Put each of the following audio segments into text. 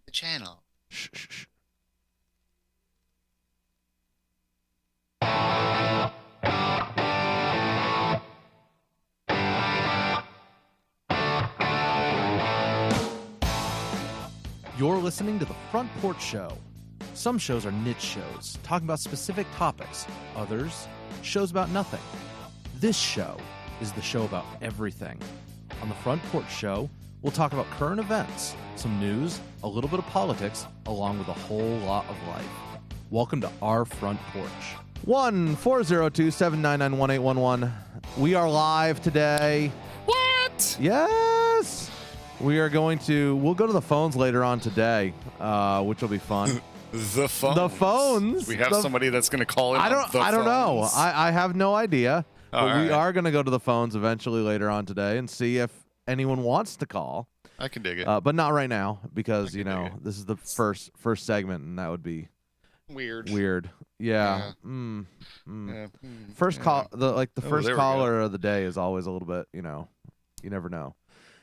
The channel. Shh, shh, shh. You're listening to The Front Porch Show. Some shows are niche shows, talking about specific topics. Others, shows about nothing. This show is the show about everything. On The Front Porch Show, we'll talk about current events, some news, a little bit of politics, along with a whole lot of life. Welcome to our Front Porch. 1-402-799-1811. We are live today. What? Yes! We'll go to the phones later on today, which will be fun. The phones. The phones. We have somebody that's going to call in. I don't know. I have no idea. But we are going to go to the phones eventually later on today and see if anyone wants to call. I can dig it. But not right now because, this is the first segment and that would be weird. Yeah. First call, the first caller of the day is always a little bit, you never know.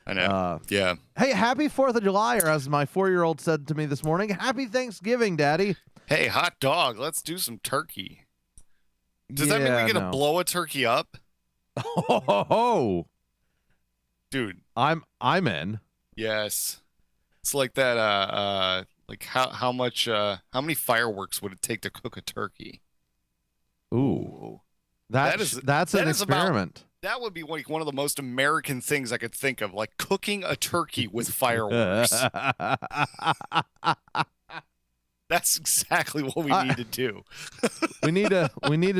I know. Yeah. Hey, happy 4th of July, or as my 4-year-old said to me this morning, happy Thanksgiving, Daddy. Hey, hot dog, let's do some turkey. Does that mean we're going to blow a turkey up? Oh, dude. I'm in. Yes. It's like that, like how many fireworks would it take to cook a turkey? Ooh. That's an experiment. That would be one of the most American things I could think of, like cooking a turkey with fireworks. That's exactly what we need to do. we need to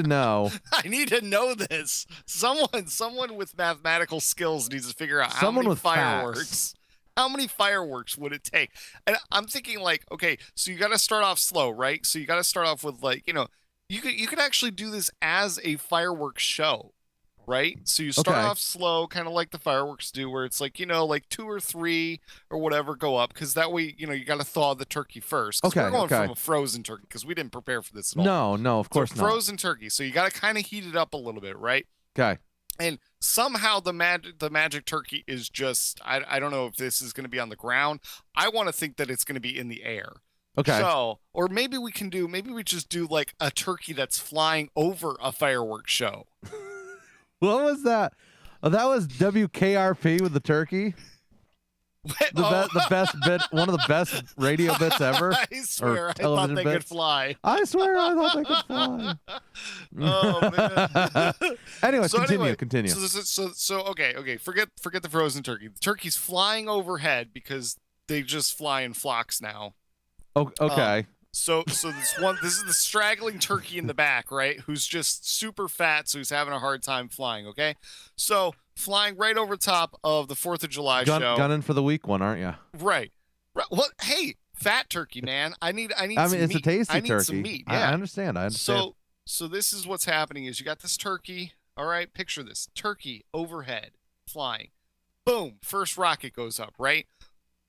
know. I need to know this. Someone with mathematical skills needs to figure out how many fireworks. How many fireworks would it take? And I'm thinking like, okay, so you got to start off slow, right? So you got to start off with you could actually do this as a fireworks show. Right? So you start off slow, kind of like the fireworks do, where it's like, like 2 or 3 or whatever go up, because that way, you got to thaw the turkey first. Okay. We're going from a frozen turkey because we didn't prepare for this at all. No, of course not. Frozen turkey. So you got to kind of heat it up a little bit, right? Okay. And somehow the magic turkey is just, I don't know if this is going to be on the ground. I want to think that it's going to be in the air. Okay. So, or maybe we just do like a turkey that's flying over a fireworks show. What was that? Oh, that was WKRP with the turkey. The best bit, one of the best radio bits ever. I swear, I thought they could fly. I swear, I thought they could fly. Oh man. Anyway, continue. So okay. Forget the frozen turkey. The turkey's flying overhead because they just fly in flocks now. Oh, okay. So this is the straggling turkey in the back, right? Who's just super fat, so he's having a hard time flying, okay? So flying right over top of the 4th of July show. Gunning for the weak one, aren't you? Right. Well, hey, fat turkey, man. I need I mean, some it's meat. a tasty turkey. I need some meat. Yeah. I understand. So this is what's happening is you got this turkey. All right, picture this. Turkey overhead flying. Boom, first rocket goes up, right?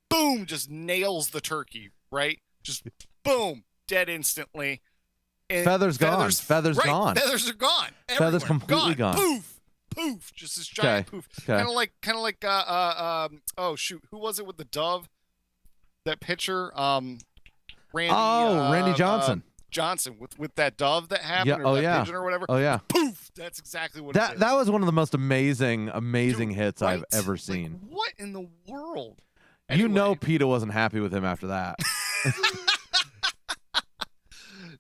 Boom, just nails the turkey, right? Just boom, dead instantly. And feathers gone. Feathers right, gone. Feathers are gone. Feathers completely gone. Poof. Just this giant poof. Kind of like oh shoot, who was it with the dove? That pitcher, Randy. Oh, Randy Johnson. Johnson with that dove that happened, or that pigeon or whatever. Oh yeah. Poof. That's exactly what it is. That was one of the most amazing hits I've ever seen. Like, what in the world? Anyway. PETA wasn't happy with him after that.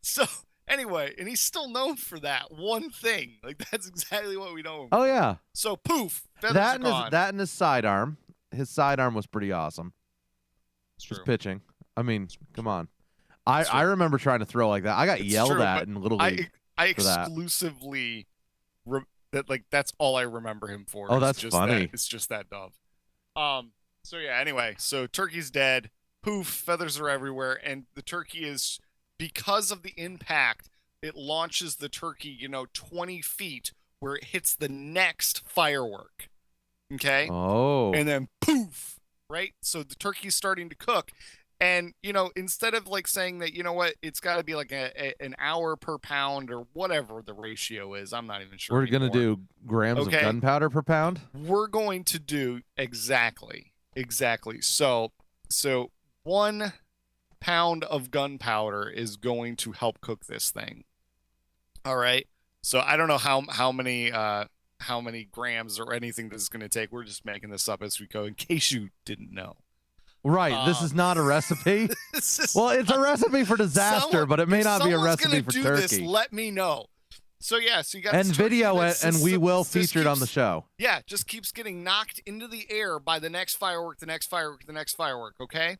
So anyway, and he's still known for that one thing. Like that's exactly what we know him. Oh yeah. So poof. That and his sidearm. His sidearm was pretty awesome. It's true. His pitching. I mean, come on. I remember trying to throw like that. I got yelled at in Little League. I exclusively that's all I remember him for. Oh, that's funny. It's just that dove. So yeah. Anyway, so turkey's dead. Poof. Feathers are everywhere, and the turkey is. Because of the impact, it launches the turkey, 20 feet where it hits the next firework. Okay? Oh. And then poof, right? So the turkey's starting to cook. And, instead of like saying that, you know what, it's got to be like an hour per pound or whatever the ratio is. I'm not even sure. We're going to do grams of gunpowder per pound? We're going to do exactly. So 1 pound of gunpowder is going to help cook this thing. All right. So I don't know how many grams or anything this is going to take. We're just making this up as we go in case you didn't know. Right. This is not a recipe. Well, it's a recipe for disaster, but it may not be a recipe for turkey. This, let me know. So yeah, so you got and video it, and we will feature it on the show. Yeah, just keeps getting knocked into the air by the next firework, the next firework, the next firework. Okay,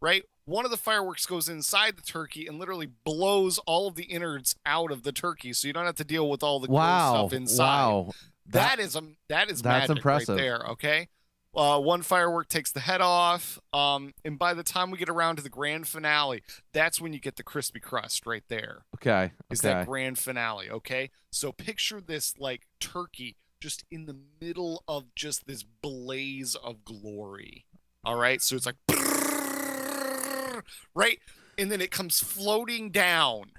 right? One of the fireworks goes inside the turkey and literally blows all of the innards out of the turkey, so you don't have to deal with all the gross stuff inside. Wow, that is that's impressive right there. Okay. One firework takes the head off, and by the time we get around to the grand finale, that's when you get the crispy crust right there. Okay. Is that grand finale, okay? So picture this like turkey just in the middle of just this blaze of glory. All right? So it's like, right? And then it comes floating down,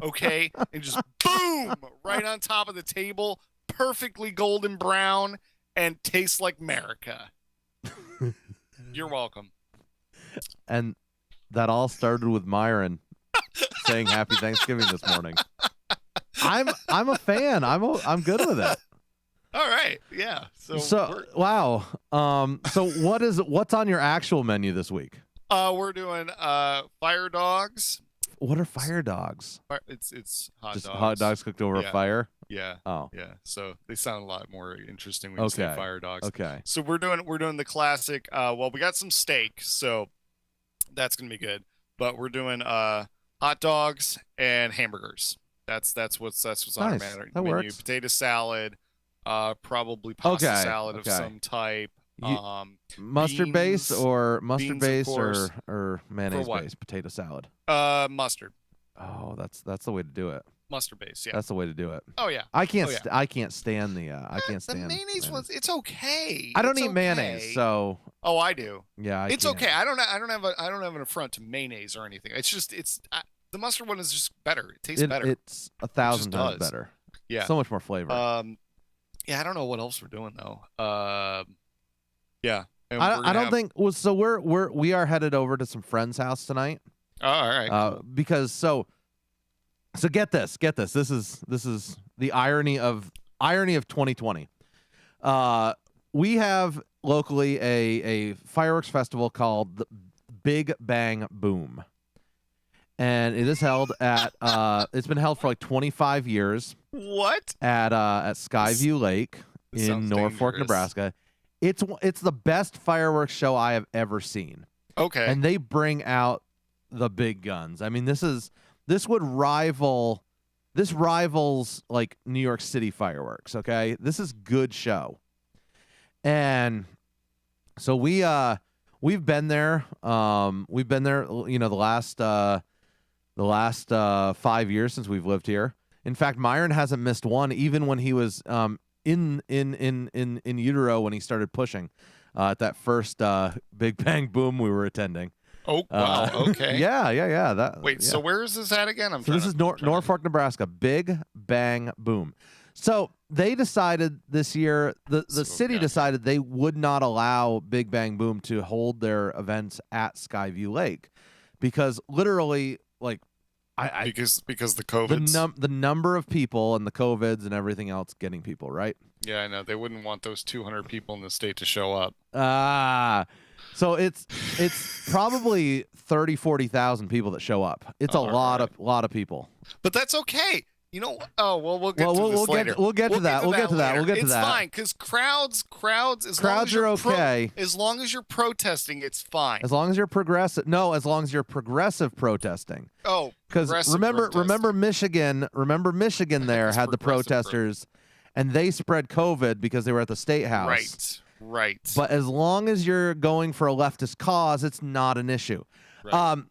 okay? And just boom, right on top of the table, perfectly golden brown, and tastes like America. You're welcome. And that all started with Myron saying Happy Thanksgiving this morning. I'm a fan. I'm good with it. All right. Yeah. So wow. So what's on your actual menu this week? We're doing fire dogs. What are fire dogs? It's hot just dogs. Hot dogs cooked over a fire? Yeah. Oh. Yeah. So they sound a lot more interesting when you say fire dogs. Okay. So we're doing the classic. Well, we got some steak, so that's gonna be good. But we're doing hot dogs and hamburgers. That's what's on nice. our That menu. works. Potato salad, probably pasta salad of some type. Mustard base or mayonnaise what? base potato salad. Mustard. Oh, that's the way to do it. Mustard base, yeah. That's the way to do it. Oh yeah. I can't stand the mayonnaise ones. It's okay. I don't eat mayonnaise, so. Oh, I do. Yeah, it's okay. I don't have an affront to mayonnaise or anything. It's just the mustard one is just better. It tastes better. It's 1,000 times better. Yeah. So much more flavor. Yeah, I don't know what else we're doing though. Yeah. I don't think. Well, so we are headed over to some friend's house tonight. Oh, all right. Cool. Because so get this. This is the irony of 2020. We have locally a fireworks festival called the Big Bang Boom, and it is held at it's been held for like 25 years. What? At Skyview Lake in Norfolk, Nebraska. It's the best fireworks show I have ever seen. Okay. And they bring out the big guns. I mean, this rivals like New York City fireworks, okay? This is good show. And so we've been there. We've been there, the last 5 years since we've lived here. In fact, Myron hasn't missed one, even when he was in utero when he started pushing at that first Big Bang Boom we were attending. Oh wow! Okay. Yeah. So where is this at again? This is Norfolk, Nebraska. Big Bang Boom. So they decided this year, the city decided they would not allow Big Bang Boom to hold their events at Skyview Lake because literally, like, because the COVID, the number of people and the COVIDs and everything else getting people, right? Yeah, I know. They wouldn't want those 200 people in the state to show up. So it's probably 40,000 people that show up. It's a lot of people. But that's okay. We'll get to this later. We'll get to that. It's fine because crowds are okay. As long as you're protesting, it's fine. As long as you're progressive. No, as long as you're progressive protesting. Oh, because remember Michigan there had the protesters, and they spread COVID because they were at the state house. Right. But as long as you're going for a leftist cause, it's not an issue. Right.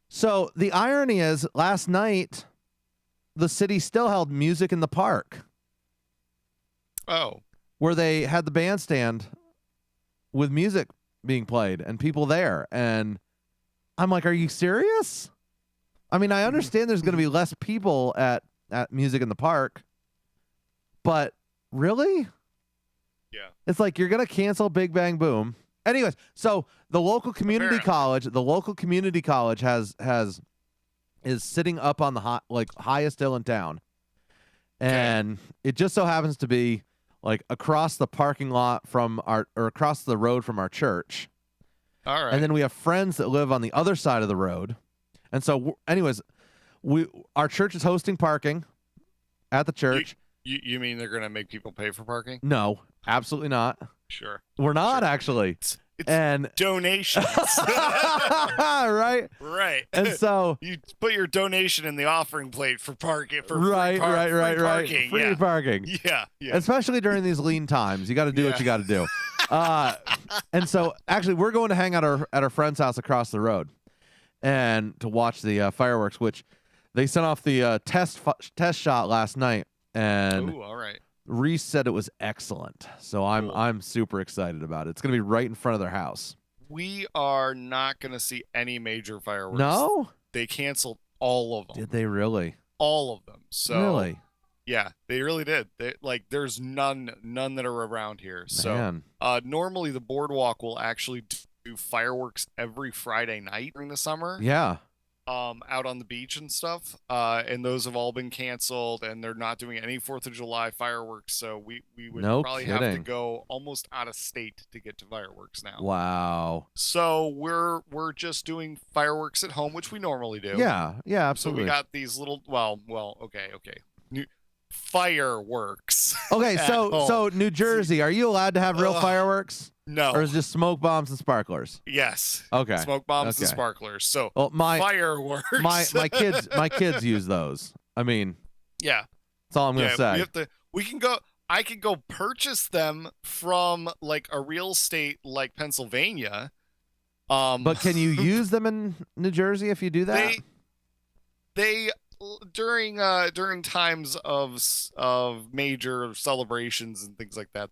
So the irony is, last night, the city still held music in the park. Oh. Where they had the bandstand with music being played and people there. And I'm like, are you serious? I mean, I understand there's going to be less people at Music in the Park, but really? Yeah. It's like you're going to cancel Big Bang Boom. Anyways, so the local community college is sitting up on the highest hill in town. And it just so happens to be like across the parking lot across the road from our church. All right. And then we have friends that live on the other side of the road. And so anyways, our church is hosting parking at the church. You mean they're going to make people pay for parking? No, absolutely not. Sure. We're not actually. It's donations. Right. Right. And so you put your donation in the offering plate for parking. For right. Parking. Free parking. Yeah. Especially during these lean times, you got to do what you got to do. And so actually, we're going to hang out at our friend's house across the road, and to watch the fireworks, which they sent off the test shot last night, and all right. Reese said it was excellent. So I'm super excited about it. It's going to be right in front of their house. We are not going to see any major fireworks. No? They canceled all of them. Did they really? All of them. So really? Yeah, they really did. There's none that are around here. Man. So normally the boardwalk will actually do fireworks every Friday night during the summer. Yeah. Out on the beach and stuff. And those have all been canceled, and they're not doing any 4th of July fireworks. So we would probably have to go almost out of state to get to fireworks now. Wow. So we're just doing fireworks at home, which we normally do. Yeah, absolutely. So we got these little okay. New fireworks. Okay, so New Jersey, are you allowed to have real fireworks? No. Or is it just smoke bombs and sparklers? Yes. Okay. Smoke bombs and sparklers. So fireworks. My kids use those. I mean, yeah. That's all I'm gonna say. I can go purchase them from like a real estate like Pennsylvania. But can you use them in New Jersey if you do that? They during times of major celebrations and things like that,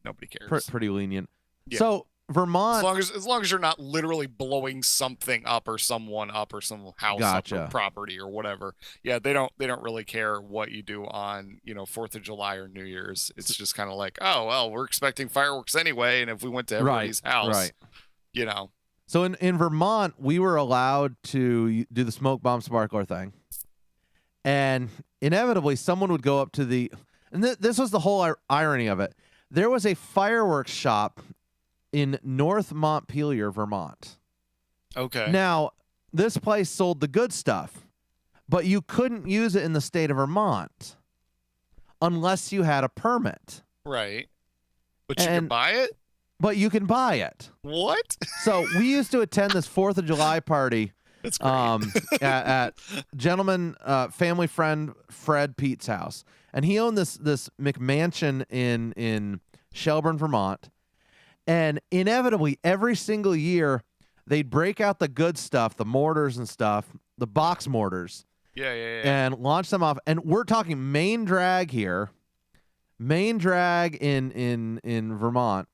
nobody cares. Pretty lenient. Yeah. So Vermont, as long as you're not literally blowing something up or someone up or some house up or property or whatever. Yeah, they don't really care what you do on 4th of July or New Year's. It's just kind of like, oh well, we're expecting fireworks anyway, and if we went to everybody's house, So in Vermont, we were allowed to do the smoke bomb sparkler thing. And inevitably, someone would go up to and this was the whole irony of it. There was a fireworks shop in North Montpelier, Vermont. Okay. Now, this place sold the good stuff, but you couldn't use it in the state of Vermont unless you had a permit. Right. But you can buy it? But you can buy it. What? So we used to attend this 4th of July party. That's great. at gentleman, family friend Fred Pete's house, and he owned this McMansion in Shelburne, Vermont, and inevitably every single year they'd break out the good stuff, the mortars and stuff, the box mortars, and launch them off. And we're talking main drag here, in Vermont,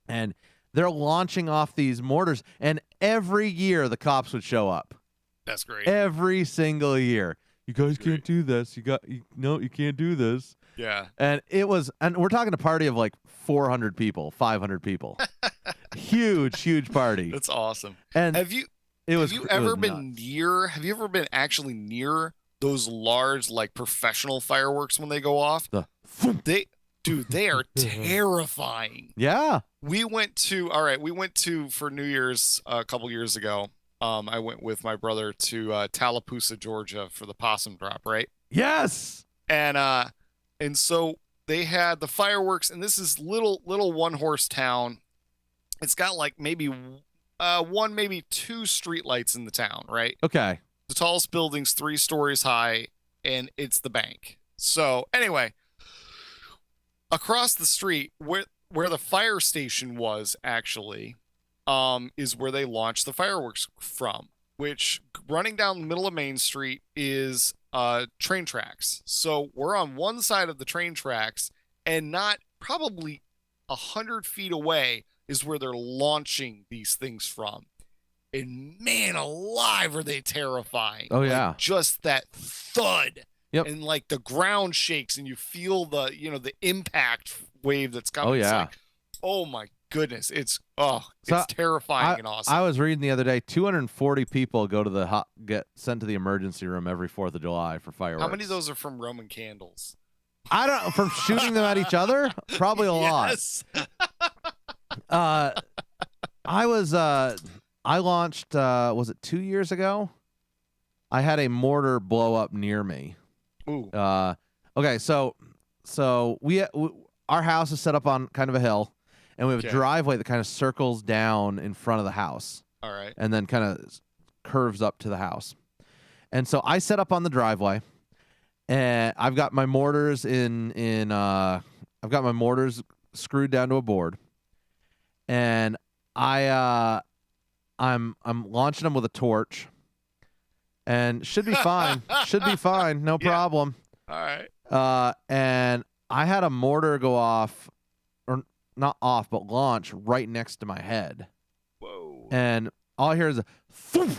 and they're launching off these mortars, and every year the cops would show up. That's great. Every single year. You guys can't do this. You can't do this. Yeah. And we're talking a party of like 400 people, 500 people. Huge party. That's awesome. And have you ever been actually near those large like professional fireworks when they go off? They are terrifying. Yeah. We went to for New Year's a couple years ago. I went with my brother to Tallapoosa, Georgia for the possum drop, right? Yes. And so they had the fireworks, and this is little one horse town. It's got like maybe one, maybe two streetlights in the town, right? Okay. The tallest building's 3 stories high, and it's the bank. So anyway, across the street where the fire station was actually is where they launched the fireworks from, which running down the middle of Main Street is train tracks. So we're on one side of the train tracks, and not probably 100 feet away is where they're launching these things from. And man alive, are they terrifying. Oh, yeah. Just that thud. Yep. And like the ground shakes and you feel the, the impact wave that's coming. Oh, yeah. It's like, oh my goodness. It's terrifying and awesome. I was reading the other day, 240 people get sent to the emergency room every 4th of July for fireworks. How many of those are from Roman candles? I don't from shooting them at each other? Probably a lot. I launched, was it 2 years ago? I had a mortar blow up near me. Ooh. Okay, so our house is set up on kind of a hill, and we have a driveway that kind of circles down in front of the house. All right. And then kind of curves up to the house. And so I set up on the driveway, and I've got my mortars I've got my mortars screwed down to a board. And I'm launching them with a torch, and should be fine. No problem. All right. And I had a mortar go off, or not off, but launch right next to my head. Whoa. And all I hear is a thoof.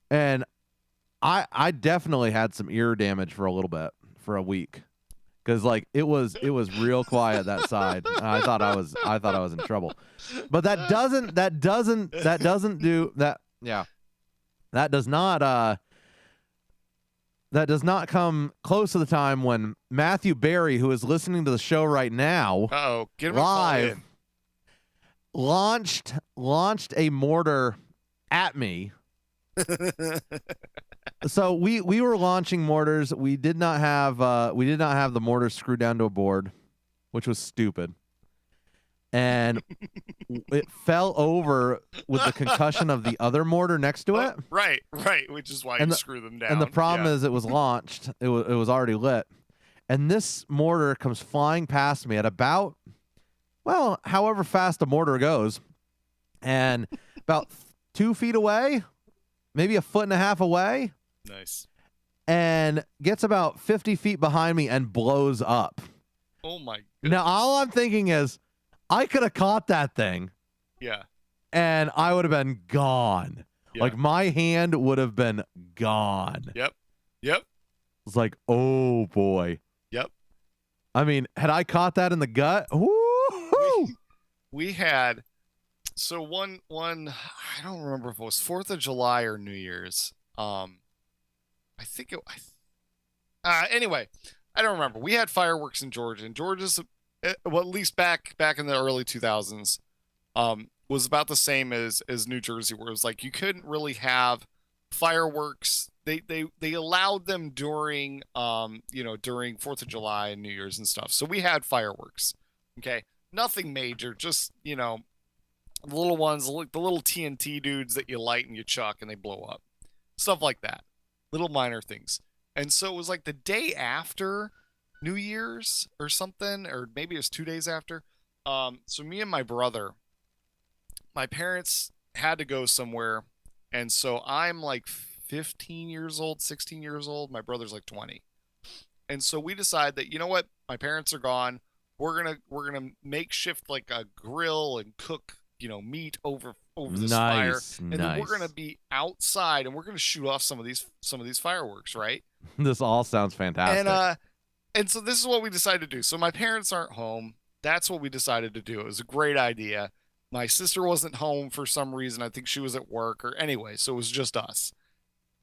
And I definitely had some ear damage for a little bit, for a week. Because like it was real quiet that side. I thought I was in trouble. But that does not come close to the time when Matthew Berry, who is listening to the show right now, get him live, launched a mortar at me. So we were launching mortars. We did not have the mortars screwed down to a board, which was stupid. And it fell over with the concussion of the other mortar next to it. Right, which is why you screw them down. And the problem is it was launched. It was already lit. And this mortar comes flying past me at about, well, however fast a mortar goes. And about 2 feet away, maybe 1.5 feet away. Nice. And gets about 50 feet behind me and blows up. Oh, my goodness. Now, all I'm thinking is, I could have caught that thing. Yeah. And I would have been gone. Yeah. Like, my hand would have been gone. Yep. It's like, oh, boy. Yep. I mean, had I caught that in the gut? Woo-hoo! We had, so one, I don't remember if it was 4th of July or New Year's. I think anyway, I don't remember. We had fireworks in Georgia, and Georgia's, well, at least back in the early 2000s, was about the same as New Jersey, where it was like you couldn't really have fireworks. They allowed them during during 4th of July and New Year's and stuff. So we had fireworks. Okay, nothing major, just the little ones, the little TNT dudes that you light and you chuck and they blow up, stuff like that, little minor things. And so it was like the day after New Year's or something, or maybe it was 2 days after. So me and my brother, my parents had to go somewhere, and so I'm like 15 years old, 16 years old. My brother's like 20. And so we decide that, you know what, my parents are gone. We're gonna makeshift like a grill and cook, meat over this fire, and then we're gonna be outside and we're gonna shoot off some of these fireworks, right? This all sounds fantastic. And so this is what we decided to do. So my parents aren't home. That's what we decided to do. It was a great idea. My sister wasn't home for some reason. I think she was at work, or anyway, so it was just us.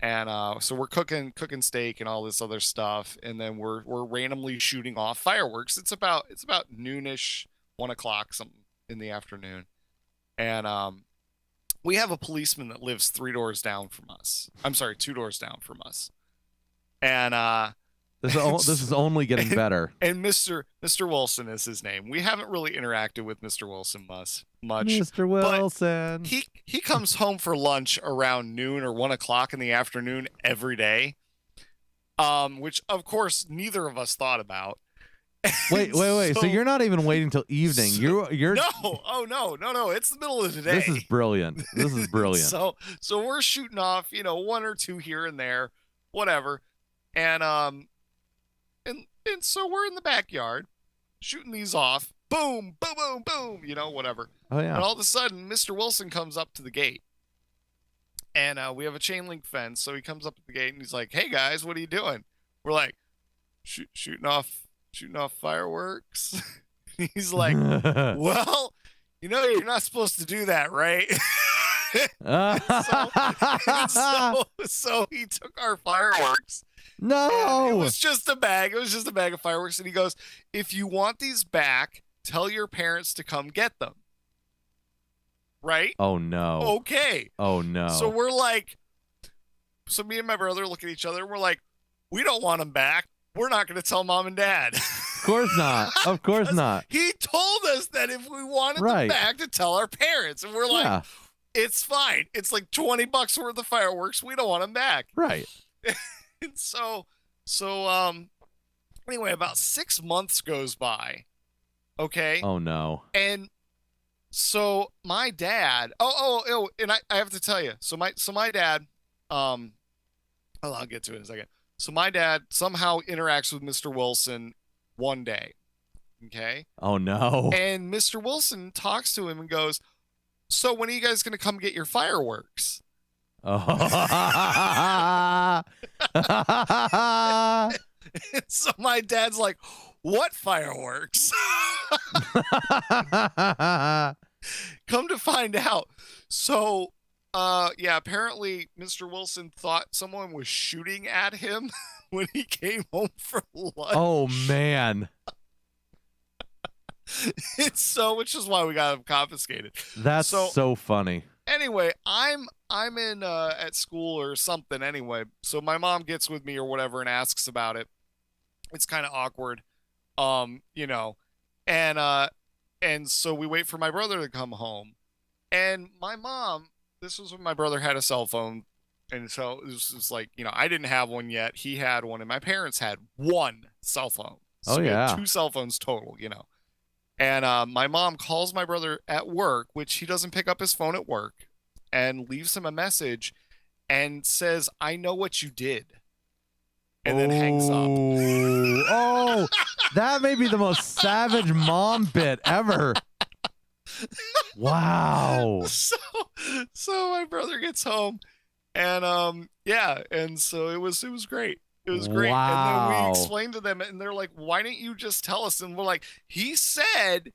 And so we're cooking steak and all this other stuff, and then we're randomly shooting off fireworks. It's about noonish, 1 o'clock, something in the afternoon. And we have a policeman that lives 3 doors down from us. I'm sorry, 2 doors down from us. And this is only getting better. And Mr. Wilson is his name. We haven't really interacted with Mr. Wilson much. Mr. Wilson. He comes home for lunch around noon or 1 o'clock in the afternoon every day. Which of course neither of us thought about. Wait. So you're not even waiting till evening. You're No. Oh no. It's the middle of the day. This is brilliant. So we're shooting off, 1 or 2 here and there, whatever. And so we're in the backyard shooting these off. Boom, boom, boom, boom, whatever. Oh yeah. And all of a sudden, Mr. Wilson comes up to the gate. And we have a chain link fence. So he comes up at the gate and he's like, "Hey guys, what are you doing?" We're like, shooting off fireworks. He's like, "Well, you're not supposed to do that, right?" so he took our fireworks. No, it was just a bag. It was just a bag of fireworks. And he goes, "If you want these back, tell your parents to come get them." Right? Oh no. Okay. Oh no. So we're like, me and my brother look at each other. And we're like, we don't want them back. We're not going to tell mom and dad. Of course not. Of course not. He told us that if we wanted them back, to tell our parents. And we're like, it's fine. It's like $20 worth of fireworks. We don't want them back. Right. And so anyway, about 6 months goes by. Okay. Oh no. And so my dad, and I have to tell you, so my dad, I'll get to it in a second. So my dad somehow interacts with Mr. Wilson one day. Okay. Oh no. And Mr. Wilson talks to him and goes, "So when are you guys going to come get your fireworks?" Oh. So my dad's like, "What fireworks?" Come to find out. So, apparently Mr. Wilson thought someone was shooting at him when he came home for lunch. Oh man. Which is why we got him confiscated. That's so funny. Anyway, I'm in at school or something anyway. So my mom gets with me or whatever and asks about it. It's kind of awkward. And so we wait for my brother to come home. And my mom, this was when my brother had a cell phone. And so it was just like, I didn't have one yet. He had one and my parents had one cell phone. So we had 2 cell phones total, And my mom calls my brother at work, which he doesn't pick up his phone at work, and leaves him a message and says, "I know what you did." And then hangs up. Oh, that may be the most savage mom bit ever. Wow. So my brother gets home and and so it was great. It was great. Wow. And then we explained to them and they're like, "Why didn't you just tell us?" And we're like, "He said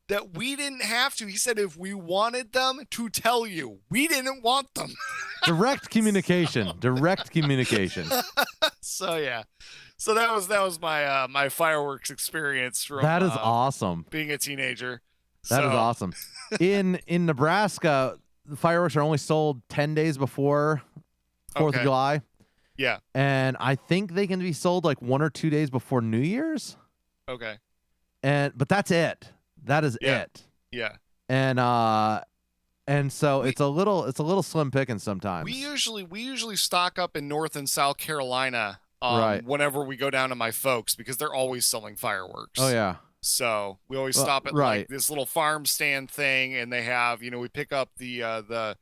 that we didn't have to. He said if we wanted them to tell you, we didn't want them." Direct communication. Direct communication. So yeah. So that was my my fireworks experience from That is awesome. Being a teenager. That is awesome. In Nebraska, the fireworks are only sold 10 days before 4th of July. Yeah. And I think they can be sold like 1 or 2 days before New Year's. Okay. But that's it. That is it. Yeah. And so it's a little slim picking sometimes. We usually stock up in North and South Carolina whenever we go down to my folks because they're always selling fireworks. Oh yeah. So we always stop at like this little farm stand thing, and they have we pick up the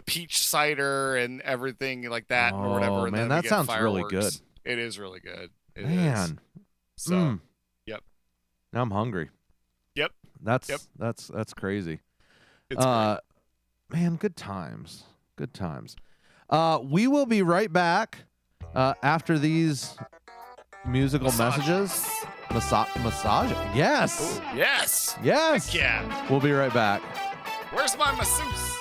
peach cider and everything like that or whatever. And man, then that sounds really good. It is really good. It man. is. So yep. Now I'm hungry. Yep. That's crazy. It's great. Man, good times. Good times. We will be right back after these musical messages. Massage. Yes. Ooh, yes. Yes. Heck yeah. We'll be right back. Where's my masseuse?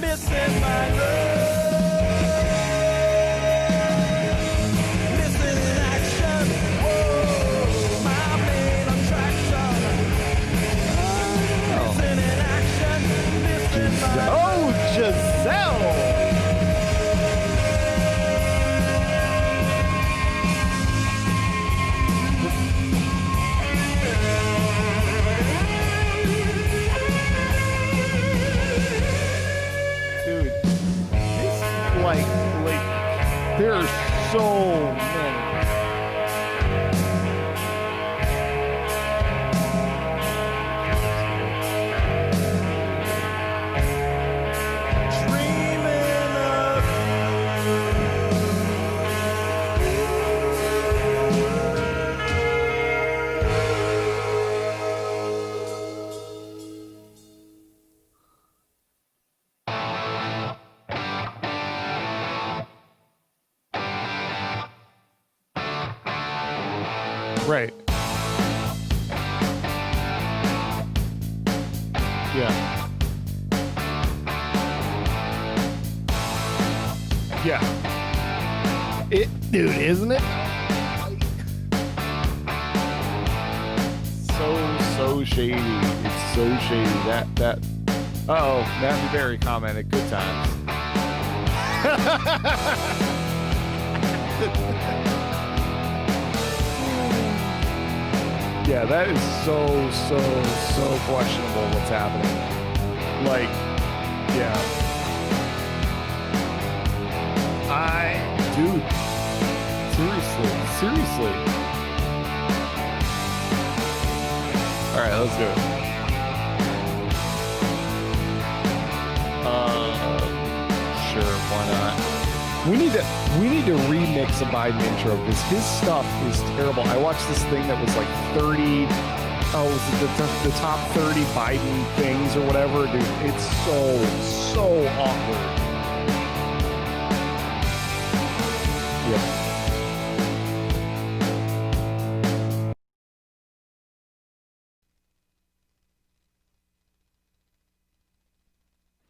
Missing my love. Missing in action. Whoa, my main attraction. Missing Right. Yeah. Yeah. Dude, isn't it? So shady. It's so shady. That. Uh-oh, Matthew Berry commented, good times. Yeah, that is so questionable what's happening. Like, yeah. Dude, seriously. All right, let's do it. Sure, why not? We need to remix a Biden intro because his stuff is terrible. I watched this thing that was like 30. Oh, was it the top 30 Biden things or whatever? Dude, it's so awkward. Yep.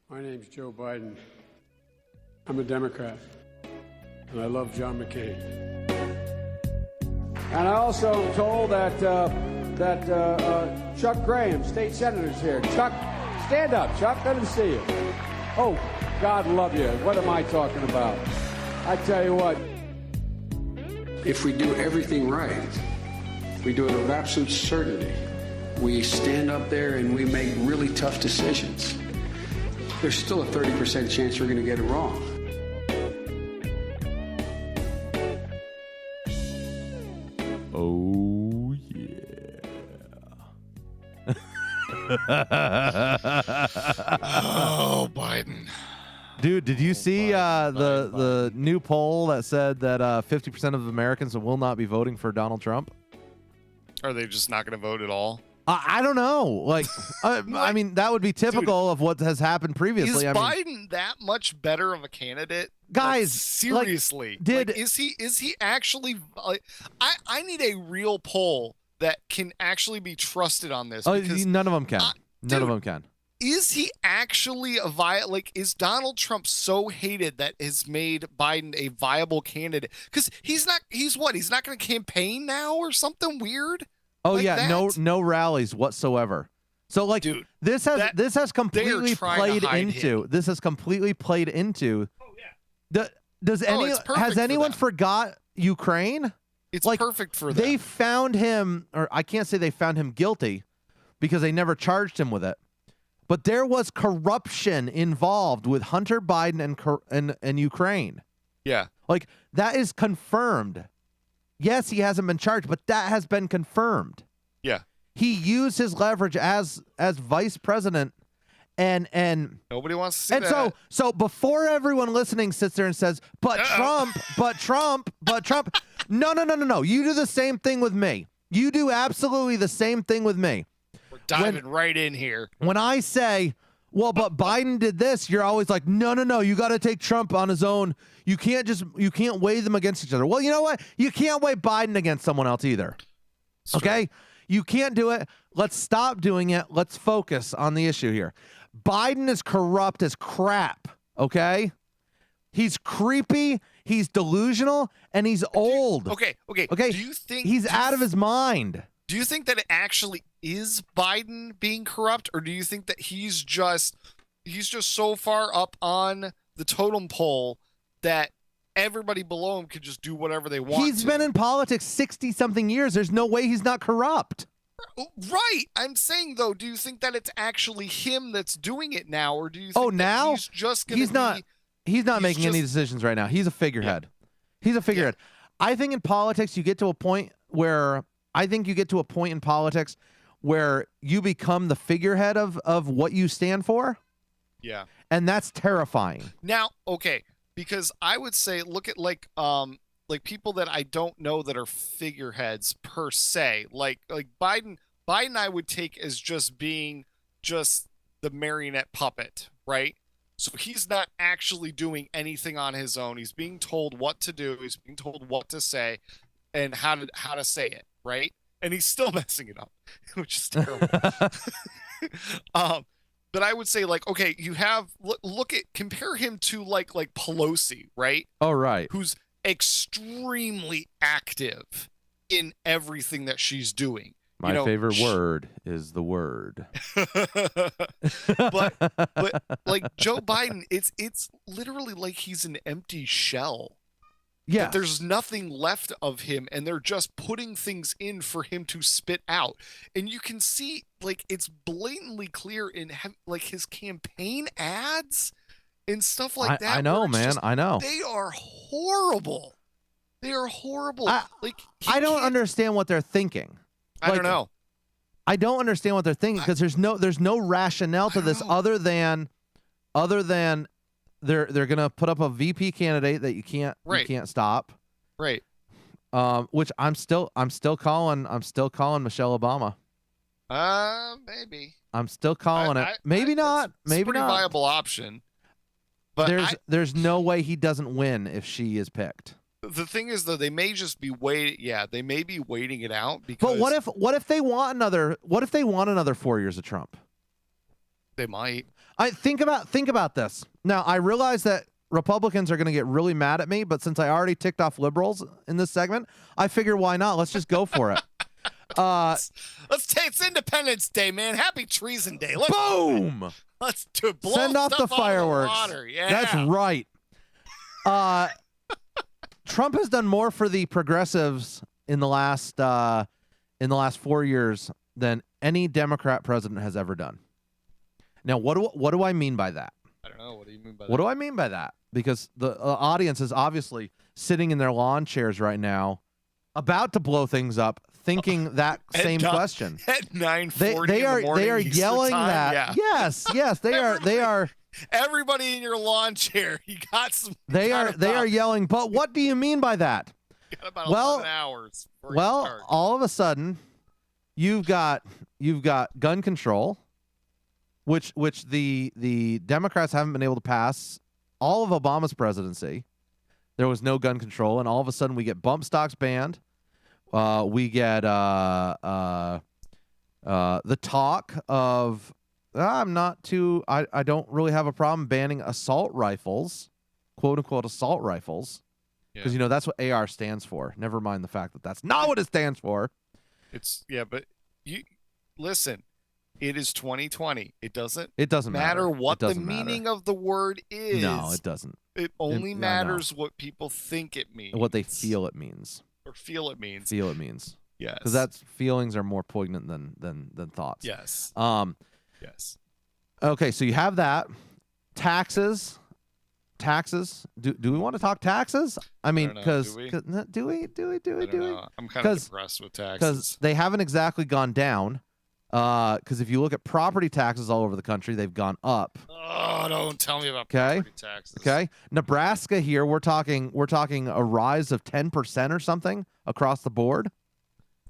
My name's Joe Biden. I'm a Democrat, and I love John McCain. And I also am told that Chuck Graham, state senator's here. Chuck, stand up, Chuck. Let him see you. Oh, God love you. What am I talking about? I tell you what. If we do everything right, we do it with absolute certainty. We stand up there and we make really tough decisions. There's still a 30% chance we're going to get it wrong. Oh, Oh, Biden. Dude, did you see the new poll that said that 50% of Americans will not be voting for Donald Trump? Are they just not going to vote at all? I don't know. Like, I mean, that would be typical of what has happened previously. Is Biden that much better of a candidate? Guys, seriously. Like, is he actually like I need a real poll that can actually be trusted on this. None of them can. None of them can. Is he actually is Donald Trump so hated that has made Biden a viable candidate? Because he's not going to campaign now or something weird? Oh, like yeah, that? no rallies whatsoever. So, like, dude, this has completely played into. him. This has completely played into. Oh yeah. Has anyone forgot Ukraine? It's perfect for them. They found him, or I can't say they found him guilty, because they never charged him with it. But there was corruption involved with Hunter Biden and Ukraine. Yeah, like that is confirmed. Yes, he hasn't been charged, but that has been confirmed. Yeah. He used his leverage as vice president and nobody wants to see that. So before everyone listening sits there and says, but Trump. No. You do the same thing with me. You do absolutely the same thing with me. We're diving right in here. When I say, well, but Biden did this, you're always like, no, you got to take Trump on his own. You can't weigh them against each other. Well, you know what? You can't weigh Biden against someone else either. Okay? You can't do it. Let's stop doing it. Let's focus on the issue here. Biden is corrupt as crap, okay? He's creepy, he's delusional, and he's old. Okay. Do you think he's out of his mind? Do you think that it actually is Biden being corrupt, or do you think that he's just so far up on the totem pole that everybody below him could just do whatever they want? He's been in politics 60-something years. There's no way he's not corrupt. Right. I'm saying, though, do you think that it's actually him that's doing it now, or do you think now he's just going to He's not making any decisions right now. He's a figurehead. Yeah. He's a figurehead. Yeah. I think in politics you get to a point where in politics where you become the figurehead of what you stand for. Yeah. And that's terrifying. Now, okay, because I would say look at like people that I don't know that are figureheads per se. Like Biden I would take as just being just the marionette puppet, right? So he's not actually doing anything on his own. He's being told what to do. He's being told what to say and how to say it, right? And he's still messing it up, which is terrible. But I would say, like, okay, you have compare him to like Pelosi, right? Oh, right. Who's extremely active in everything that she's doing. My favorite word is the word. but like Joe Biden, it's literally like he's an empty shell. Yeah. There's nothing left of him, and they're just putting things in for him to spit out. And you can see, like, it's blatantly clear in like his campaign ads and stuff like that. I know, man. I know. They are horrible. They are horrible. I don't understand what they're thinking. I don't know. I don't understand what they're thinking because there's no rationale to this other than they're gonna put up a VP candidate that you can't stop. Right. Which I'm still calling Michelle Obama. Maybe. I'm still calling it. Maybe not. Maybe pretty not. Viable option. But there's no way he doesn't win if she is picked. The thing is, though, they may just be waiting. Yeah, they may be waiting it out because. But what if they want another 4 years of Trump? They might. I think about this. Now, I realize that Republicans are going to get really mad at me, but since I already ticked off liberals in this segment, I figure why not? Let's just go for it. It's Independence Day, man. Happy Treason Day. Boom! Let's blow Send off the fireworks. Yeah. That's right. Trump has done more for the progressives in the last 4 years than any Democrat president has ever done. Now, what do I mean by that? I don't know. What do you mean by that? What do I mean by that? Because the audience is obviously sitting in their lawn chairs right now, about to blow things up, thinking that same question. At 9:40 they are in the morning, they are yelling time, that. Yeah. Yes, they are. Everybody in your lawn chair, you got some. They are yelling. But what do you mean by that? You got about 11 hours. Well, all of a sudden, you've got gun control, which the Democrats haven't been able to pass all of Obama's presidency. There was no gun control, and all of a sudden we get bump stocks banned. We get the talk of I don't really have a problem banning assault rifles, quote unquote assault rifles, because that's what AR stands for. Never mind the fact that that's not what it stands for. But you listen. It is 2020. It doesn't matter what the meaning of the word is. No, it doesn't. It only matters what people think it means. What they feel it means. Or feel it means. Feel it means. Yes. Because feelings are more poignant than thoughts. Yes. Yes. Okay, so you have that. Taxes. Do we want to talk taxes? I mean, because do we? I'm kind of depressed with taxes because they haven't exactly gone down. Because if you look at property taxes all over the country, they've gone up. Oh, don't tell me about property taxes. Okay, Nebraska here, we're talking a rise of 10% or something across the board.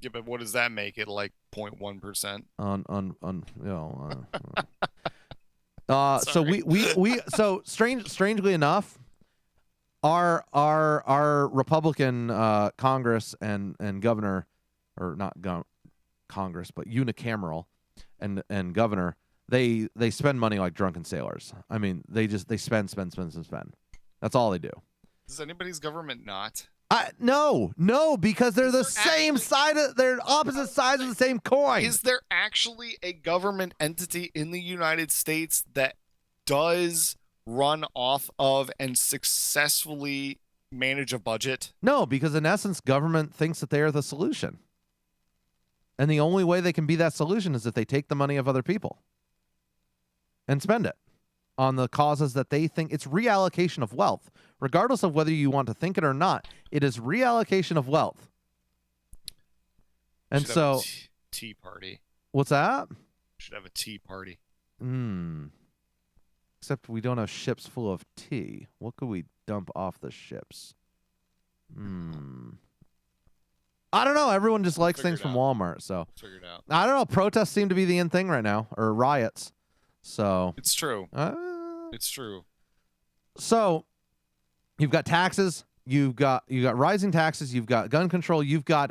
Yeah, but what does that make it, like 0.1%? So so strangely enough, our Republican Congress and governor, or not Congress, but unicameral and governor, they spend money like drunken sailors. I mean, they spend. That's all they do. Does anybody's government not? No, because they're the same side they're opposite sides of the same coin. Is there actually a government entity in the United States that does run off of and successfully manage a budget? No, because in essence, government thinks that they are the solution. And the only way they can be that solution is if they take the money of other people and spend it on the causes that they think. It's reallocation of wealth. Regardless of whether you want to think it or not, it is reallocation of wealth. And so, tea party. What's that? Should have a tea party. Except we don't have ships full of tea. What could we dump off the ships? I don't know. Everyone just likes things from Walmart, so figure it out. I don't know. Protests seem to be the in thing right now, or riots. So it's true. It's true. So you've got taxes. You've got rising taxes. You've got gun control. You've got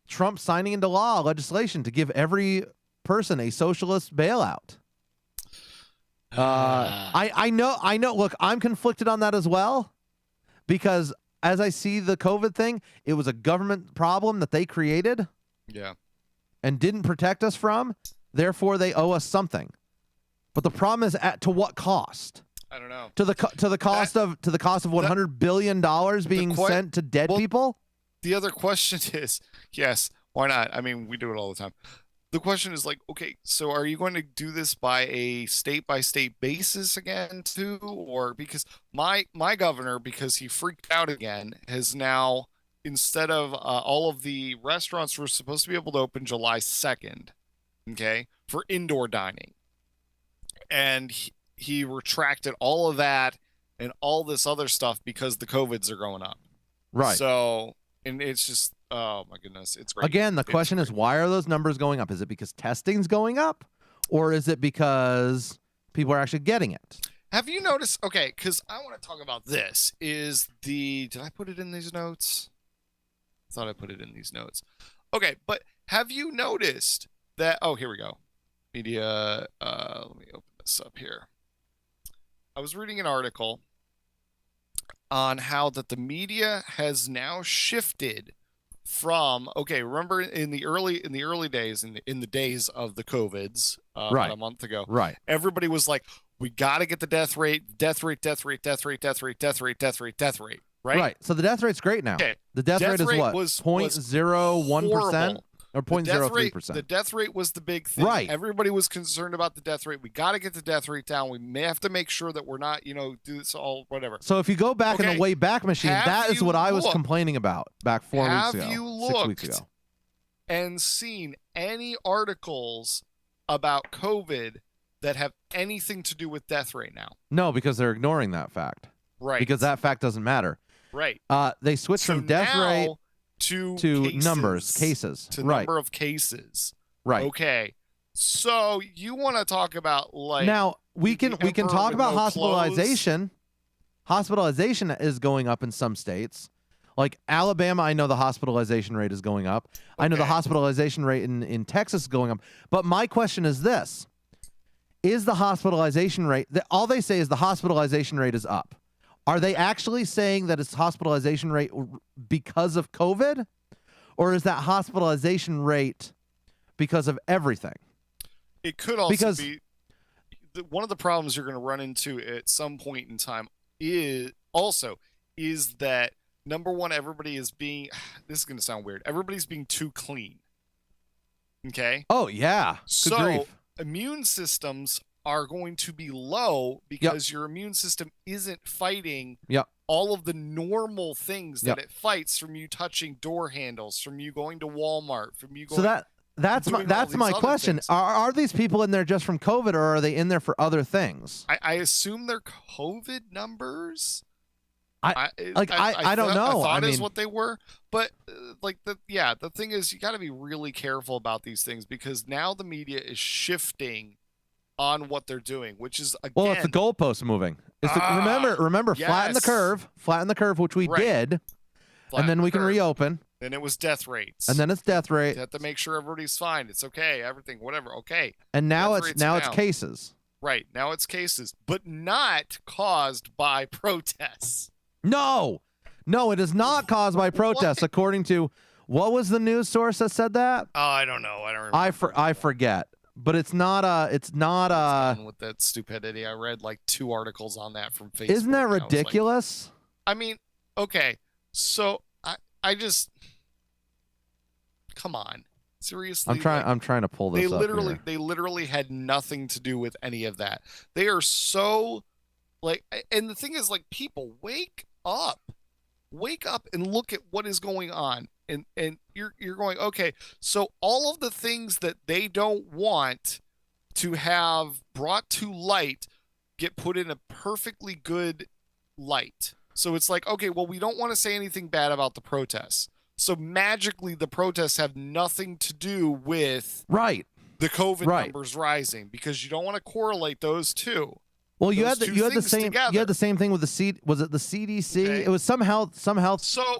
Trump signing into law legislation to give every person a socialist bailout. I know. Look, I'm conflicted on that as well, because as I see the COVID thing, it was a government problem that they created. Yeah. And didn't protect us from. Therefore, they owe us something. But the problem is, to what cost? I don't know. To the cost of $100 billion being sent to dead people. The other question is, yes, why not? I mean, we do it all the time. The question is like, okay, so are you going to do this by a state-by-state basis again too? Or because my governor, because he freaked out again, has now, instead of all of the restaurants were supposed to be able to open July 2nd, okay, for indoor dining. And he retracted all of that and all this other stuff because the COVIDs are going up. Right. So, and it's just, oh my goodness, it's great. Again, the question is, why are those numbers going up? Is it because testing's going up, or is it because people are actually getting it? Have you noticed? Okay, because I want to talk about this. Did I put it in these notes? I thought I put it in these notes. Okay, but have you noticed that? Oh, here we go. Media. Let me open this up here. I was reading an article on how that the media has now shifted from, okay, remember in the early days, in the days of the COVIDs, right, about a month ago, right, everybody was like, we got to get the death rate, right? Right. So the death rate's great now. Okay. The death rate is what? 0.01% or 0.03%. The death rate was the big thing. Right. Everybody was concerned about the death rate. We got to get the death rate down. We may have to make sure that we're not, do this all, whatever. So if you go back in the way back machine, that is what I was complaining about back 4 weeks ago. Have you 6 weeks looked ago and seen any articles about COVID that have anything to do with death rate now? No, because they're ignoring that fact. Right. Because that fact doesn't matter. Right. They switched from death rate to cases. To right. number of cases. Right. Okay. So you want to talk about now we can talk about hospitalization. Hospitalization is going up in some states. Like Alabama, I know the hospitalization rate is going up. Okay. I know the hospitalization rate in Texas is going up. But my question is this. Is the hospitalization rate, all they say is the hospitalization rate is up. Are they actually saying that it's hospitalization rate because of COVID? Or is that hospitalization rate because of everything? It could also be one of the problems you're going to run into at some point in time is that, number one, everybody is being, this is going to sound weird, everybody's being too clean. Okay? Oh, yeah. Good grief. Immune systems are going to be low because your immune system isn't fighting all of the normal things that it fights from you touching door handles, from you going to Walmart, from you going. So that's my question. Are these people in there just from COVID, or are they in there for other things? I assume they're COVID numbers. I don't know. I thought is what they were, but the thing is, you got to be really careful about these things because now the media is shifting on what they're doing, which is again. Well, it's the goalpost moving. Remember, yes. flatten the curve, which we did, and then we can reopen. Then it was death rates, and then it's death rate. You have to make sure everybody's fine. It's okay. Everything, whatever. Okay. And now it's cases. Right now it's cases, but not caused by protests. No, it is not caused by protests, according to what was the news source that said that? Oh, I don't know. I don't remember. I forget. But it's not with that stupidity. I read like 2 articles on that from Facebook. Isn't that ridiculous? I mean, okay. So I just come on. Seriously. I'm trying to pull this up. They literally had nothing to do with any of that. They are so and the thing is, like, people wake up and look at what is going on. And you're going, okay, so all of the things that they don't want to have brought to light get put in a perfectly good light. So it's like, okay, well, we don't want to say anything bad about the protests. So magically the protests have nothing to do with the COVID numbers rising because you don't want to correlate those two. Well, you had the same thing with was it the CDC? Okay. It was some health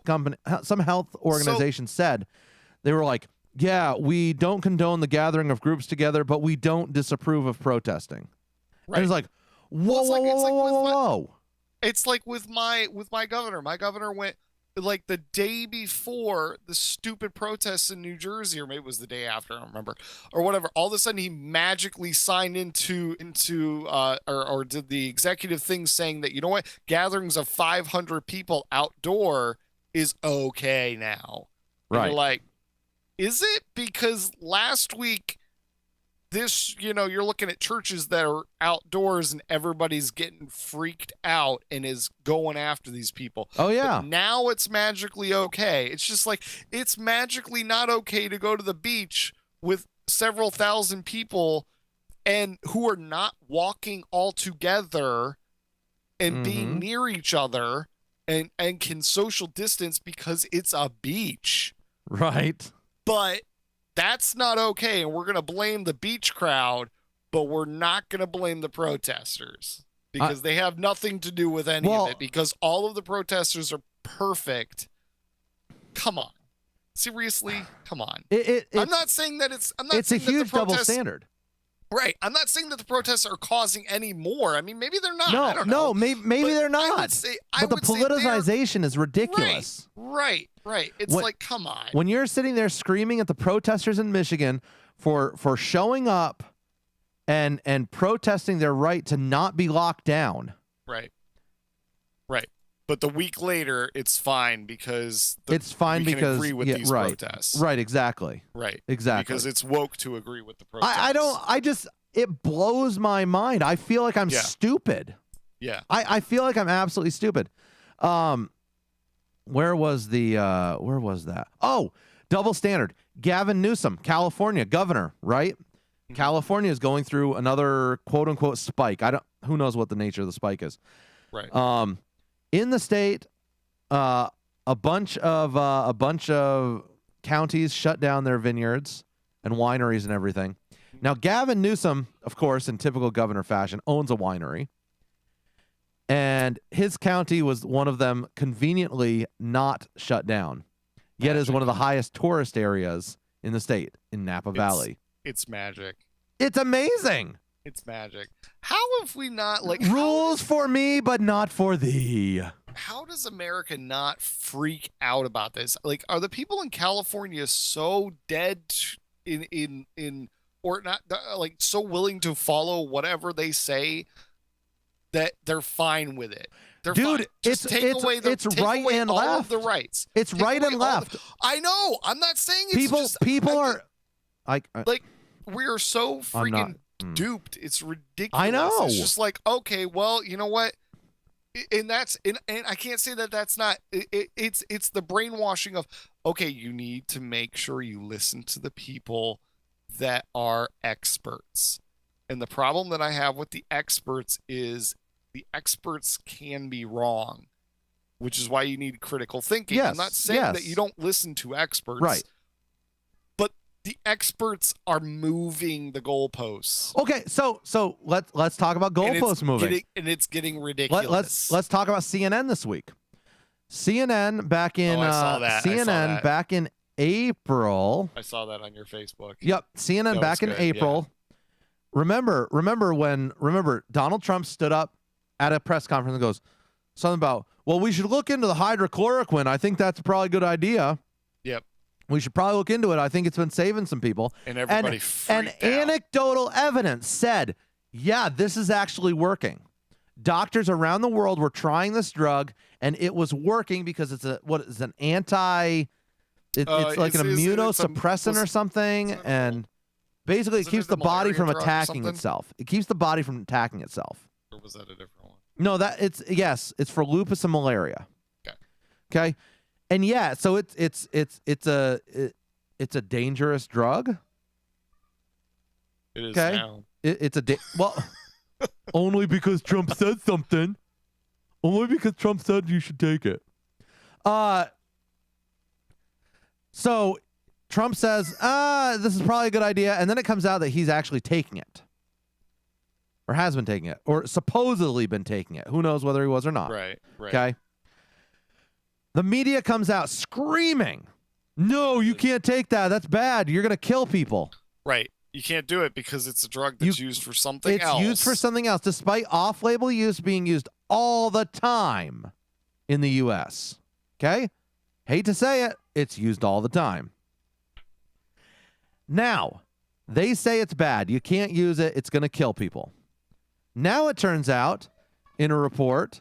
company, some health organization said they were like, yeah, we don't condone the gathering of groups together, but we don't disapprove of protesting. Right. And it's like, whoa. It's like with my governor. My governor went like the day before the stupid protests in New Jersey, or maybe it was the day after, I don't remember, or whatever. All of a sudden he magically signed into or did the executive thing saying that, you know what, gatherings of 500 people outdoor is okay now. Right. And you're like, is it? Because last week, you're looking at churches that are outdoors and everybody's getting freaked out and is going after these people. Oh, yeah. But now it's magically okay. It's just like, it's magically not okay to go to the beach with several thousand people and who are not walking all together and being near each other and can social distance because it's a beach. Right. But that's not okay, and we're going to blame the beach crowd, but we're not going to blame the protesters because they have nothing to do with any of it, because all of the protesters are perfect. Come on. Seriously? Come on. I'm not saying that it's a huge double standard. Right. I'm not saying that the protests are causing any more. I mean, maybe they're not. I don't know. No, maybe they're not. But the politicization is ridiculous. Right. It's like, come on. When you're sitting there screaming at the protesters in Michigan for showing up and protesting their right to not be locked down. Right. But the week later, it's fine because we can agree with these protests. Right, exactly. Right. Exactly. Because it's woke to agree with the protests. It blows my mind. I feel like I'm stupid. Yeah. I feel like I'm absolutely stupid. Where was that? Oh, double standard. Gavin Newsom, California governor, right? Mm-hmm. California is going through another quote unquote spike. Who knows what the nature of the spike is. Right. In the state, a bunch of counties shut down their vineyards and wineries and everything. Now, Gavin Newsom, of course, in typical governor fashion, owns a winery. And his county was one of them conveniently not shut down, yet is one of the highest tourist areas in the state, in Napa Valley. It's magic. It's amazing. It's magic. How have we not, rules for me, but not for thee? How does America not freak out about this? Like, are the people in California so dead in or not, like, so willing to follow whatever they say that they're fine with it? They're fine. Just it's right and all left. Of the rights. It's right and left. I know. I'm not saying it's people are like we are so freaking duped. It's ridiculous. I know. It's just like, okay, well, you know what? And I can't say that that's not. It's the brainwashing of, okay, you need to make sure you listen to the people that are experts. And the problem that I have with the experts is the experts can be wrong, which is why you need critical thinking. Yes, I'm not saying that you don't listen to experts. Right. But the experts are moving the goalposts. Okay, so let's talk about goalposts moving. It's getting ridiculous. Let's talk about CNN this week. CNN back in back in April. I saw that on your Facebook. Yep, CNN back in April. Yeah. Remember Donald Trump stood up at a press conference and goes something about, well, we should look into the hydrochloroquine. I think that's probably a good idea. Yep. We should probably look into it. I think it's been saving some people. And everybody freaked out. Anecdotal evidence said, yeah, this is actually working. Doctors around the world were trying this drug, and it was working because it's an immunosuppressant or something, and basically it keeps the body from attacking itself. It keeps the body from attacking itself. Or was that a different one? No, it's for lupus and malaria. Okay. And yeah, so it's a dangerous drug. It is now. Well, only because Trump said something. Only because Trump said you should take it. So Trump says, this is probably a good idea, and then it comes out that he's actually taking it. Or has been taking it. Or supposedly been taking it. Who knows whether he was or not. Right. Okay? The media comes out screaming No, you can't take that. That's bad. You're going to kill people. Right. You can't do it because it's a drug that's used for something else. It's used for something else, despite off-label use being used all the time in the U.S. Okay? Hate to say it, it's used all the time. Now, they say it's bad. You can't use it. It's going to kill people. Now it turns out, in a report,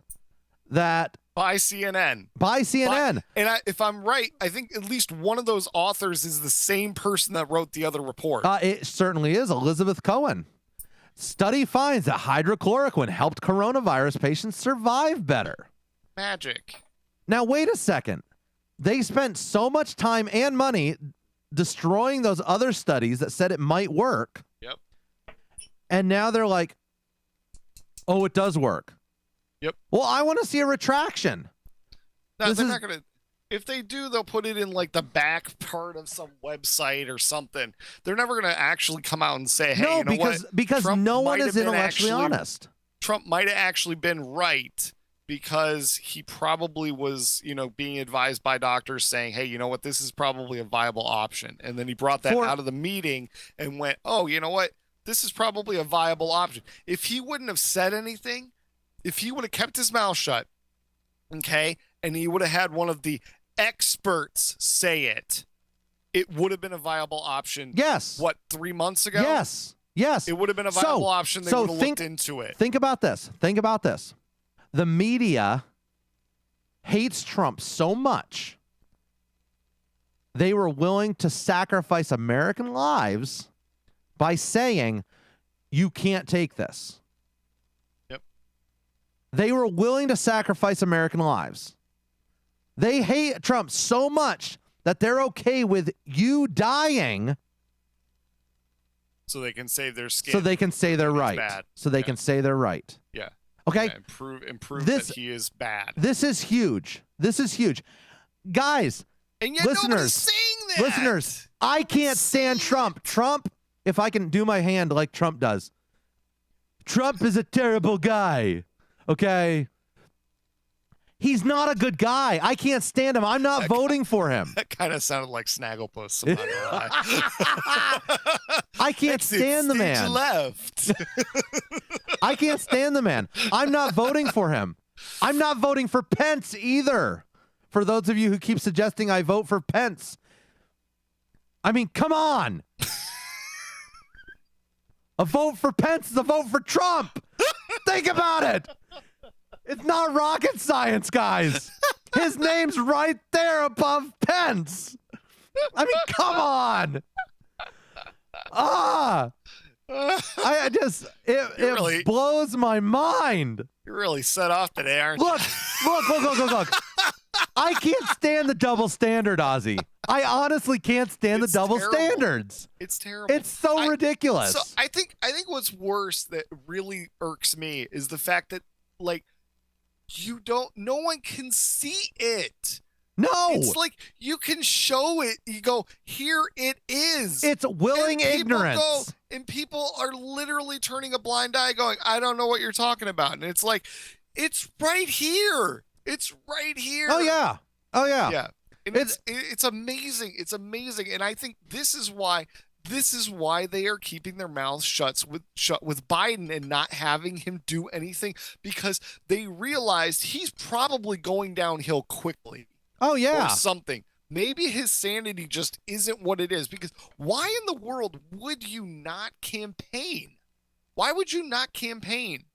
that... By CNN. If I'm right, I think at least one of those authors is the same person that wrote the other report. It certainly is. Elizabeth Cohen. Study finds that hydrochloroquine helped coronavirus patients survive better. Magic. Now, wait a second. They spent so much time and money destroying those other studies that said it might work. Yep. And now they're like, oh, it does work. Yep. Well, I want to see a retraction. No, they're not going to. If they do, they'll put it in like the back part of some website or something. They're never going to actually come out and say, hey, no, you know what? Because Trump no one is intellectually honest. Trump might have actually been right because he probably was, being advised by doctors saying, hey, you know what? This is probably a viable option. And then he brought that out of the meeting and went, oh, you know what? This is probably a viable option. If he wouldn't have said anything, if he would have kept his mouth shut, okay, and he would have had one of the experts say it, it would have been a viable option. Yes. What, 3 months ago? Yes. It would have been a viable option. They would have looked into it. Think about this. The media hates Trump so much, they were willing to sacrifice American lives by saying, you can't take this. Yep. They were willing to sacrifice American lives. They hate Trump so much that they're okay with you dying so they can save their skin. So they can say they're right. Bad. So they can say they're right. Yeah. Okay? Yeah, improve that he is bad. This is huge. Guys, and yet nobody's saying that. Listeners, I can't stand Trump. Trump, if I can do my hand like Trump does. Trump is a terrible guy. Okay? He's not a good guy. I can't stand him. I'm not voting for him. That kind of sounded like Snagglepuss. I'm not gonna lie. I can't stand the man. Left. I can't stand the man. I'm not voting for him. I'm not voting for Pence either. For those of you who keep suggesting I vote for Pence. I mean, come on. A vote for Pence is a vote for Trump. Think about it. It's not rocket science, guys. His name's right there above Pence. I mean, come on. It really blows my mind. You're really set off today, aren't you? Look. I can't stand the double standard, Ozzy. I honestly can't stand the double standards. It's terrible. It's so ridiculous. So I think what's worse that really irks me is the fact that, like, no one can see it. No. It's like you can show it. You go, here it is. It's willing ignorance. And people are literally turning a blind eye going, I don't know what you're talking about. And it's like, it's right here. It's right here. Oh, yeah. Yeah. And it's amazing. It's amazing. And I think this is why they are keeping their mouths shut with Biden and not having him do anything, because they realized he's probably going downhill quickly. Oh, yeah. Or something. Maybe his sanity just isn't what it is, because why in the world would you not campaign? Why would you not campaign?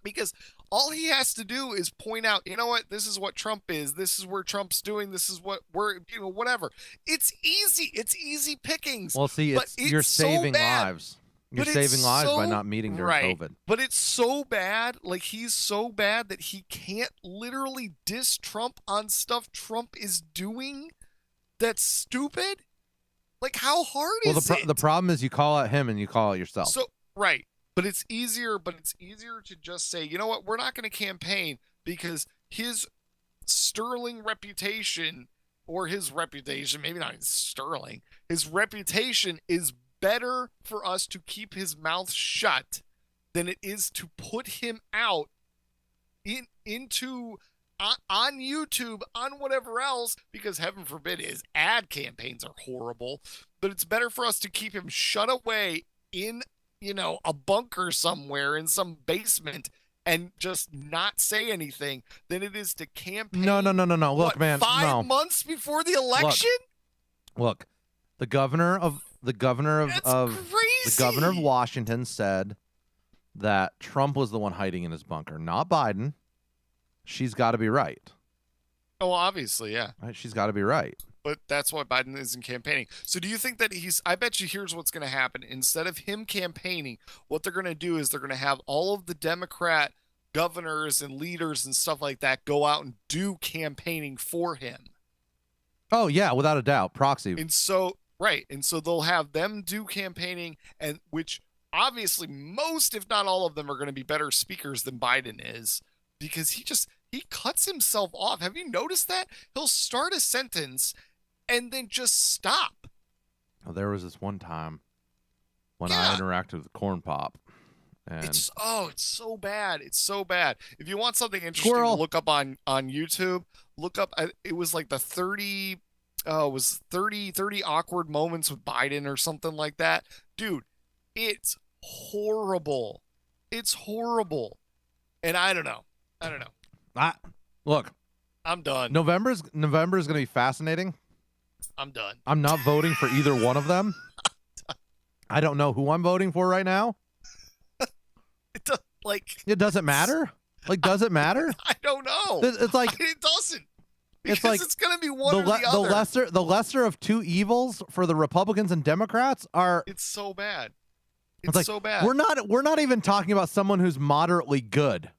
Because all he has to do is point out, you know what, this is what Trump is. This is where Trump's doing. This is what we're, whatever. It's easy. It's easy pickings. Well, see, you're saving lives. You're saving lives by not meeting during COVID. But it's so bad. Like, he's so bad that he can't literally diss Trump on stuff Trump is doing that's stupid. Like, how hard is it? The problem is you call out him and you call out yourself. So, right. But it's easier to just say, you know what, we're not going to campaign because his sterling reputation, or his reputation, maybe not sterling, his reputation is better for us to keep his mouth shut than it is to put him out into on YouTube, on whatever else, because heaven forbid his ad campaigns are horrible. But it's better for us to keep him shut away in, a bunker somewhere in some basement and just not say anything than it is to campaign. No. Look, what, man. 5 months before the election? Look. The governor of Washington said that Trump was the one hiding in his bunker, not Biden. She's got to be right. Oh, obviously, yeah. Right? She's got to be right. But that's why Biden isn't campaigning. So do you think that I bet you here's what's going to happen. Instead of him campaigning, what they're going to do is they're going to have all of the Democrat governors and leaders and stuff like that go out and do campaigning for him. Oh, yeah, without a doubt. Proxy. And so they'll have them do campaigning, and which obviously most, if not all of them, are going to be better speakers than Biden is, because he cuts himself off. Have you noticed that? He'll start a sentence and then just stop. Oh, there was this one time when I interacted with Corn Pop. And it's so bad. It's so bad. If you want something interesting to look up on YouTube, look up, it was like the 30 awkward moments with Biden or something like that. Dude, it's horrible. It's horrible. And I don't know. Look, I'm done. November is going to be fascinating. I'm done. I'm not voting for either one of them. I don't know who I'm voting for right now. It doesn't matter. Does it matter? I don't know. It's like it doesn't. Because it's going to be one or the other. The lesser of two evils for the Republicans and Democrats are. It's so bad. It's so bad. We're not even talking about someone who's moderately good.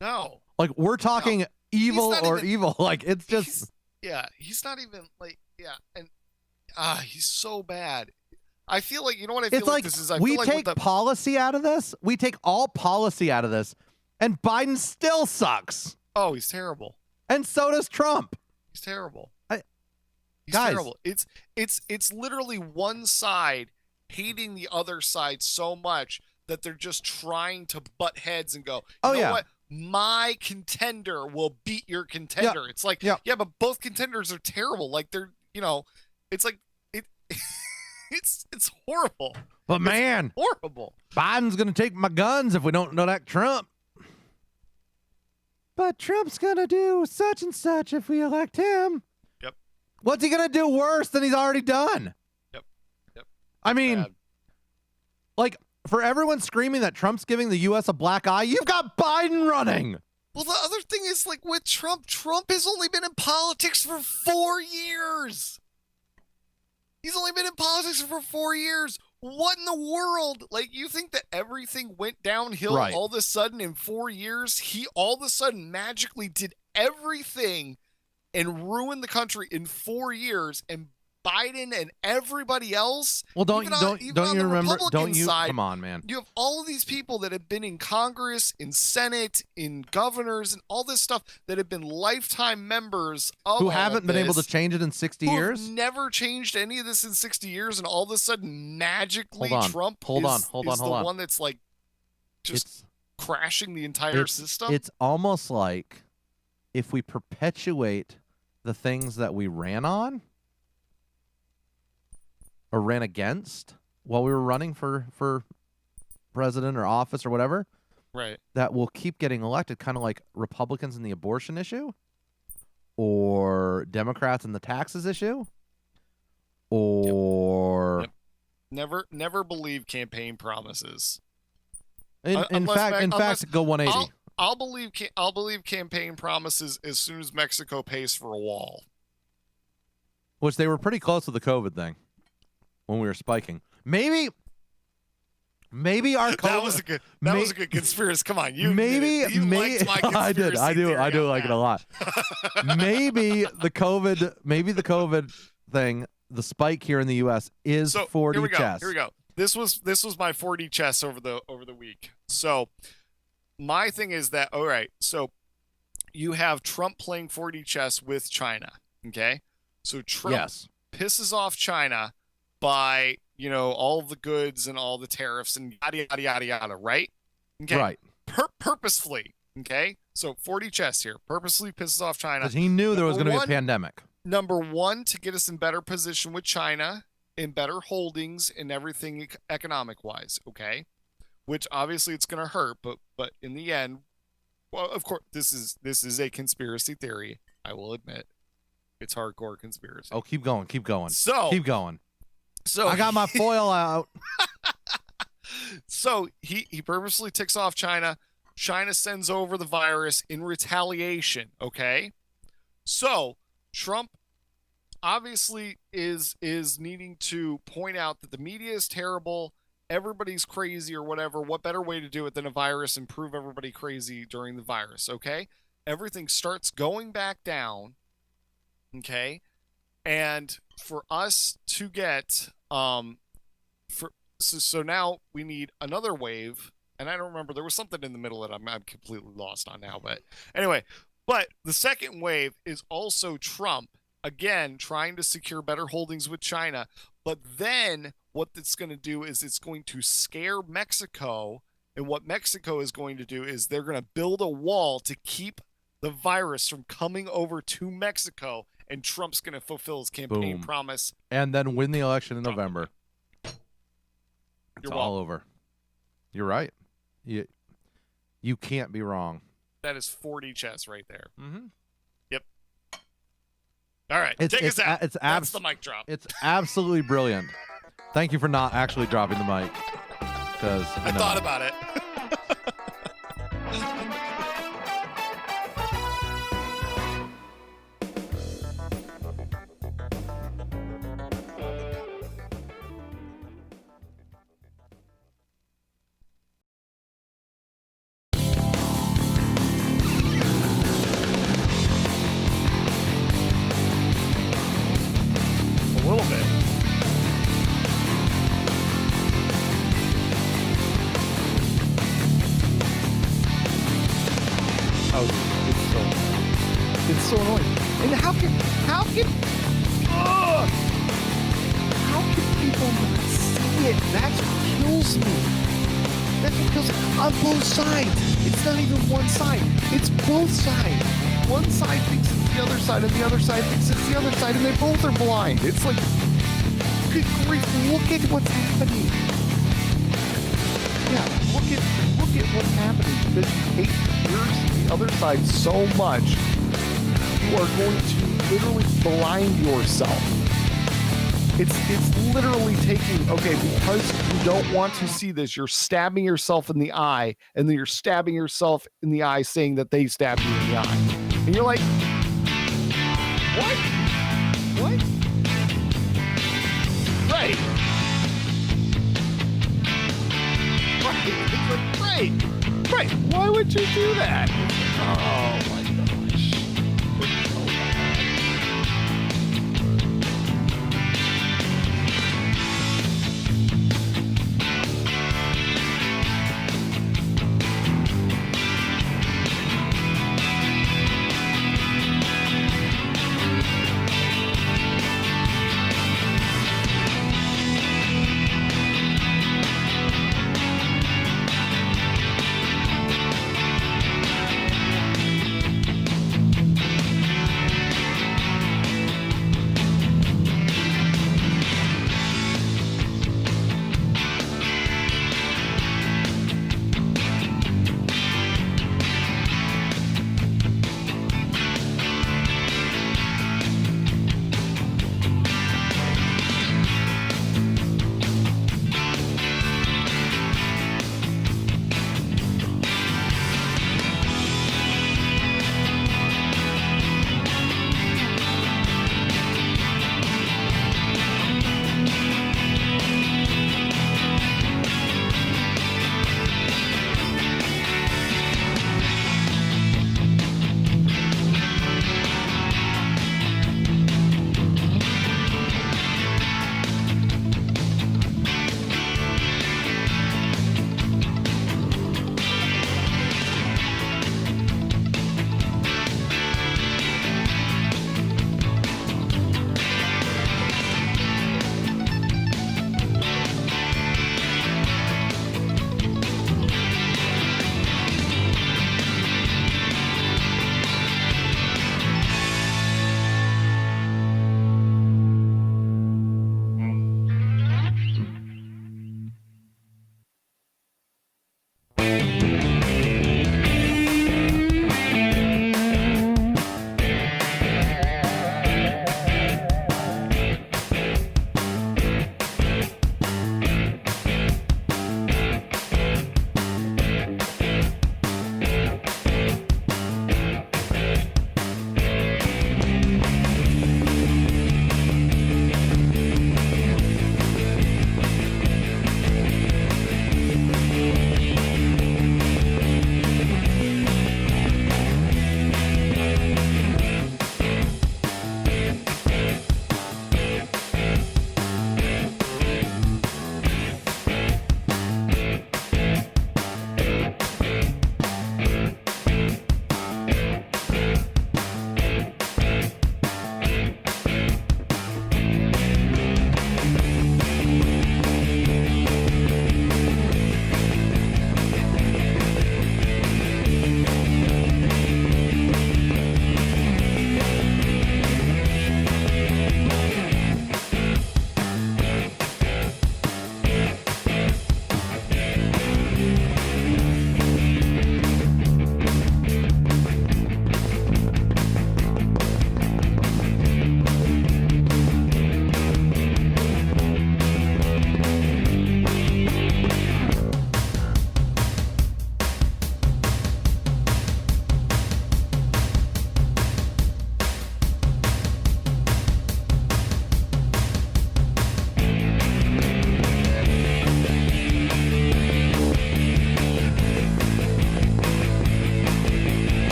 No. We're talking evil or evil. It's just. He's not even and he's so bad. I feel like, you know what I feel this is? We take policy out of this. We take all policy out of this, and Biden still sucks. Oh, he's terrible. And so does Trump. He's terrible. He's guys, terrible. It's literally one side hating the other side so much that they're just trying to butt heads and go, you know what? My contender will beat your contender. Yeah. It's like, but both contenders are terrible. They're, it's like it. It's horrible. But man, it's horrible. Biden's gonna take my guns if we don't elect Trump. But Trump's gonna do such and such if we elect him. Yep. What's he gonna do worse than he's already done? Yep. I mean, for everyone screaming that Trump's giving the U.S. a black eye, you've got Biden running. Well, the other thing is, with Trump has only been in politics for 4 years. He's only been in politics for 4 years. What in the world? You think that everything went downhill all of a sudden in 4 years? He all of a sudden magically did everything and ruined the country in 4 years, and Biden and everybody else. Well, don't you remember? Side, come on, man. You have all of these people that have been in Congress, in Senate, in governors, and all this stuff that have been lifetime members of who haven't been able to change it in 60 years. Never changed any of this in 60 years, and all of a sudden, magically, Trump is the one that's just crashing the entire system. It's almost like if we perpetuate the things that we ran on or ran against while we were running for president or office or whatever, right? That will keep getting elected, kind of like Republicans in the abortion issue, or Democrats in the taxes issue, or never believe campaign promises. In fact, go 180. I'll believe campaign promises as soon as Mexico pays for a wall. Which they were pretty close to the COVID thing. When we were spiking, maybe our COVID, that was a good conspiracy. Come on, you liked my conspiracy. I do like it a lot. maybe the COVID thing, the spike here in the U.S. is 4D chess. Here we go. This was my 4D chess over the week. So my thing is that, all right, so you have Trump playing 4D chess with China. Okay, so Trump pisses off China by, all the goods and all the tariffs and yada, yada, yada, yada, right? Okay. Right. Purposefully. Okay, so 40 chests here. Purposely pisses off China. Because he knew there was going to be a pandemic. Number one, to get us in better position with China, in better holdings, in everything economic-wise, okay? Which obviously it's going to hurt, but in the end, well, of course, this is a conspiracy theory. I will admit, it's hardcore conspiracy. Oh, keep going. So keep going. So I got my foil out. So he purposely ticks off China. China sends over the virus in retaliation. Okay, so Trump obviously is needing to point out that the media is terrible, everybody's crazy or whatever. What better way to do it than a virus and prove everybody crazy during the virus? Okay, everything starts going back down. Okay, and for us to get so now we need another wave, and I don't remember, there was something in the middle that I'm completely lost on now, but anyway, but the second wave is also Trump again trying to secure better holdings with China. But then what it's going to do is it's going to scare Mexico, and what Mexico is going to do is they're going to build a wall to keep the virus from coming over to Mexico, and Trump's going to fulfill his campaign promise and then win the election in November. It's You're all over. You're right. You can't be wrong. That is 40 chests right there. Mm-hmm. Yep. All right, take us out. That's the mic drop. It's absolutely brilliant. Thank you for not actually dropping the mic. Because I thought about it. A little bit. Oh, it's so annoying. And how can people not see it? That's what kills me. That's what kills me. On both sides. It's not even one side. It's both sides. One side thinks it's the other side, and the other side thinks it's the other side, and they both are blind. It's like, good grief, look at what's happening. Yeah, look at what's happening. Because you hate yours, the other side so much, you are going to literally blind yourself. It's literally taking, okay, because you don't want to see this, you're stabbing yourself in the eye, and then you're stabbing yourself in the eye saying that they stabbed you in the eye. And you're like, what? What? Right. It's like, right. Why would you do that? Oh my gosh. It's so bad.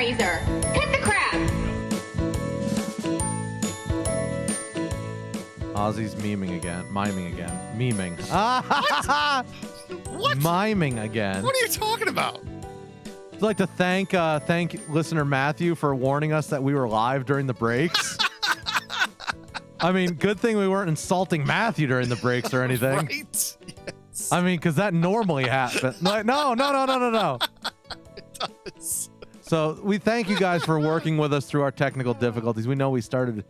razor. Cut the crap. Ozzy's miming again. Memeing. What? Miming again. What are you talking about? I'd like to thank listener Matthew for warning us that we were live during the breaks. I mean, good thing we weren't insulting Matthew during the breaks or anything. Right? Yes. I mean, because that normally happens. Like, no. It does. So we thank you guys for working with us through our technical difficulties. We know we started,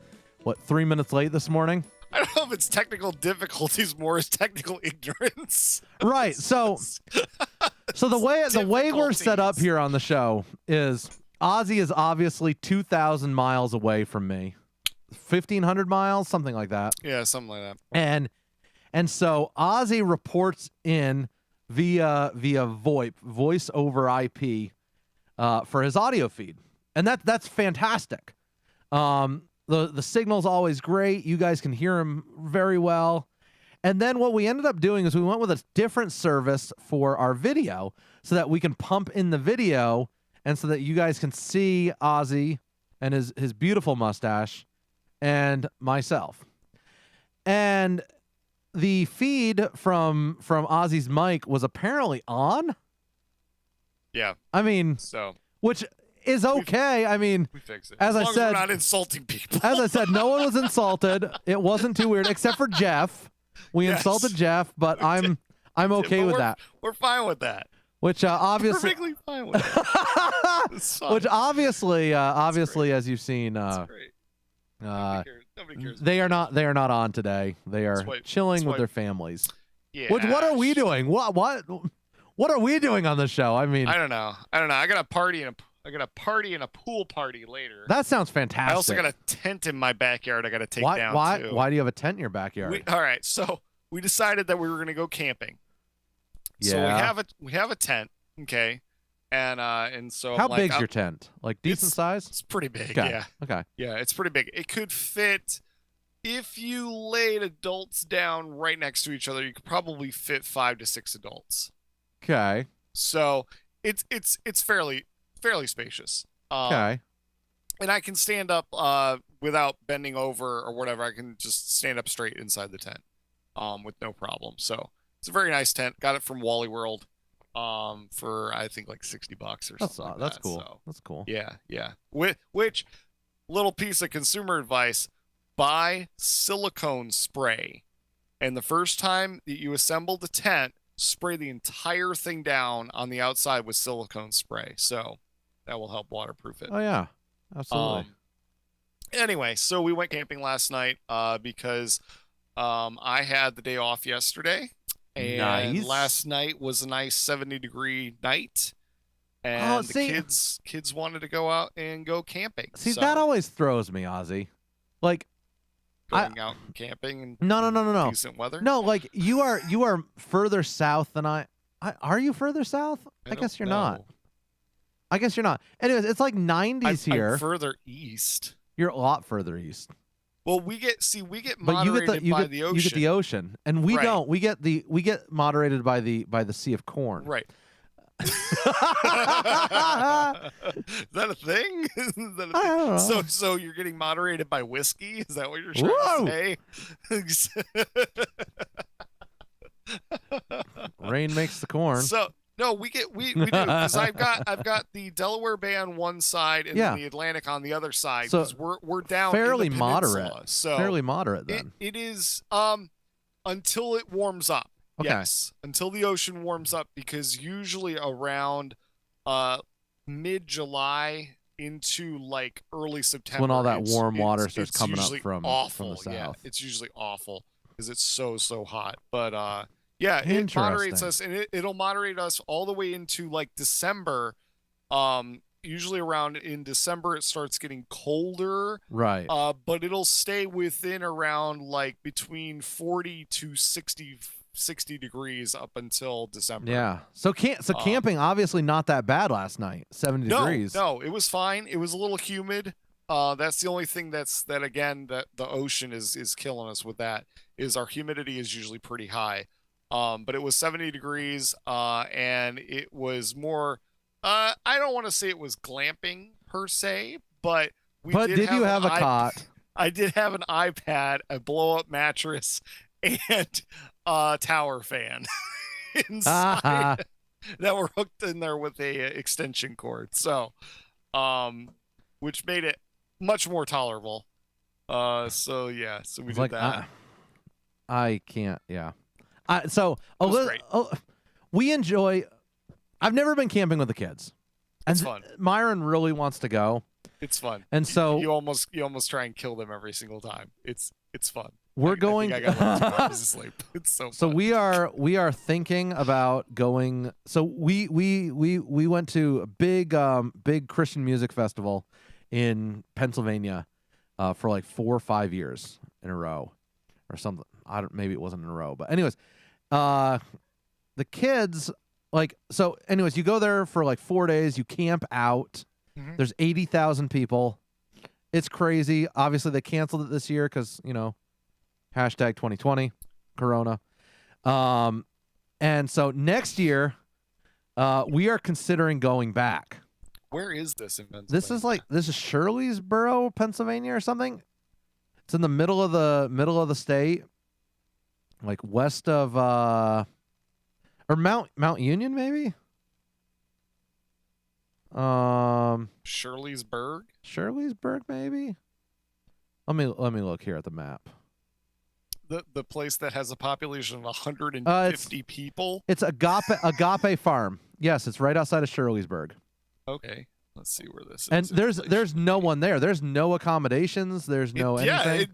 3 minutes late this morning? I don't know if it's technical difficulties more as technical ignorance. Right. So the way we're set up here on the show is Ozzy is obviously 2,000 miles away from me. 1,500 miles, something like that. Yeah, something like that. And so Ozzy reports in via VoIP, voice over IP, for his audio feed, and that's fantastic. The signal's always great. You guys can hear him very well. And then what we ended up doing is we went with a different service for our video so that we can pump in the video and so that you guys can see Ozzy and his beautiful mustache and myself. And the feed from Ozzy's mic was apparently on. Yeah. I mean, which is okay. I mean, we fix it. As long I as said, we're not insulting people. As I said, no one was insulted. It wasn't too weird, except for Jeff. We insulted Jeff, but I'm okay with that. We're fine with that. Which obviously perfectly fine with that. Which obviously, as you've seen, Nobody cares. they are not on today. They are chilling with their families. Yeah. What are we doing? What are we doing on the show? I mean, I don't know. I got a party and a pool party later. That sounds fantastic. I also got a tent in my backyard I got to take down too. Why do you have a tent in your backyard? All right, so we decided that we were going to go camping. Yeah. So we have a tent, okay, and so how big's your tent? Like decent size? It's pretty big. Okay. Yeah. Okay. Yeah, it's pretty big. It could fit if you laid adults down right next to each other. You could probably fit 5 to 6 adults. Okay. So it's fairly spacious. Okay. And I can stand up without bending over or whatever. I can just stand up straight inside the tent with no problem. So it's a very nice tent. Got it from Wally World for I think like $60 or something. That's cool. So, that's cool. Yeah. Which little piece of consumer advice: buy silicone spray, and the first time that you assemble the tent, spray the entire thing down on the outside with silicone spray. So that will help waterproof it. Oh yeah, absolutely. Anyway, so we went camping last night because I had the day off yesterday, and last night was a nice 70-degree night, and the kids wanted to go out and go camping. See, that always throws me, Ozzy. Like going out camping and no decent weather. No, like you are further south than I. Are you further south? I guess you're not. I guess you're not. Anyways, it's like 90s here. I'm further east. You're a lot further east. Well, we get moderated by the ocean. You get the ocean, and we don't. We get moderated by the Sea of Corn. Right. Is that a thing? I don't know. So you're getting moderated by whiskey? Is that what you're trying to say? Rain makes the corn. So no, we do, because I've got the Delaware Bay on one side and then the Atlantic on the other side. So we're down fairly in the peninsula. moderate. So fairly moderate then. It is until it warms up. Okay. Yes, until the ocean warms up, because usually around mid-July into like early September, when all that warm water starts coming up from the south. Yeah, it's usually awful because it's so hot. But yeah, it moderates us, and it'll moderate us all the way into like December. Usually around in December it starts getting colder. Right. But it'll stay within around like between 40 to 60 degrees up until December. Yeah. So camping obviously not that bad last night. 70 degrees. No, it was fine. It was a little humid. That's the only thing that the ocean is killing us with. That is our humidity is usually pretty high. But it was 70 degrees and it was more I don't want to say it was glamping per se, but did you have a cot? I did have an iPad, a blow-up mattress, and a tower fan inside that were hooked in there with a extension cord. So, which made it much more tolerable. So we did that. I can't. Yeah. We enjoy. I've never been camping with the kids. It's fun. Myron really wants to go. It's fun. And so you almost try and kill them every single time. It's fun. We're going. I got like 2 hours of sleep. It's so fun. So we are thinking about going. So we went to a big Christian music festival in Pennsylvania for like 4 or 5 years in a row or something. Maybe it wasn't in a row, but anyways, the kids anyways, you go there for like 4 days, you camp out. Mm-hmm. There's 80,000 people. It's crazy. Obviously they canceled it this year because, hashtag 2020 Corona. And so next year, we are considering going back. Where is this in Pennsylvania? This is Shirleysboro, Pennsylvania or something. It's in the middle of the state, like west of or Mount Union maybe. Shirleysburg maybe. Let me look here at the map. The place that has a population of 150 people. It's Agape Farm. Yes, it's right outside of Shirleysburg. Okay, let's see where this is. And there's no one there. There's no accommodations. There's no anything.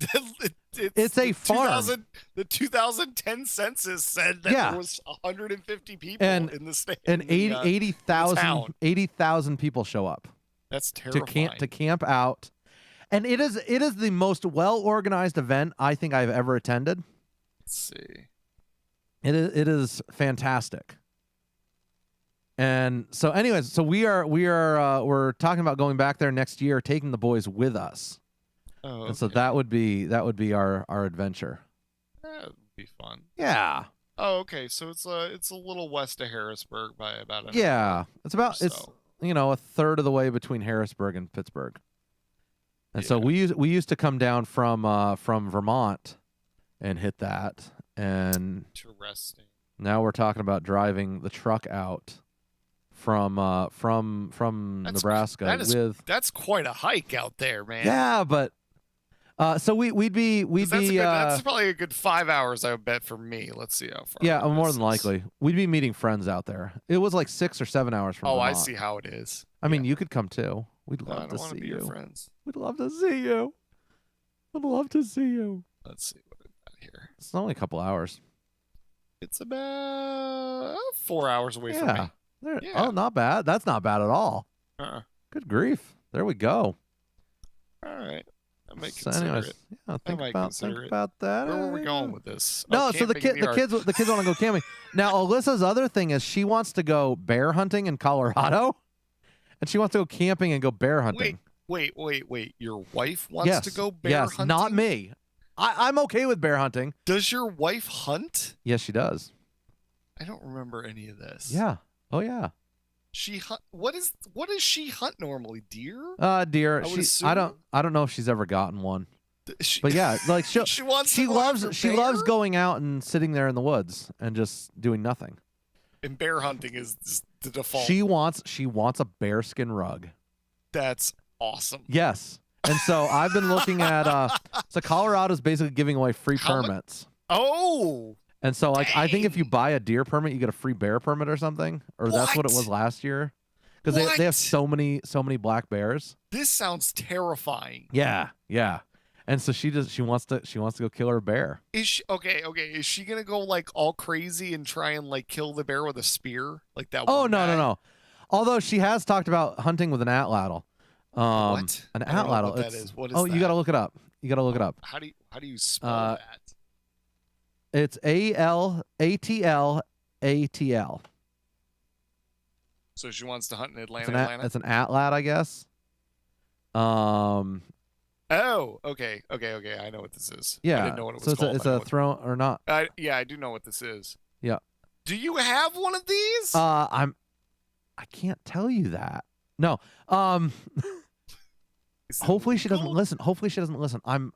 It's a farm. The 2010 census said that there was 150 people in the state. And 80,000 people show up. That's terrifying. To camp out. And it is the most well-organized event I think I've ever attended. Let's see. It is fantastic. And so anyways, we're talking about going back there next year, taking the boys with us. Oh, okay. And so that would be our adventure. That would be fun. Yeah. Oh, okay. So it's a little west of Harrisburg by about an hour. It's a third of the way between Harrisburg and Pittsburgh. And so we used to come down from Vermont and hit that. And interesting. Now we're talking about driving the truck out from Nebraska. That's quite a hike out there, man. Yeah, but so we'd be that's probably a good 5 hours, I would bet, for me. Let's see how far. Yeah, more than likely. We'd be meeting friends out there. It was like 6 or 7 hours from Vermont. I see how it is. I mean, you could come too. We'd love to see you. Friends. We'd love to see you. I'd love to see you. Let's see what we got here. It's only a couple hours. It's about 4 hours away from me. Oh, not bad. That's not bad at all. Good grief. There we go. All right. I might consider it. Yeah, think about that. Where were we going with this? No, so the kids want to go camping. Now, Alyssa's other thing is she wants to go bear hunting in Colorado, and she wants to go camping and go bear hunting. Wait. Your wife wants to go bear hunting? Yes, not me. I'm okay with bear hunting. Does your wife hunt? Yes, she does. I don't remember any of this. Yeah. Oh, yeah. She hunt. What does she hunt normally? Deer? Deer. I don't know if she's ever gotten one. But yeah, like she loves going out and sitting there in the woods and just doing nothing. And bear hunting is the default. She wants a bearskin rug. That's awesome. Yes. And so I've been looking at so Colorado's basically giving away free permits. Oh. And so I think if you buy a deer permit, you get a free bear permit or something. Or that's what it was last year. Because they have so many black bears. This sounds terrifying. Yeah. And so she wants to go kill her bear. Is she okay? Is she gonna go like all crazy and try and like kill the bear with a spear like that? Oh no. Although she has talked about hunting with an atlatl. What? An atlatl. What that is. What is that? You gotta look it up. How do you spell that? It's ALATL. So she wants to hunt in Atlanta. It's an atlat, I guess. Oh, okay. I know what this is. Yeah. I didn't know what it was called. It's a throne or not? Yeah, I do know what this is. Yeah. Do you have one of these? I can't tell you that. No. Hopefully she doesn't listen. Hopefully she doesn't listen. I'm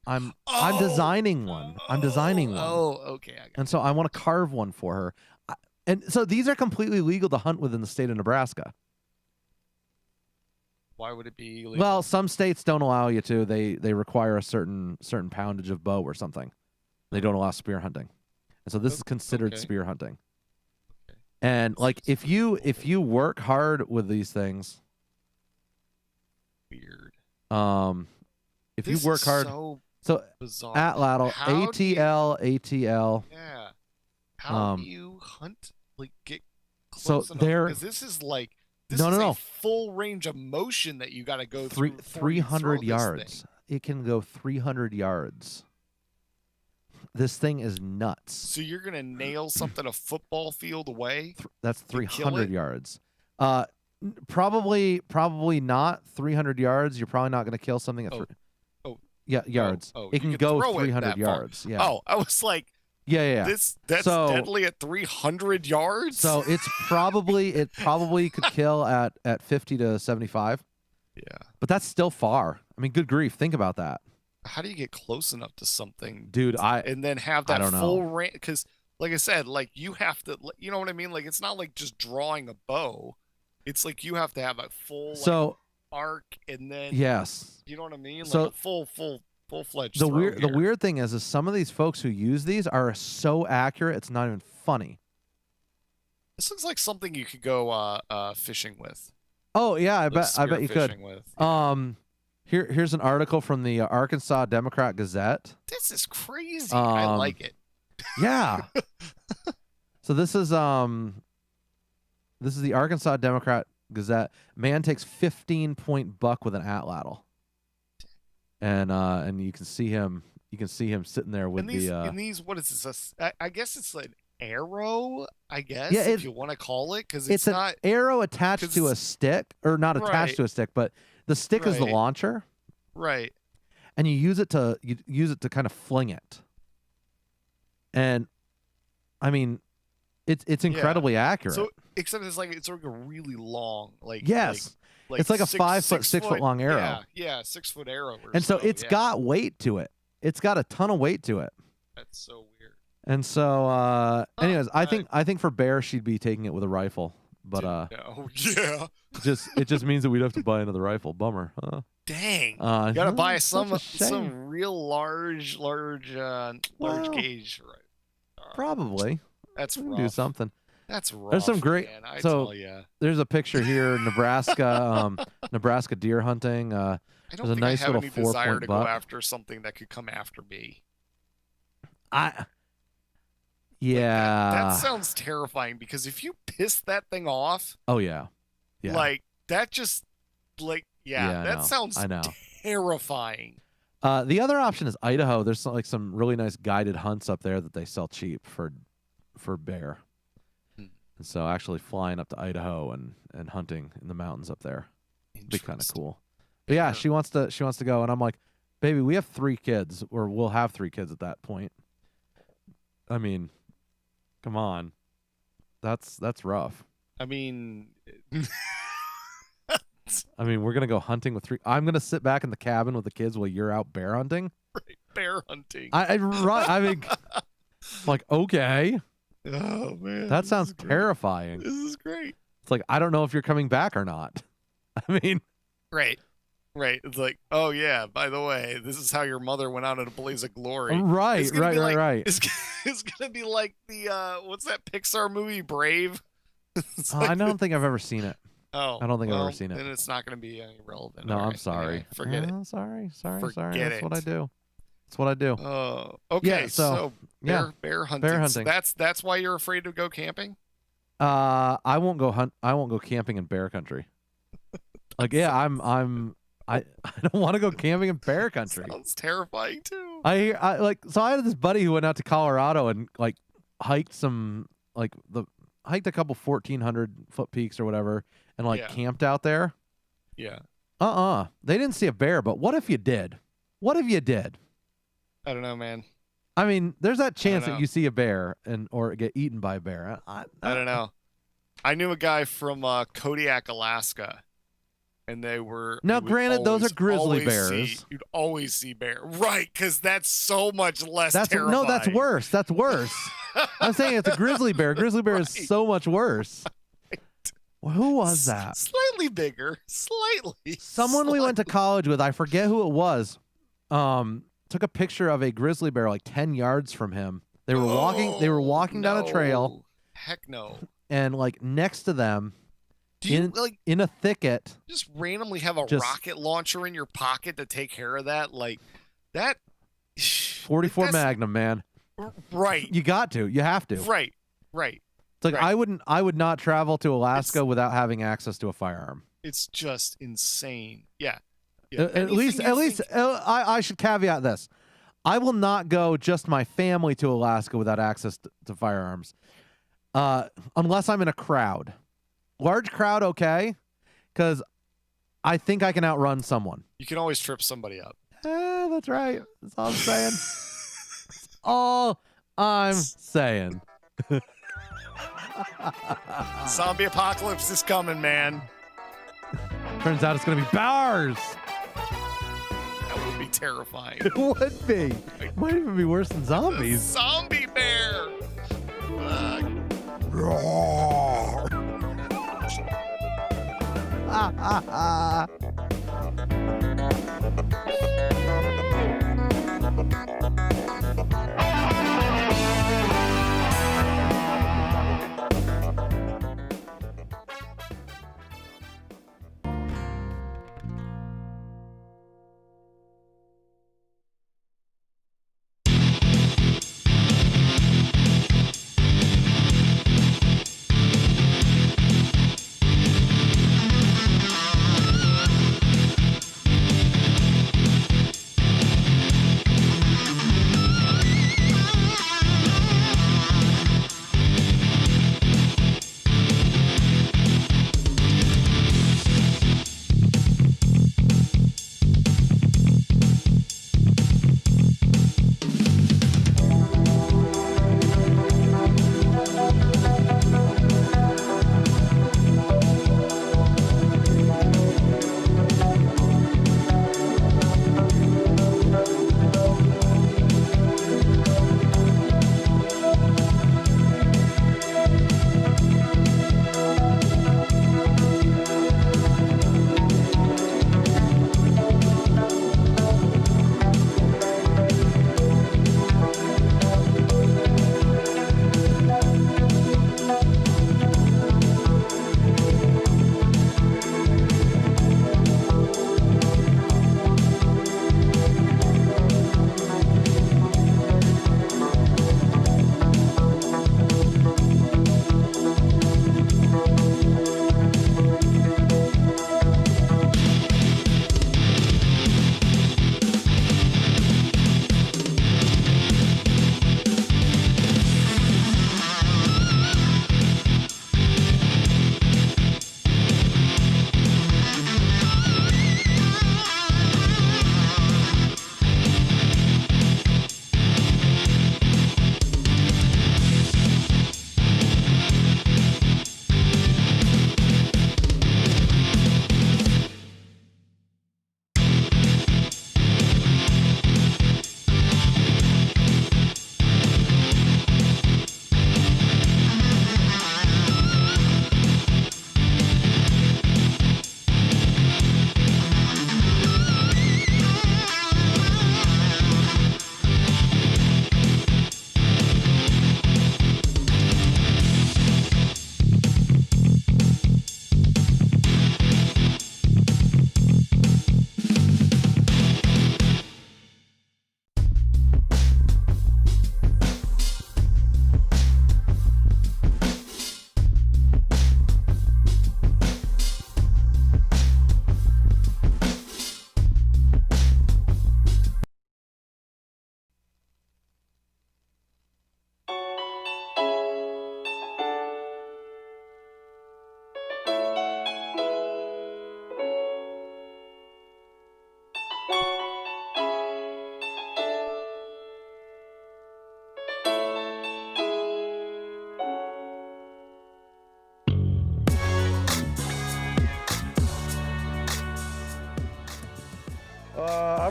designing one. I'm designing one. Oh, okay. And so I want to carve one for her. And so these are completely legal to hunt within the state of Nebraska. Why would it be illegal? Well, some states don't allow you to. They require a certain poundage of bow or something. They don't allow spear hunting. And so this is considered spear hunting. Okay. And like if you work hard with these things, weird. If you work hard, so bizarre. Atlatl, ATL. Yeah. How do you hunt? Like get close enough? There. Because this is like No. full range of motion that you got to go through. 300 yards. It can go 300 yards. This thing is nuts. So you're gonna nail something a football field away? That's 300 yards. Probably not 300 yards. You're probably not going to kill something at yards. It can go 300 yards. Yeah. Oh, I was like, yeah. That's deadly at 300 yards. So it probably could kill at 50 to 75. Yeah. But that's still far. I mean, good grief. Think about that. How do you get close enough to something, dude? And then have that full range? Because, like I said, like you have to. You know what I mean? Like it's not like just drawing a bow. It's like you have to have a full arc, and then yes, you know what I mean. Like so a full-fledged. The weird thing is some of these folks who use these are so accurate, it's not even funny. This looks like something you could go fishing with. Oh yeah, I bet you could. With. Here's an article from the Arkansas Democrat Gazette. This is crazy. I like it. Yeah. So this is the Arkansas Democrat Gazette. Man takes 15-point buck with an atlatl. And you can see him sitting there with these what is this? I guess it's an arrow, I guess, yeah, if you want to call it, because it's not an arrow attached to a stick, or not attached to a stick, but the stick is the launcher. Right. And you use it to kind of fling it. And I mean, it's incredibly accurate. So except it's like a really long, like yes. Like it's like a 5 foot, 6 foot long arrow. Yeah, 6 foot arrow. And so it's got weight to it. It's got a ton of weight to it. That's so weird. And so, anyways, I think for bear she'd be taking it with a rifle, but yeah. it just means that we'd have to buy another rifle. Bummer. Huh? Dang. You gotta buy some real large gauge. Right. Probably. That's rough. Do something. That's rough. There's some great. Man, there's a picture here, Nebraska, Nebraska deer hunting. I don't think nice I have little any desire to go buck. after something that could come after me. Yeah. That sounds terrifying, because if you piss that thing off. Oh yeah. Yeah. Like that just that sounds terrifying. The other option is Idaho. There's some really nice guided hunts up there that they sell cheap for bear. And so actually flying up to Idaho and hunting in the mountains up there would be kind of cool. But yeah, she wants to go, and I'm like, baby, we have 3 kids, or we'll have 3 kids at that point. I mean, come on, that's rough. I mean, we're gonna go hunting with 3. I'm gonna sit back in the cabin with the kids while you're out bear hunting. Right, bear hunting. I mean, like, okay. Oh man, that sounds terrifying. This is great. It's like, I don't know if you're coming back or not. I mean, right. It's like, oh yeah, by the way, this is how your mother went out in a blaze of glory. Right. It's gonna be like the what's that Pixar movie, Brave? I don't think I've ever seen it. Oh, I don't think I've ever seen it. Then it's not gonna be relevant. No, I'm sorry. Anyway, forget it. Sorry. Forget That's what I do. That's what I do. Oh, okay. Yeah, so bear hunting. Bear hunting. So that's why you're afraid to go camping? I won't go camping in bear country. Like, yeah, I don't want to go camping in bear country. Sounds terrifying too. I I had this buddy who went out to Colorado and like hiked a couple 1,400 foot peaks or whatever, and camped out there. Yeah. They didn't see a bear, but what if you did? What if you did? I don't know, man. I mean, there's that chance that you see a bear or get eaten by a bear. I don't know. I knew a guy from Kodiak, Alaska, and they were. Now, granted, those are grizzly always bears. You'd always see bear, right? Because that's so much less terrifying. No, that's worse. That's worse. I'm saying it's a grizzly bear. Grizzly bear is so much worse. Well, who was that? Slightly bigger, slightly. Someone we went to college with. I forget who it was. Took a picture of a grizzly bear like 10 yards from him. They were walking. They were walking down a trail. Heck no. And like next to them, Do you in a thicket, just randomly have a rocket launcher in your pocket to take care of that? Like that. 44 Magnum, man. Right. You got to. You have to. Right. It's like I would not travel to Alaska without having access to a firearm. It's just insane. Yeah. At least I should caveat this. I will not go just my family to Alaska without access to firearms. Unless I'm in a crowd. Large crowd, okay? Because I think I can outrun someone. You can always trip somebody up. That's right. That's all I'm saying. That's all I'm saying. Zombie apocalypse is coming, man. Turns out it's going to be bears. That would be terrifying. It would be. It might even be worse than zombies. Zombie bear.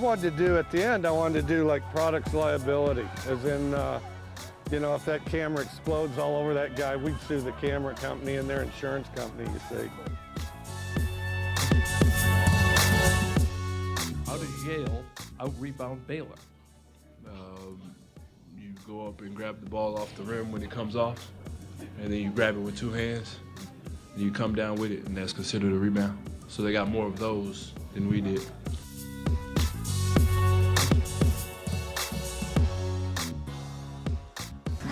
wanted to do at the end, I wanted to do like products liability, as in, you know, if that camera explodes all over that guy, we'd sue the camera company and their insurance company, you see. How did Yale out-rebound Baylor? You go up and grab the ball off the rim when it comes off, and then you grab it with two hands, and you come down with it, and that's considered a rebound. So they got more of those than we did.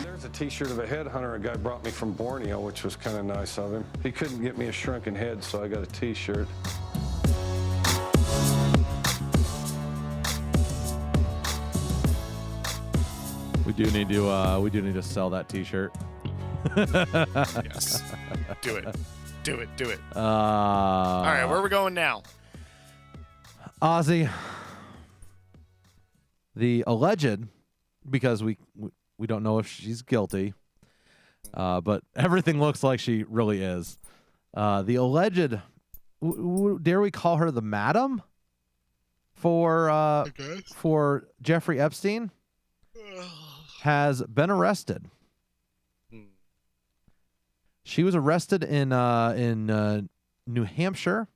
There's a t-shirt of a headhunter a guy brought me from Borneo, which was kind of nice of him. He couldn't get me a shrunken head, so I got a t-shirt. We do need to sell that T-shirt. Yes. Do it. All right, where are we going now? Ozzy, the alleged, because we don't know if she's guilty, but everything looks like she really is. The alleged, dare we call her the madam for Jeffrey Epstein, has been arrested. She was arrested in New Hampshire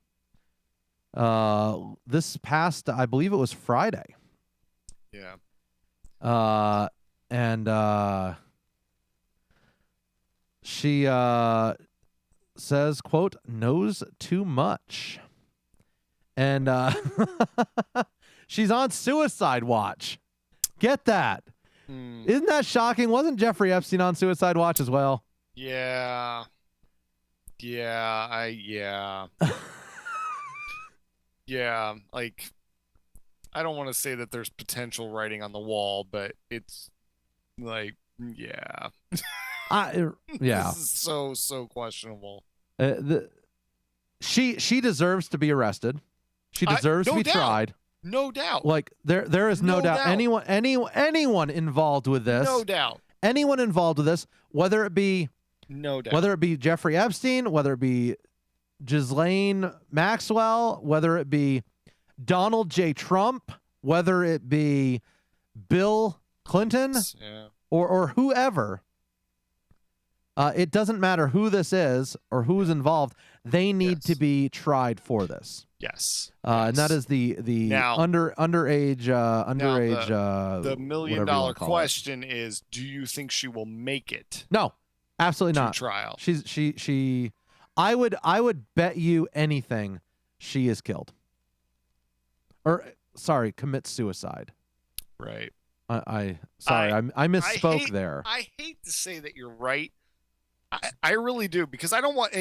this past, I believe it was Friday. Yeah. And she says, quote, knows too much. And she's on suicide watch. Get that. Isn't that shocking? Wasn't Jeffrey Epstein on suicide watch as well? Yeah. Yeah. Yeah. Like, I don't want to say that there's potential writing on the wall, but it's like, yeah. Yeah. This is so questionable. She deserves to be arrested. She deserves to be tried. No doubt. Like there is no doubt. Anyone involved with this. No doubt. Anyone involved with this, whether it be Jeffrey Epstein, whether it be Ghislaine Maxwell, whether it be Donald J. Trump, whether it be Bill Clinton, or whoever. It doesn't matter who this is or who's involved. They need to be tried for this. Yes. And that is the underage. The $1 million question is: do you think she will make it? No, absolutely not. Trial. She. I would bet you anything she is killed. Or sorry, commits suicide. Right. I misspoke there. I hate to say that you're right. I really do, because I don't want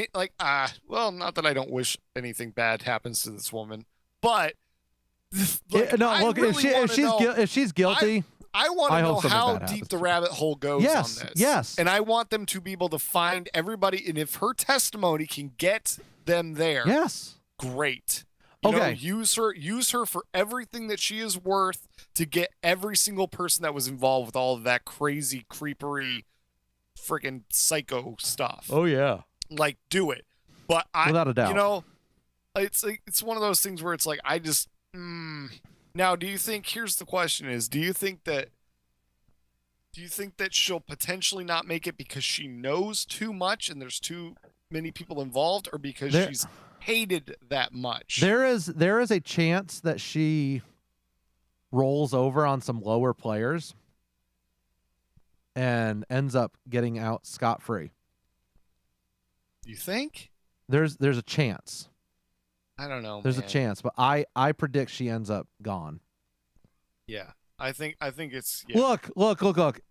well, not that I don't wish anything bad happens to this woman, but if she's guilty, I want to know how deep the rabbit hole goes on this. Yes. And I want them to be able to find everybody, and if her testimony can get them there, yes, great. Okay. Use her for everything that she is worth to get every single person that was involved with all of that crazy, creepery, freaking psycho stuff. Oh yeah. Like, do it. But without a doubt. It's one of those things where it's like, I just Now, do you think, here's the question is, do you think that she'll potentially not make it because she knows too much and there's too many people involved, or because she's hated that much? There is a chance that she rolls over on some lower players and ends up getting out scot-free. You think? There's a chance. I don't know. There's a chance, but I predict she ends up gone. Yeah. I think it's Look.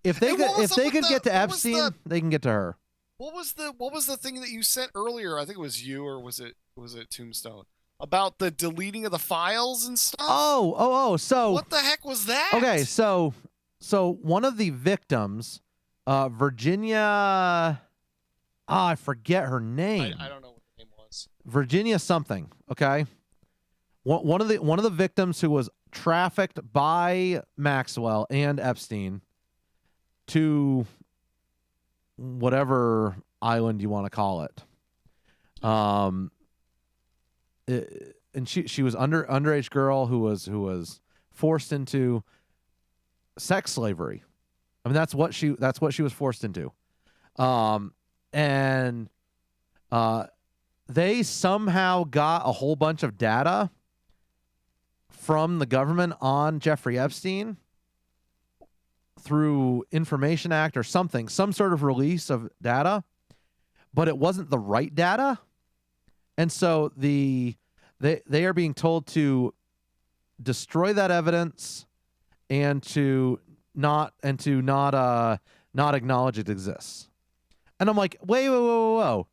If they could get to Epstein, they can get to her. What was the thing that you sent earlier? I think it was you, or was it Tombstone? About the deleting of the files and stuff? Oh, so what the heck was that? Okay, so one of the victims, Virginia, I forget her name. I don't know what the name was. Virginia something, okay? One of the victims who was trafficked by Maxwell and Epstein to whatever island you want to call it. And she was underage girl who was forced into sex slavery. I mean, that's what she was forced into. And they somehow got a whole bunch of data from the government on Jeffrey Epstein through Information Act or something, some sort of release of data, but it wasn't the right data. And so they are being told to destroy that evidence and to not acknowledge it exists. And I'm like, whoa.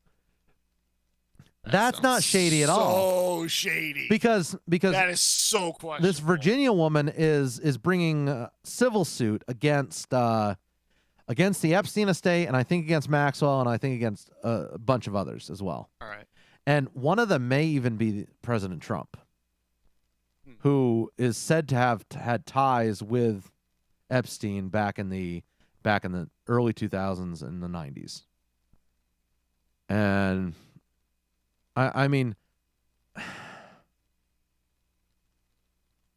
That's not shady at all. So shady. Because that is so questionable. This Virginia woman is bringing a civil suit against the Epstein estate, and I think against Maxwell, and I think against a bunch of others as well. All right. And one of them may even be President Trump, who is said to have had ties with Epstein back in the early 2000s and the 90s. And I mean,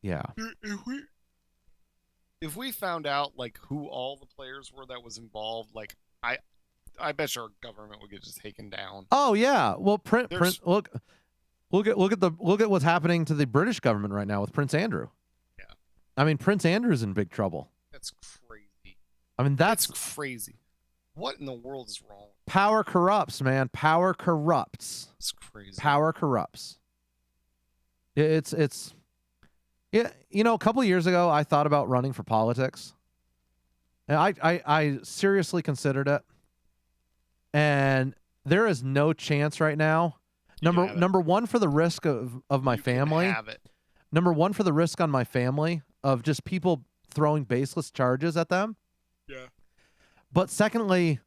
yeah. If we found out like who all the players were that was involved, like I bet your government would get just taken down. Oh yeah. Well, look at what's happening to the British government right now with Prince Andrew. Yeah. I mean, Prince Andrew's in big trouble. That's crazy. I mean, that's crazy. What in the world is wrong? Power corrupts, man. Power corrupts. It's crazy. Power corrupts. It's yeah. You know, a couple of years ago, I thought about running for politics, and I seriously considered it. And there is no chance right now. Number one, for the risk of my family. Number one, for the risk on my family of just people throwing baseless charges at them. Yeah. But secondly,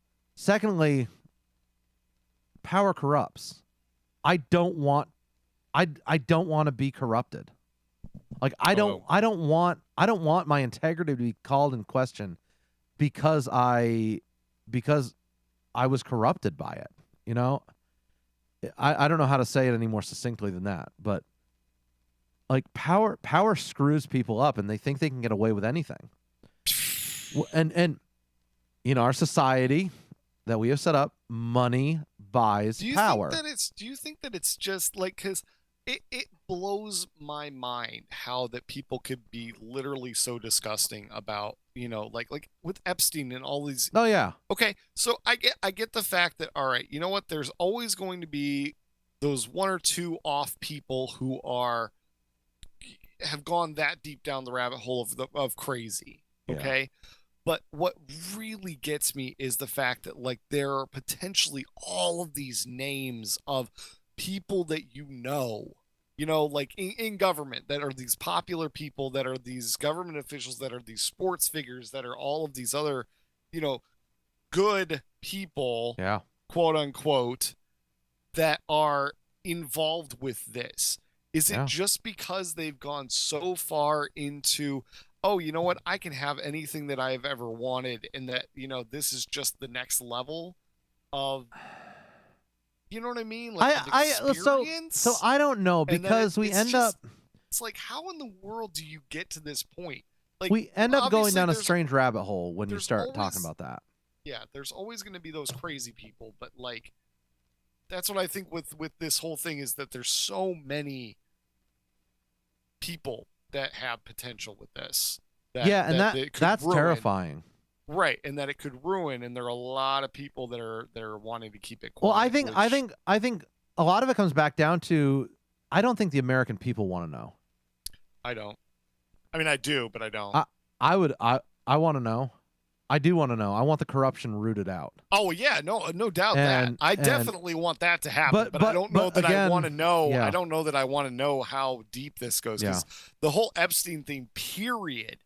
power corrupts. I don't want to be corrupted. Like I don't want my integrity to be called in question because I was corrupted by it. You know, I don't know how to say it any more succinctly than that, but like power screws people up and they think they can get away with anything. And you know, our society that we have set up, money buys power. Do you think that it's just like, because it blows my mind how that people could be literally so disgusting about, you know, like with Epstein and all these. Oh yeah. Okay, so I get the fact that, all right, you know what? There's always going to be those one or two off people who have gone that deep down the rabbit hole of crazy. Okay. Yeah. But what really gets me is the fact that like there are potentially all of these names of people that you know, like in government, that are these popular people, that are these government officials, that are these sports figures, that are all of these other, you know, good people, yeah, quote unquote, that are involved with this. Is it just because they've gone so far into, oh, you know what, I can have anything that I've ever wanted, and that, you know, this is just the next level of, you know what I mean? Like so I don't know, because we end up. It's like, how in the world do you get to this point? Like, we end up going down a strange rabbit hole when you start talking about that. Yeah, there's always going to be those crazy people, but like, that's what I think with this whole thing, is that there's so many people that have potential with this. That's ruin. Terrifying. Right, and that it could ruin, and there are a lot of people that are wanting to keep it quiet. Well, I think a lot of it comes back down to, I don't think the American people want to know. I don't. I mean, I do, but I don't. I want to know. I do want to know. I want the corruption rooted out. Oh yeah, no doubt that. I definitely want that to happen, but I don't know that I want to know. Yeah. I don't know that I want to know how deep this goes, because the whole Epstein thing, period,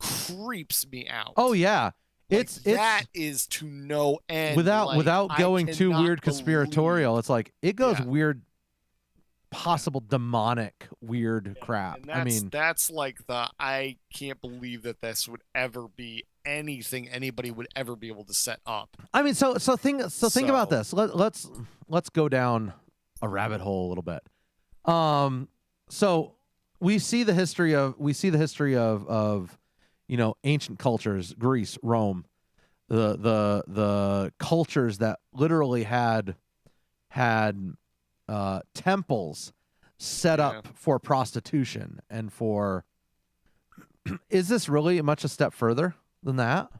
creeps me out. Oh yeah. Like, that is to no end. Without going too weird conspiratorial, it's like it goes weird, possible demonic weird crap. And that's like I can't believe that this would ever be anything anybody would ever be able to set up. I mean, so think about this. Let's go down a rabbit hole a little bit. So we see the history of ancient cultures, Greece, Rome, the cultures that literally had temples set up for prostitution and for. Is this really much a step further than that?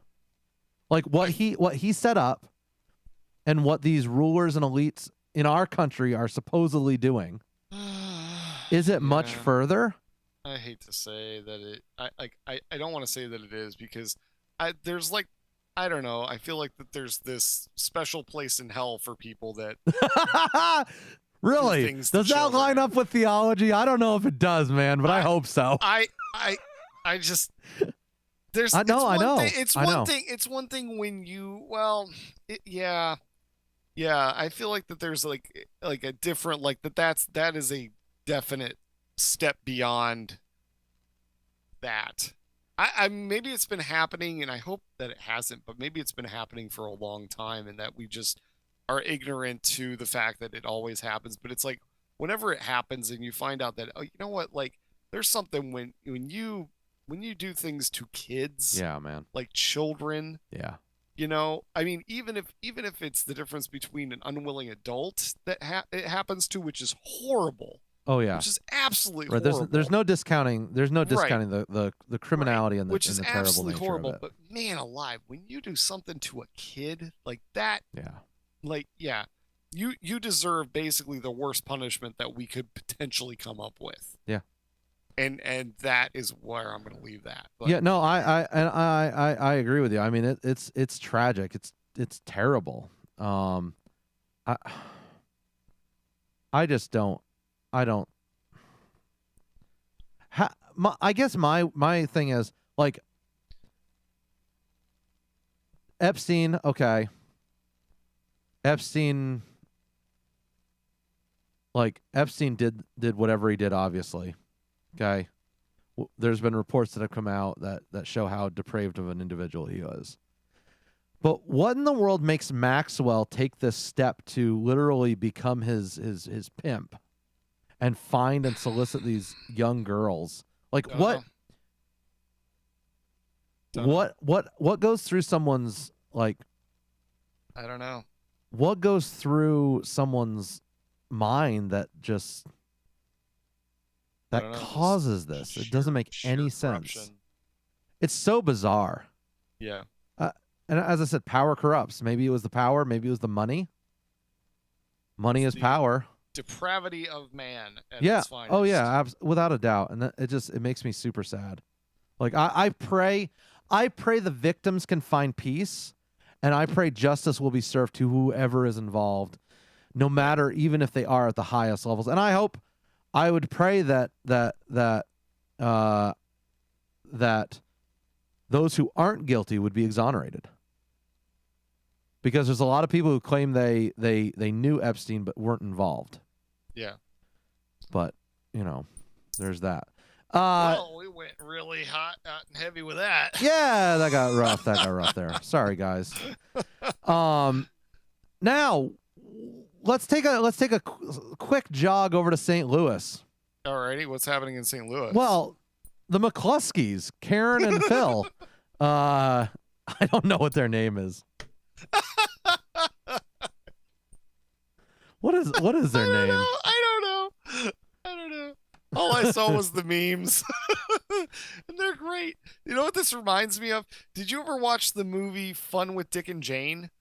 Like what he set up and what these rulers and elites in our country are supposedly doing. Is it much further? I hate to say that I don't want to say that it is, because there's like, I don't know, I feel like that there's this special place in hell for people that really? Does that line up with theology? I don't know if it does, man, but I hope so. I just there's I know. It's one thing when you yeah. I feel like that there's like a different, like that is a definite step beyond that. I maybe it's been happening, and I hope that it hasn't, but maybe it's been happening for a long time, and that we just are ignorant to the fact that it always happens. But it's like whenever it happens and you find out that, oh, you know what, like there's something when you do things to kids, yeah, man, like children, yeah, you know, I mean, even if it's the difference between an unwilling adult that it happens to, which is horrible. Oh yeah, which is absolutely right. horrible. There's no discounting. There's no discounting the criminality and the which is and the terrible absolutely nature horrible. of it. But man alive, when you do something to a kid like that, you deserve basically the worst punishment that we could potentially come up with. Yeah. And that is where I'm going to leave that. But, yeah, no, I agree with you. I mean, it's tragic. It's terrible. I just don't. I guess my thing is like Epstein. Okay, Epstein did whatever he did. Obviously. Okay, there's been reports that have come out that show how depraved of an individual he was. But what in the world makes Maxwell take this step to literally become his pimp and find and solicit these young girls? Like what goes through someone's, like, I don't know. What goes through someone's mind that just causes this? It doesn't make any sense. Corruption. It's so bizarre. Yeah. And as I said, power corrupts. Maybe it was the power. Maybe it was the money. Money is power. Depravity of man. Yeah. Its finest. Oh yeah. Without a doubt. And it makes me super sad. Like I pray the victims can find peace, and I pray justice will be served to whoever is involved, no matter, even if they are at the highest levels. And I would pray that those who aren't guilty would be exonerated, because there's a lot of people who claim they knew Epstein but weren't involved. Yeah. But there's that. Well, we went really hot and heavy with that. Yeah, that got rough. There. Sorry, guys. Now let's take a quick jog over to St. Louis. Alrighty, what's happening in St. Louis? Well, the McCluskeys, Karen and Phil. I don't know what their name is. What is their name? I don't know. All I saw was the memes. And they're great. You know what this reminds me of? Did you ever watch the movie Fun with Dick and Jane?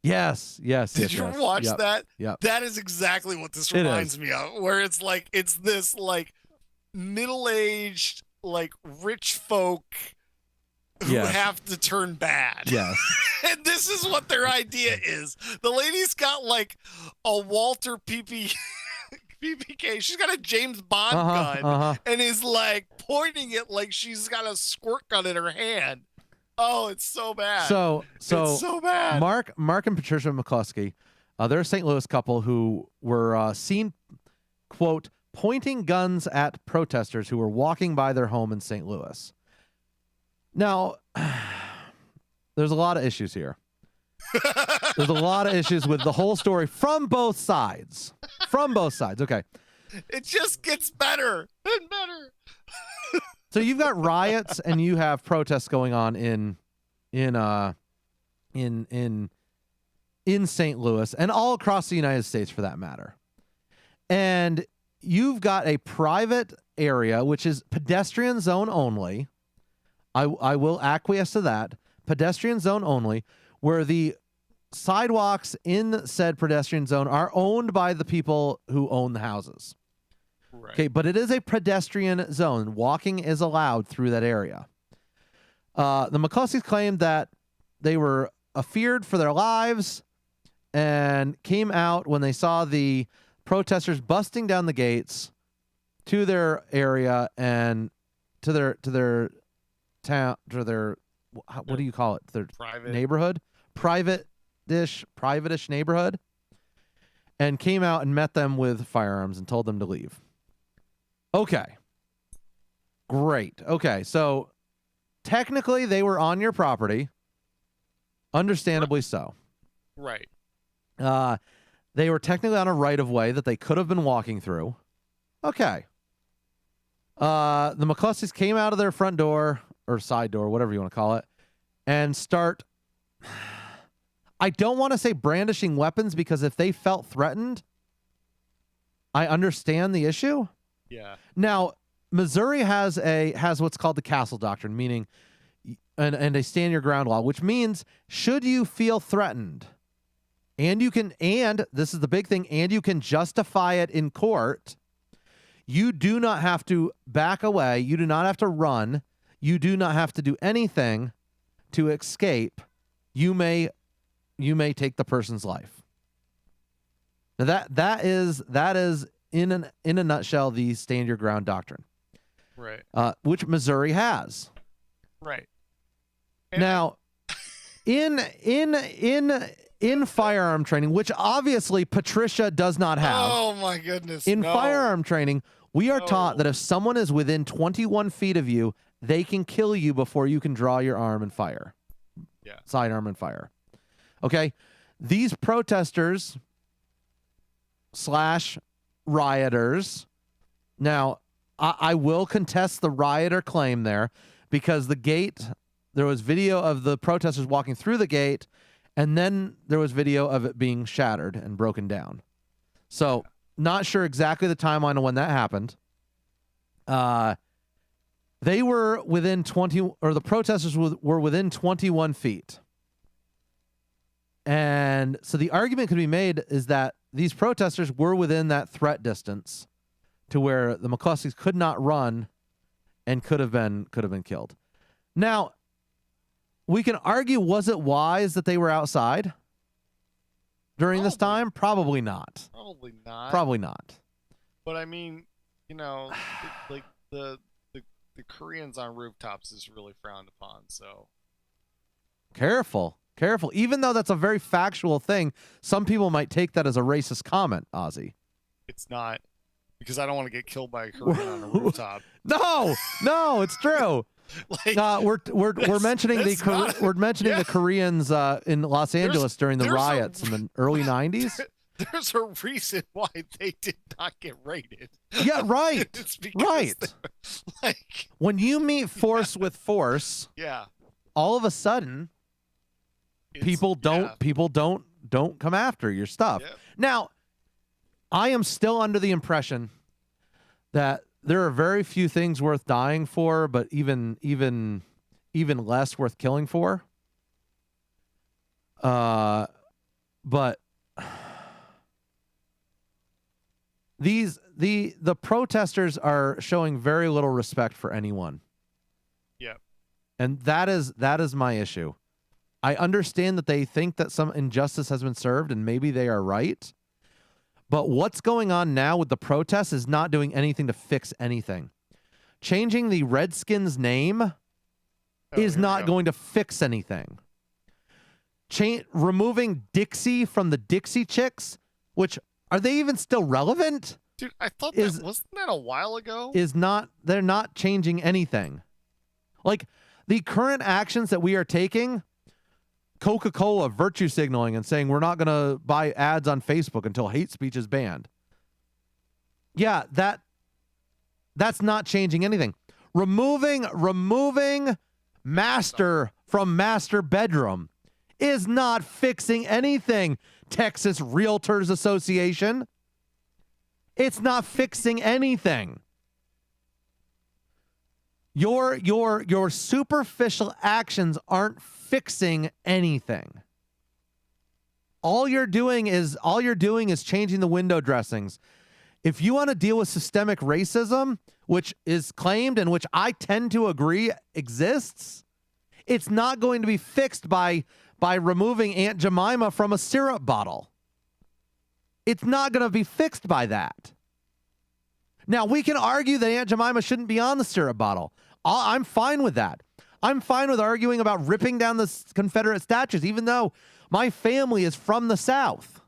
Yes. Did you ever watch that? Yep. That is exactly what this reminds me of. Where it's this like middle-aged, like rich folk who have to turn bad. Yes. And this is what their idea is. The lady's got like a Walter PPK. She's got a James Bond gun and is like pointing it like she's got a squirt gun in her hand. Oh, it's so bad. So it's so bad. Mark and Patricia McCluskey, they're a St. Louis couple who were seen, quote, pointing guns at protesters who were walking by their home in St. Louis. Now, there's a lot of issues here. There's a lot of issues with the whole story from both sides. Okay. It just gets better and better. So you've got riots and you have protests going on in St. Louis and all across the United States for that matter. And you've got a private area, which is pedestrian zone only. I will acquiesce to that. Pedestrian zone only, where the sidewalks in said pedestrian zone are owned by the people who own the houses. Right. Okay, but it is a pedestrian zone. Walking is allowed through that area. The McCluskeys claimed that they were feared for their lives and came out when they saw the protesters busting down the gates to their area and to their town, to their, what do you call it? Their Private neighborhood, private-ish neighborhood, and came out and met them with firearms and told them to leave. Okay. Great. Okay, so technically they were on your property. Understandably so. Right. They were technically on a right-of-way that they could have been walking through. Okay. The McCluskeys came out of their front door, or side door, whatever you want to call it, and start, I don't want to say brandishing weapons, because if they felt threatened, I understand the issue. Yeah. Now, Missouri has what's called the castle doctrine, meaning and a stand your ground law, which means should you feel threatened, and this is the big thing, and you can justify it in court, you do not have to back away, you do not have to run, you do not have to do anything to escape. You may take the person's life. Now that is in a nutshell the stand your ground doctrine. Right. Which Missouri has. Right. Now, in firearm training, which obviously Patricia does not have. Oh my goodness. In no. firearm training, we are taught that if someone is within 21 feet of you, they can kill you before you can draw your arm and fire. Yeah. Sidearm and fire. Okay? These protesters / rioters. Now, I will contest the rioter claim there, because the gate, there was video of the protesters walking through the gate, and then there was video of it being shattered and broken down. So, not sure exactly the timeline of when that happened. They were within 20, or the protesters were within 21 feet. And so the argument could be made is that these protesters were within that threat distance to where the McCluskeys could not run and could have been killed. Now, we can argue, was it wise that they were outside during this time? Probably not. Probably not. Probably not. But I mean, like the Koreans on rooftops is really frowned upon, so Careful. Even though that's a very factual thing, some people might take that as a racist comment, Ozzy. It's not, because I don't want to get killed by a Korean on a rooftop. No, it's true. Like, we're mentioning the Koreans in Los Angeles during the there's riots in the early 90s. There's a reason why they did not get raided. Yeah, right. It's because like, when you meet force with force, yeah, all of a sudden people don't come after your stuff. Yep. Now, I am still under the impression that there are very few things worth dying for, but even less worth killing for. But the protesters are showing very little respect for anyone. Yep. And that is my issue. I understand that they think that some injustice has been served, and maybe they are right. But what's going on now with the protests is not doing anything to fix anything. Changing the Redskins' name is not going to fix anything. Removing Dixie from the Dixie Chicks, which, are they even still relevant? Dude, I thought wasn't that a while ago? They're not changing anything. Like, the current actions that we are taking, Coca-Cola virtue signaling and saying we're not going to buy ads on Facebook until hate speech is banned. Yeah, that's not changing anything. Removing master from master bedroom is not fixing anything. Texas Realtors Association. It's not fixing anything. Your superficial actions aren't fixing anything. All you're doing is changing the window dressings. If you want to deal with systemic racism, which is claimed and which I tend to agree exists, it's not going to be fixed by removing Aunt Jemima from a syrup bottle. It's not going to be fixed by that. Now, we can argue that Aunt Jemima shouldn't be on the syrup bottle. I'm fine with that. I'm fine with arguing about ripping down the Confederate statues, even though my family is from the South.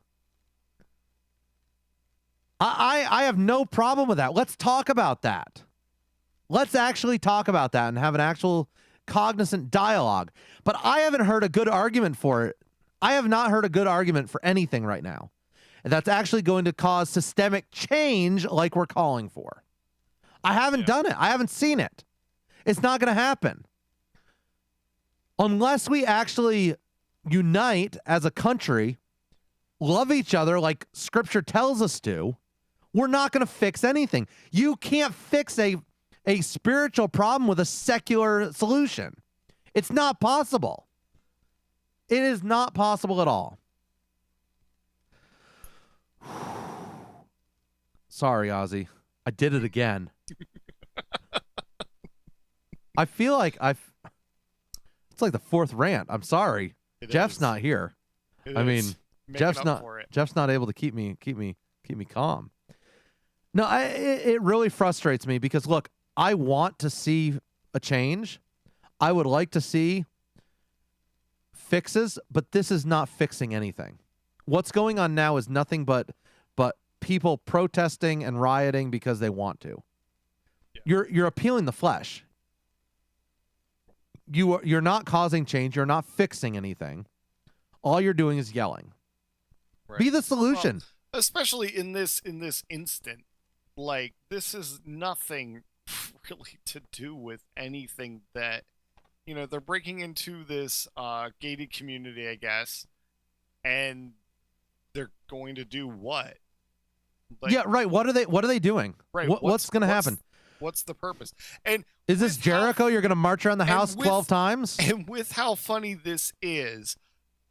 I have no problem with that. Let's talk about that. Let's actually talk about that and have an actual cognizant dialogue. But I haven't heard a good argument for it. I have not heard a good argument for anything right now that's actually going to cause systemic change like we're calling for. I haven't done it. I haven't seen it. It's not going to happen. Unless we actually unite as a country, love each other like Scripture tells us to, we're not going to fix anything. You can't fix a spiritual problem with a secular solution. It's not possible. It is not possible at all. Sorry, Ozzy. I did it again. I feel like it's like the fourth rant. I'm sorry. Jeff's not here. I mean, Jeff's not able to keep me calm. No, it really frustrates me because look, I want to see a change. I would like to see fixes, but this is not fixing anything. What's going on now is nothing but people protesting and rioting because they want to. Yeah. You're appealing the flesh. You're not causing change. You're not fixing anything. All you're doing is yelling. Right. Be the solution. Well, especially in this instant, like this is nothing really to do with anything that, you know, they're breaking into this gated community, I guess, and they're going to do what? Like, yeah, right. What are they doing? Right. What's going to happen? What's the purpose? And is this Jericho? You're going to march around the house 12 times? And with how funny this is,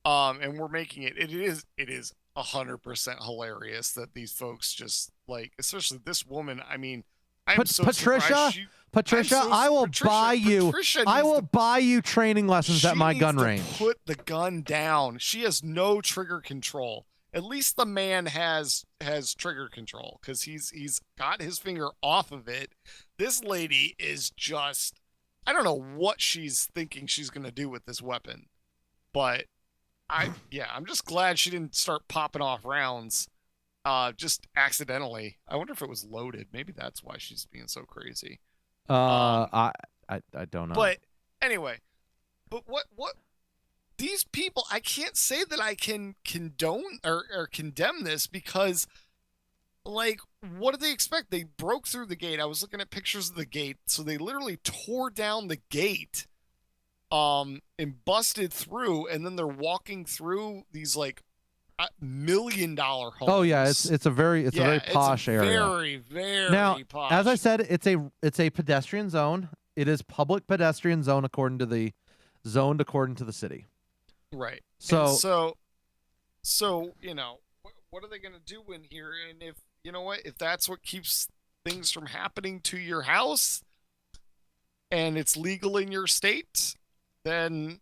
and we're making it is 100% hilarious that these folks just like, especially this woman. I mean, I'm so Patricia, I will buy you training lessons at my gun range. Put the gun down. She has no trigger control. At least the man has trigger control because he's got his finger off of it. This lady is just, I don't know what she's thinking she's gonna do with this weapon, but I'm just glad she didn't start popping off rounds just accidentally. I wonder if it was loaded. Maybe that's why she's being so crazy. I don't know. But anyway, but what these people, I can't say that I can condone or condemn this because, like, what did they expect? They broke through the gate. I was looking at pictures of the gate. So they literally tore down the gate and busted through, and then they're walking through these, like, $1 million homes. Oh, yeah, it's a very posh area. Very, very now, posh. As I said, it's a pedestrian zone. It is public pedestrian zone according to the city. Right. So you know, what are they going to do in here? And if, you know what, if that's what keeps things from happening to your house and it's legal in your state, then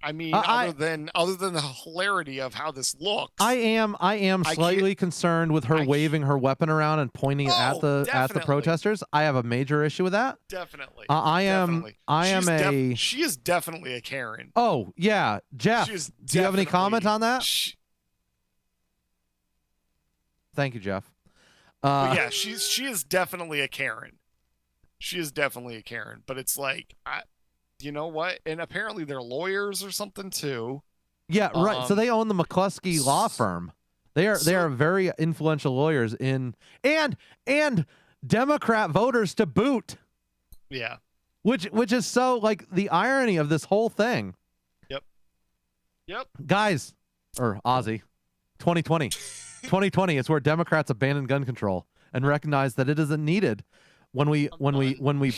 I mean, other than the hilarity of how this looks, I am slightly concerned with her waving her weapon around and pointing it at the protesters. I have a major issue with that. Definitely. She is definitely a Karen. Oh yeah, Jeff. Do you have any comment on that? Thank you, Jeff. Yeah, she is definitely a Karen. She is definitely a Karen. But it's like, you know what? And apparently they're lawyers or something too. Yeah, right. So they own the McCluskey law firm. They are very influential lawyers and Democrat voters to boot. Yeah. Which is so like the irony of this whole thing. Yep. Guys, or Ozzy, 2020. 2020 is where Democrats abandon gun control and recognize that it isn't needed when we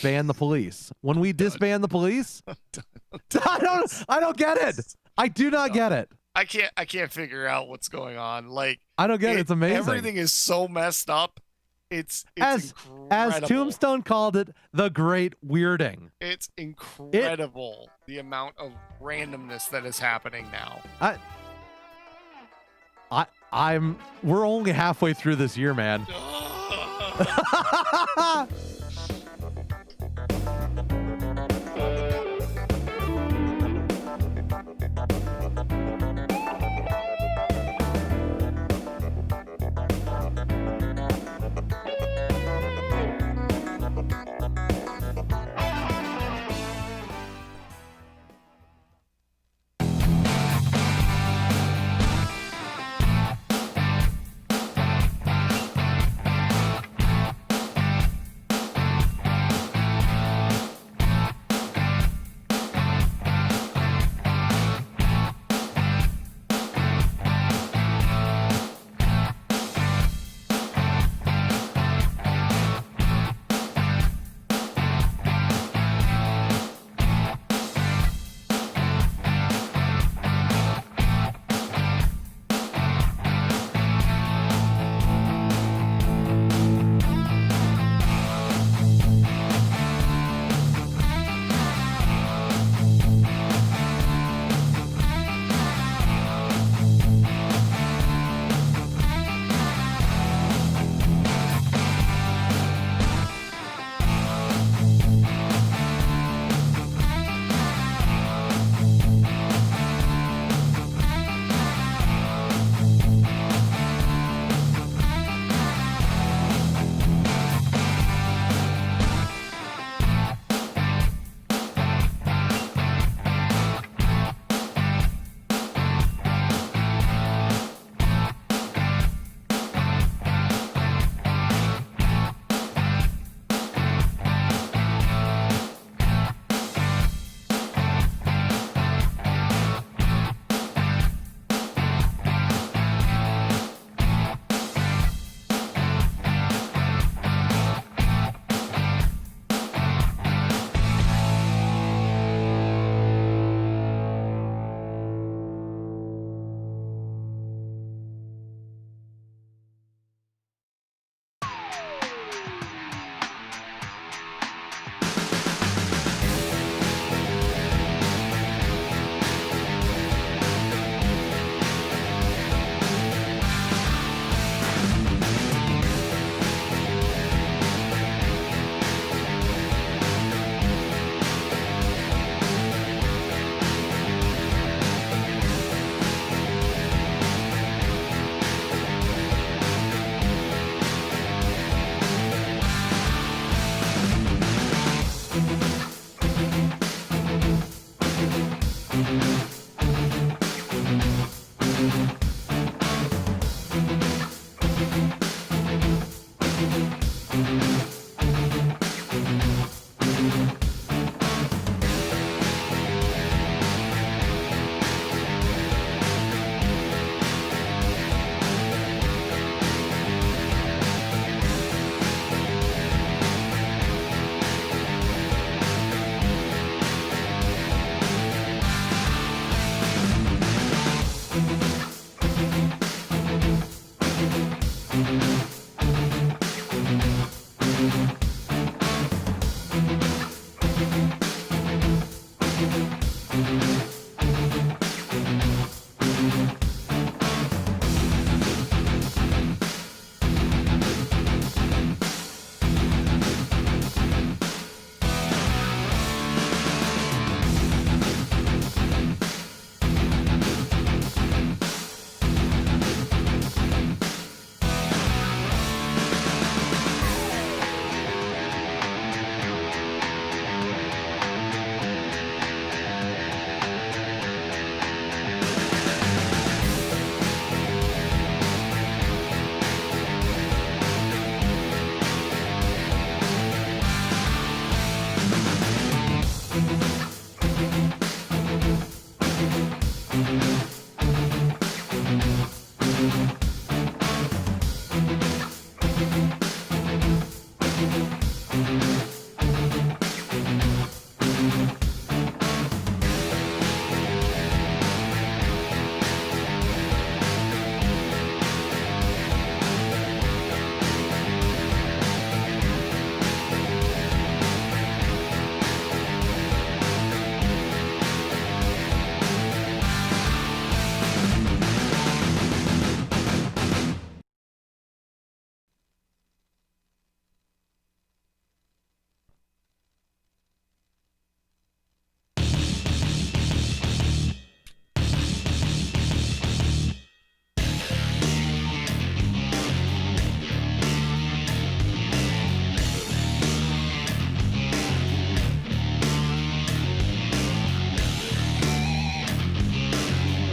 ban the police. When we disband the police, I don't get it. I do not get it. I can't figure out what's going on. Like, I don't get it. It's amazing. Everything is so messed up. It's incredible. As Tombstone called it, the great weirding. It's incredible the amount of randomness that is happening now. We're only halfway through this year, man.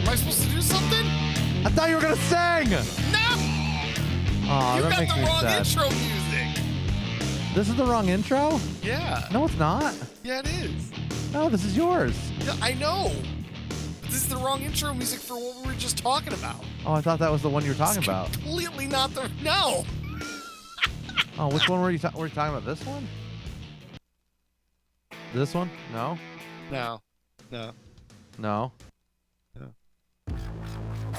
Am I supposed to do something? I thought you were gonna sing. No! Oh, You that got makes the me wrong sad. intro music. This is the wrong intro? Yeah. No, it's not. Yeah, it is. No, this is yours. Yeah, I know. But this is the wrong intro music for what we were just talking about. Oh, I thought that was the one you were talking It's about. completely not the... No. Oh, which one were you talking about? This one? This one? No? No. No. No. No.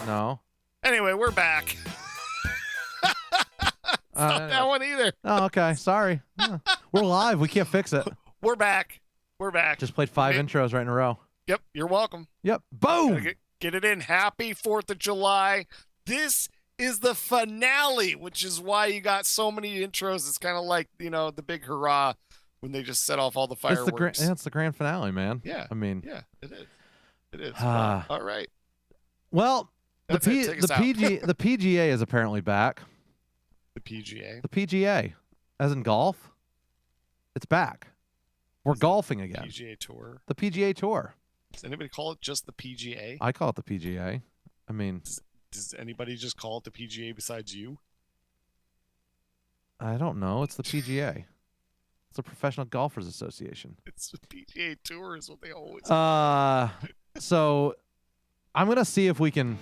No. Anyway, we're back. It's not that one either. Oh, okay. Sorry. We're live. We can't fix it. We're back. We're back. Just played 5 intros right in a row. Yep, you're welcome. Yep. Boom! Gotta get it in. Happy 4th of July. This is the finale, which is why you got so many intros. It's kind of like, the big hurrah when they just set off all the fireworks. It's the grand finale, man. Yeah. I mean. Yeah, it is. It is. All right. Well, the That's it. Take us out. PGA is apparently back. The PGA. The PGA, as in golf, it's back. We're golfing again. PGA Tour. The PGA Tour. Does anybody call it just the PGA? I call it the PGA. I mean, Does anybody just call it the PGA besides you? I don't know. It's the PGA. It's the Professional Golfers Association. It's the PGA Tour is what they always. So I'm gonna see if we can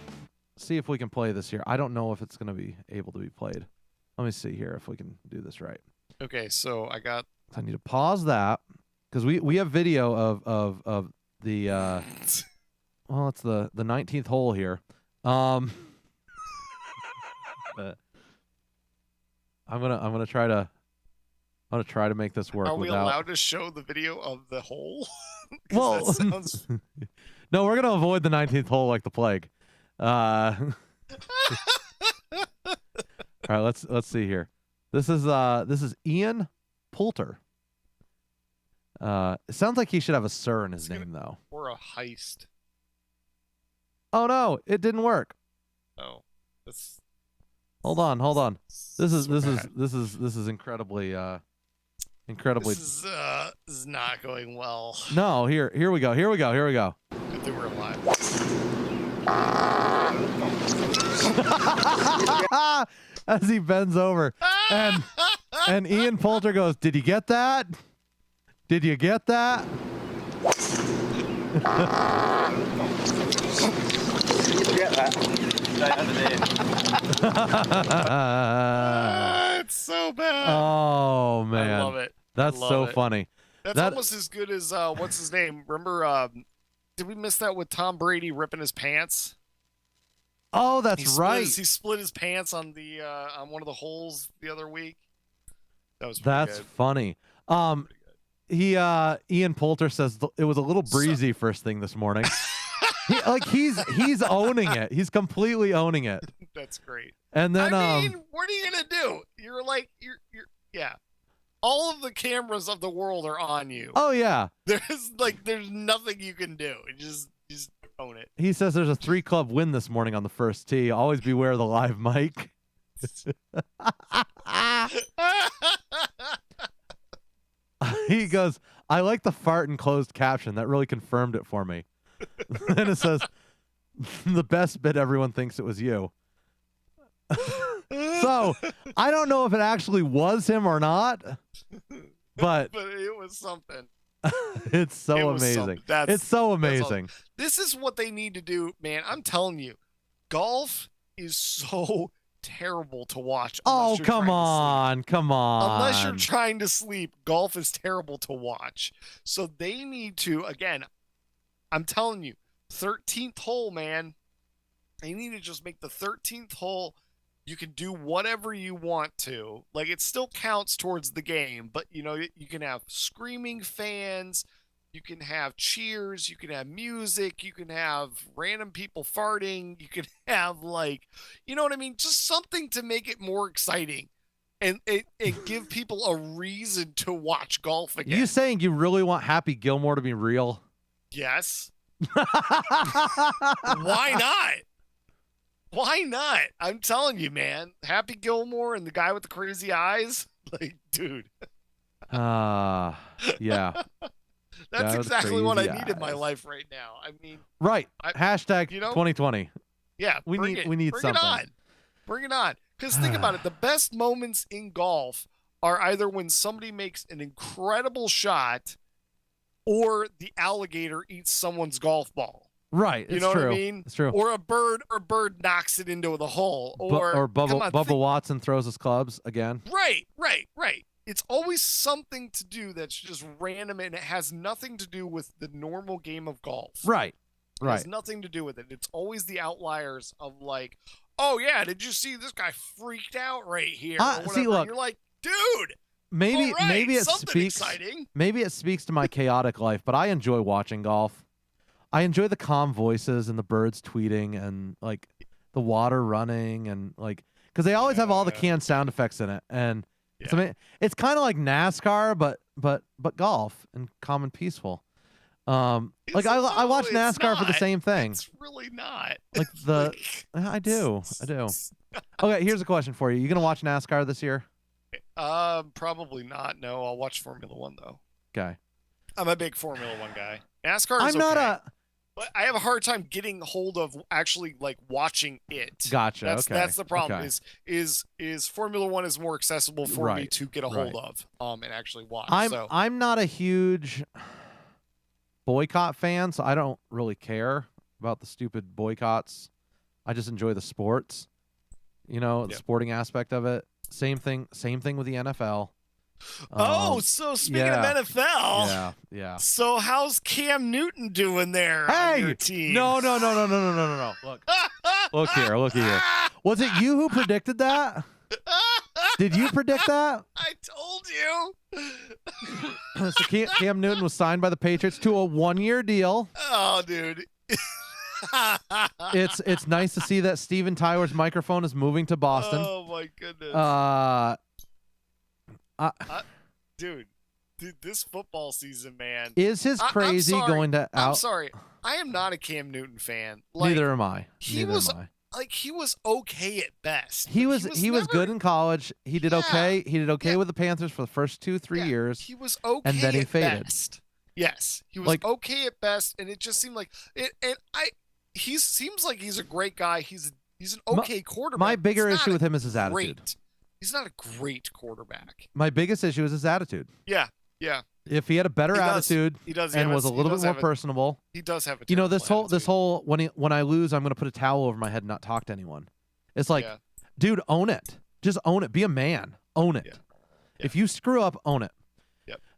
play this here. I don't know if it's gonna be able to be played. Let me see here if we can do this right. Okay, so I need to pause that because we have video of the well, it's the 19th hole here. I'm gonna try to make this work. Are we allowed to show the video of the hole? Well, that sounds... no, we're gonna avoid the 19th hole like the plague. All right, let's see here. This is Ian Poulter. It sounds like he should have a sir in his name though. Or a heist. Oh no, it didn't work. Oh, that's. Hold on. This is incredibly This is not going well. No, here we go. Good thing we're alive. As he bends over and Ian Poulter goes, "Did you get that? Did you get that?" It's so bad. Oh man, I love it. That's so funny. That's almost as good as what's his name? Remember? Did we miss that with Tom Brady ripping his pants? Oh, that's right. He split his pants on the on one of the holes the other week. That was That's good. funny. Ian Poulter says it was a little breezy first thing this morning. He's owning it. He's completely owning it. That's great. And then I mean, what are you gonna do? You're yeah. All of the cameras of the world are on you. Oh yeah. There's nothing you can do. Just own it. He says there's a 3-club win this morning on the first tee. Always beware of the live mic. He goes, "I like the fart and closed caption. That really confirmed it for me." And it says, "The best bit, everyone thinks it was you." So I don't know if it actually was him or not, but it was something. It's so amazing. It's so amazing. This is what they need to do, man. I'm telling you, golf is so terrible to watch. Oh, come on. Unless you're trying to sleep, golf is terrible to watch. So they need to, again, I'm telling you, 13th hole, man. They need to just make the 13th hole. You can do whatever you want to. Like, it still counts towards the game, but, you can have screaming fans. You can have cheers. You can have music. You can have random people farting. You can have, you know what I mean? Just something to make it more exciting and give people a reason to watch golf again. You saying you really want Happy Gilmore to be real? Yes. Why not? Why not? I'm telling you, man. Happy Gilmore and the guy with the crazy eyes. Dude. Yeah. That's That was exactly what I crazy need in my eyes. life right now. I mean, Right. I- Hashtag you know, 2020. yeah, We bring need bring something. it on. Bring it on. Because think about it. The best moments in golf are either when somebody makes an incredible shot or the alligator eats someone's golf ball. Right. You It's know true. what I mean? It's true. Or a bird knocks it into the hole. Or Bubba Watson throws his clubs again. Right. It's always something to do that's just random, and it has nothing to do with the normal game of golf. Right. It Right. has nothing to do with it. It's always the outliers of like, oh yeah, did you see this guy freaked out right here? Or whatever. See, look, and you're like, dude. Maybe all right, maybe it something speaks exciting. maybe it speaks to my chaotic life, but I enjoy watching golf. I enjoy the calm voices and the birds tweeting and like the water running and like because they always have all the canned sound effects in it, and it's kind of like NASCAR, but golf and calm and peaceful. Like I watch NASCAR for the same thing. It's really not. Like I do. Okay, here's a question for you. You gonna watch NASCAR this year? Probably not. No, I'll watch Formula One though. Okay. I'm a big Formula One guy. NASCAR is I'm not okay, but I have a hard time getting hold of actually like watching it. Gotcha. That's the problem. Okay. Is Formula One is more accessible for me to get a hold of and actually watch. I'm not a huge boycott fan, so I don't really care about the stupid boycotts. I just enjoy the sports. You know, the sporting aspect of it. Same thing with the NFL. So speaking of NFL, yeah. So how's Cam Newton doing there on your team? No. Look here. Was it you who predicted that? Did you predict that? I told you. So Cam Newton was signed by the Patriots to a 1-year deal. Oh, dude. It's nice to see that Steven Tyler's microphone is moving to Boston. Oh my goodness. Dude, this football season, man. Is his crazy going to out? I'm sorry. I am not a Cam Newton fan. Like, Neither am I. He was okay at best. He was good in college. He did okay. He did okay with the Panthers for the first 2-3 years. He was okay and then he at faded. best. Yes, he was okay at best, and it just seemed like it. And he seems like he's a great guy. He's an okay quarterback. My bigger issue with him is his attitude. He's not a great quarterback. My biggest issue is his attitude. Yeah. If he had a better attitude and was a little bit more personable, he does have a. This whole when I lose, I'm going to put a towel over my head and not talk to anyone. It's like, dude, own it. Just own it. Be a man. Own it. Yeah. If you screw up, own it.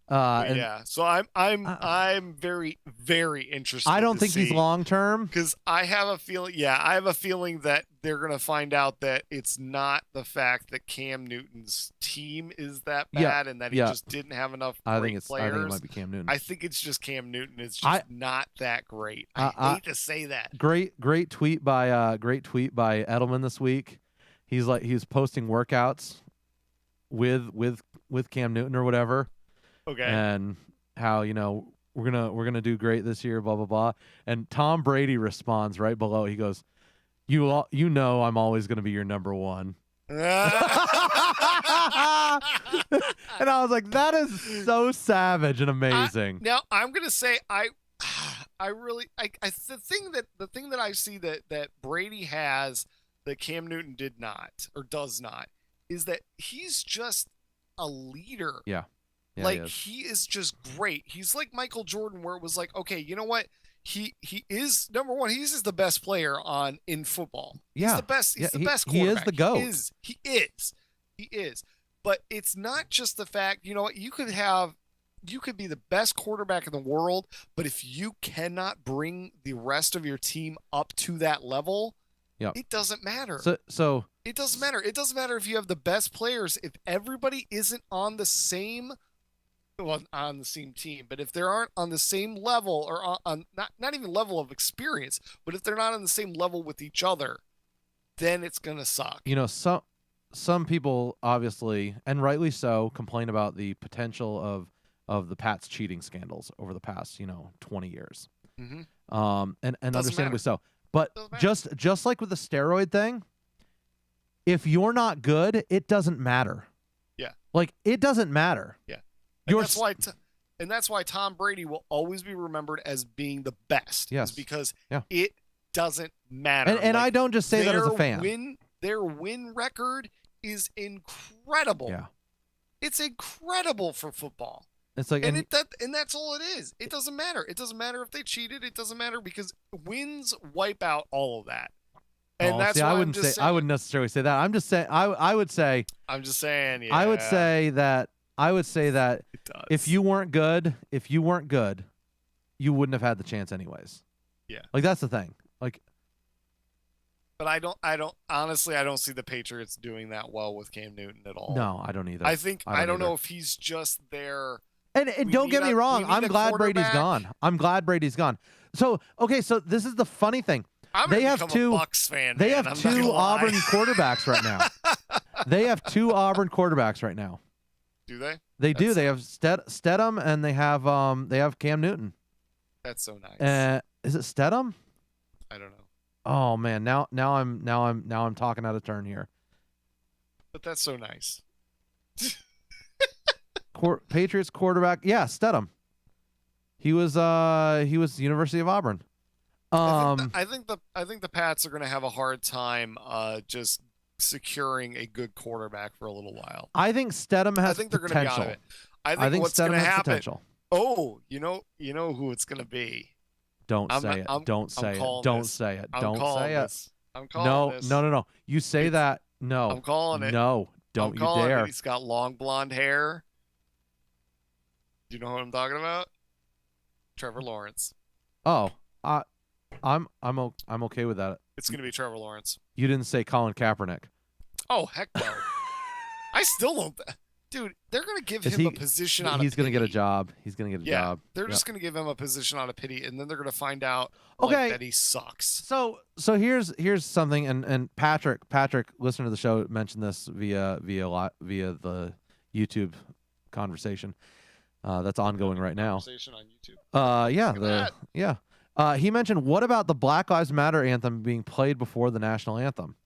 So I'm very, very interested. I don't think he's long term because I have a feeling. Yeah, I have a feeling that they're gonna find out that it's not the fact that Cam Newton's team is that bad and that he just didn't have enough. Players. I think it might be Cam Newton. I think it's just Cam Newton is just not that great. I hate to say that. Great tweet by Edelman this week. He's posting workouts with Cam Newton or whatever. Okay. And how, we're gonna do great this year, blah blah blah. And Tom Brady responds right below. He goes, "You know I'm always gonna be your number one." And I was like, that is so savage and amazing. Now I'm gonna say I really the thing that I see that Brady has that Cam Newton did not or does not is that he's just a leader. Yeah. He is just great. He's like Michael Jordan, where it was like, okay, you know what? He is number one. He's just the best player in football. He's the best. He's the best quarterback. He is the GOAT. He is. But it's not just the fact. You know what? You could be the best quarterback in the world, but if you cannot bring the rest of your team up to that level, it doesn't matter. So it doesn't matter. It doesn't matter if you have the best players. If everybody isn't on the same team, but if they aren't on the same level or on not even level of experience, but if they're not on the same level with each other, then it's gonna suck. Some people obviously, and rightly so, complain about the potential of the Pats cheating scandals over the past 20 years. Mm-hmm. And understandably so. But just like with the steroid thing, if you're not good, it doesn't matter. Yeah. Like, it doesn't matter. Yeah. And that's why Tom Brady will always be remembered as being the best. Yes. Is because Yeah. it doesn't matter. And I don't just say that as a fan. Their win record is incredible. Yeah. It's incredible for football. It's like, and that's all it is. It doesn't matter. It doesn't matter if they cheated. It doesn't matter because wins wipe out all of that. And that's why I wouldn't necessarily say that. I'm just saying. I would say. I'm just saying. Yeah. I would say that if you weren't good, you wouldn't have had the chance anyways. Yeah. Like that's the thing. Like. But I don't honestly, I don't see the Patriots doing that well with Cam Newton at all. No, I don't either. I don't know if he's just there. And don't get me wrong, I'm glad Brady's gone. So this is the funny thing. They have two Bucs fan. They have two Auburn quarterbacks right now. They have two Auburn quarterbacks right now. Do they? They do. They have Stedham and they have Cam Newton. That's so nice. Is it Stedham? I don't know. Oh man, now I'm talking out of turn here. But that's so nice. Patriots quarterback, yeah, Stedham. He was University of Auburn. I think the Pats are going to have a hard time just securing a good quarterback for a little while. I think Stedham has potential. They're going to be out of it. I think what's going to happen. Potential. Oh, you know who it's going to be. Don't say it. Don't say it. Don't say it. Don't say it. I'm calling this. No. You say that. No. I'm calling it. No. Don't you dare. He's got long blonde hair. Do you know what I'm talking about? Trevor Lawrence. Oh, I'm okay with that. It's going to be Trevor Lawrence. You didn't say Colin Kaepernick. Oh, heck no. I still don't. Dude, they're going to give him a position out of pity. He's going to get a job. He's going to get a job. They're just going to give him a position out of pity, and then they're going to find out that he sucks. So here's something, and Patrick, listener to the show, mentioned this via the YouTube conversation that's ongoing right now. Conversation on YouTube. He mentioned, what about the Black Lives Matter anthem being played before the national anthem?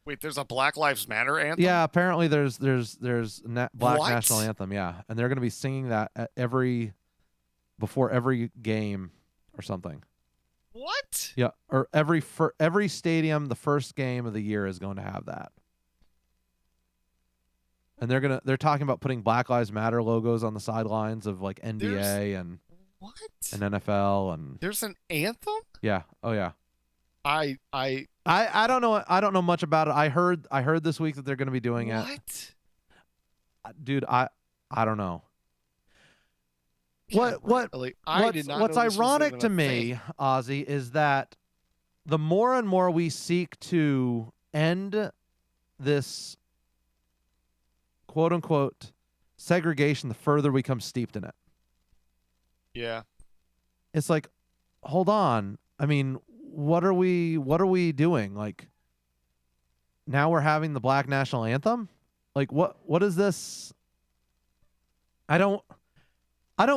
Wait, there's a Black Lives Matter anthem? Yeah, apparently there's Black National Anthem, yeah. And they're going to be singing that before every game or something. What? Yeah, or every stadium, the first game of the year is going to have that. And they're talking about putting Black Lives Matter logos on the sidelines of like NBA and NFL and there's an anthem? Yeah. Oh yeah. I don't know. I don't know much about it. I heard this week that they're going to be doing it. What? Dude, I don't know. What's ironic to me, Ozzy, is that the more and more we seek to end this quote unquote segregation, the further we come steeped in it. Yeah. It's like, hold on. I mean, what are we doing? Like, now we're having the Black National Anthem? Like, what is this? I don't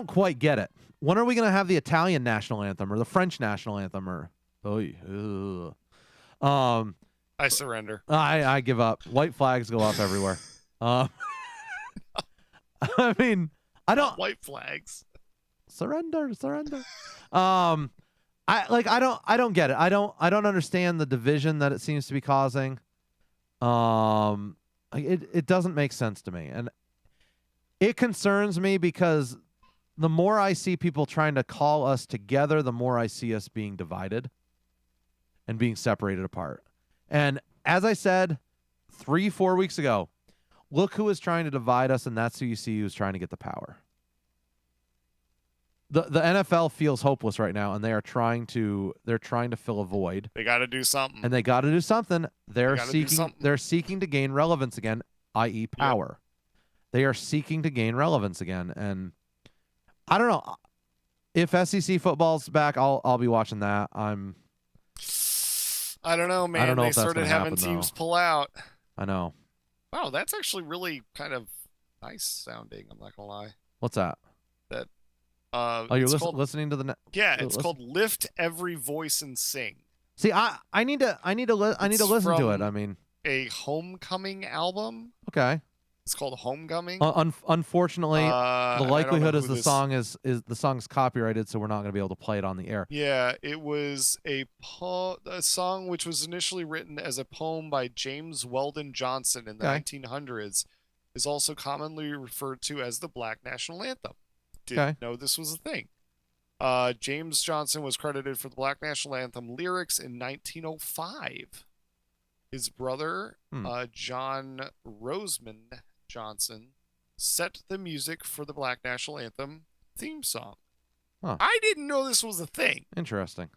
quite get it. When are we going to have the Italian National Anthem or the French National Anthem or I surrender. I give up. White flags go up everywhere. I mean, I don't white flags. Surrender. I don't get it. I don't understand the division that it seems to be causing. It doesn't make sense to me, and it concerns me because the more I see people trying to call us together, the more I see us being divided and being separated apart. And as I said 3-4 weeks ago, look who is trying to divide us, and that's who you see who's trying to get the power. The NFL feels hopeless right now, and they're trying to fill a void. They got to do something. And they got to do something. They're seeking to gain relevance again, i.e. power. Yep. They are seeking to gain relevance again, and I don't know if SEC football's back. I'll be watching that. I don't know, man. I don't know they if that's started having teams pull out. I know. Wow, that's actually really kind of nice sounding. I'm not gonna lie. What's that? That. You're listening to the. It's called "Lift Every Voice and Sing." See, I need to listen to it. I mean, a Homecoming album. Okay. It's called Homecoming. Unfortunately, the likelihood is the this... song is the song's copyrighted, so we're not going to be able to play it on the air. Yeah, it was a song which was initially written as a poem by James Weldon Johnson in the 1900s, is also commonly referred to as the Black National Anthem. Didn't know this was a thing. James Johnson was credited for the Black National Anthem lyrics in 1905. His brother, John Roseman Johnson, set the music for the Black National Anthem theme song. Huh. I didn't know this was a thing. Interesting.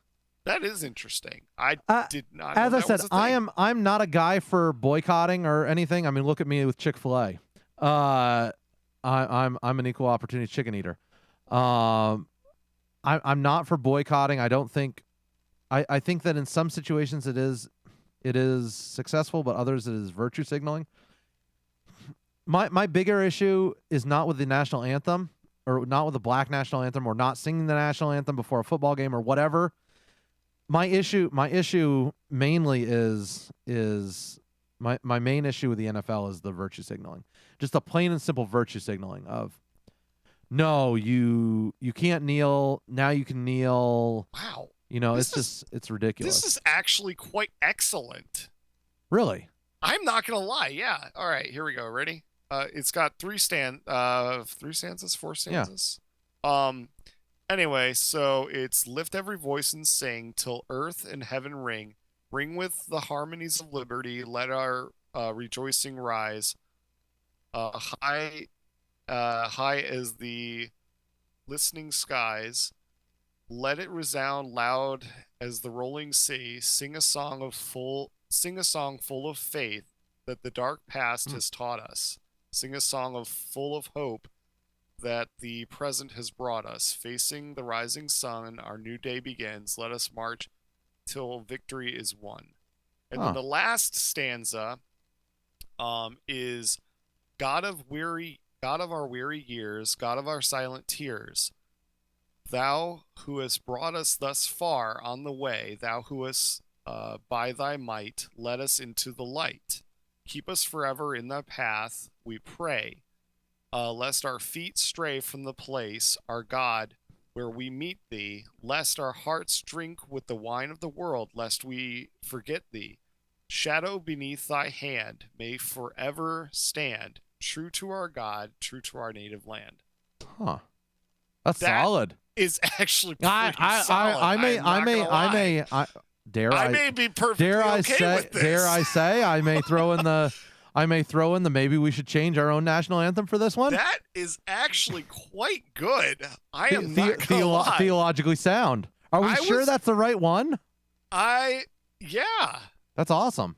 That is interesting. I did not. As know I that said, was a thing. I'm not a guy for boycotting or anything. I mean, look at me with Chick-fil-A. I'm an equal opportunity chicken eater. I'm not for boycotting. I don't think. I think that in some situations it is successful, but others it is virtue signaling. My bigger issue is not with the national anthem, or not with the Black National Anthem, or not singing the national anthem before a football game or whatever. My issue mainly is my main issue with the NFL is the virtue signaling. Just a plain and simple virtue signaling of, no, you can't kneel, now you can kneel. Wow. You know, it's ridiculous. This is actually quite excellent. Really? I'm not going to lie. Yeah. All right, here we go. Ready? It's got four stanzas. Yeah. Anyway, so it's lift every voice and sing till earth and heaven ring with the harmonies of liberty, let our rejoicing rise, high as the listening skies, let it resound loud as the rolling sea, sing a song full of faith that the dark past has taught us. Sing a song full of hope that the present has brought us. Facing the rising sun, our new day begins. Let us march till victory is won. And then the last stanza is God of our weary years, God of our silent tears, thou who hast brought us thus far on the way, thou who hast by thy might led us into the light. Keep us forever in thy path, we pray, lest our feet stray from the place, our God, where we meet thee, lest our hearts drink with the wine of the world, lest we forget thee. Shadow beneath thy hand may forever stand, true to our God, true to our native land. Huh. That's solid. Is actually pretty solid. I may be perfectly okay with this. Dare I say I may throw in the maybe we should change our own national anthem for this one? That is actually quite good. I am not gonna lie. Theologically sound. Are we sure that's the right one? Yeah. That's awesome.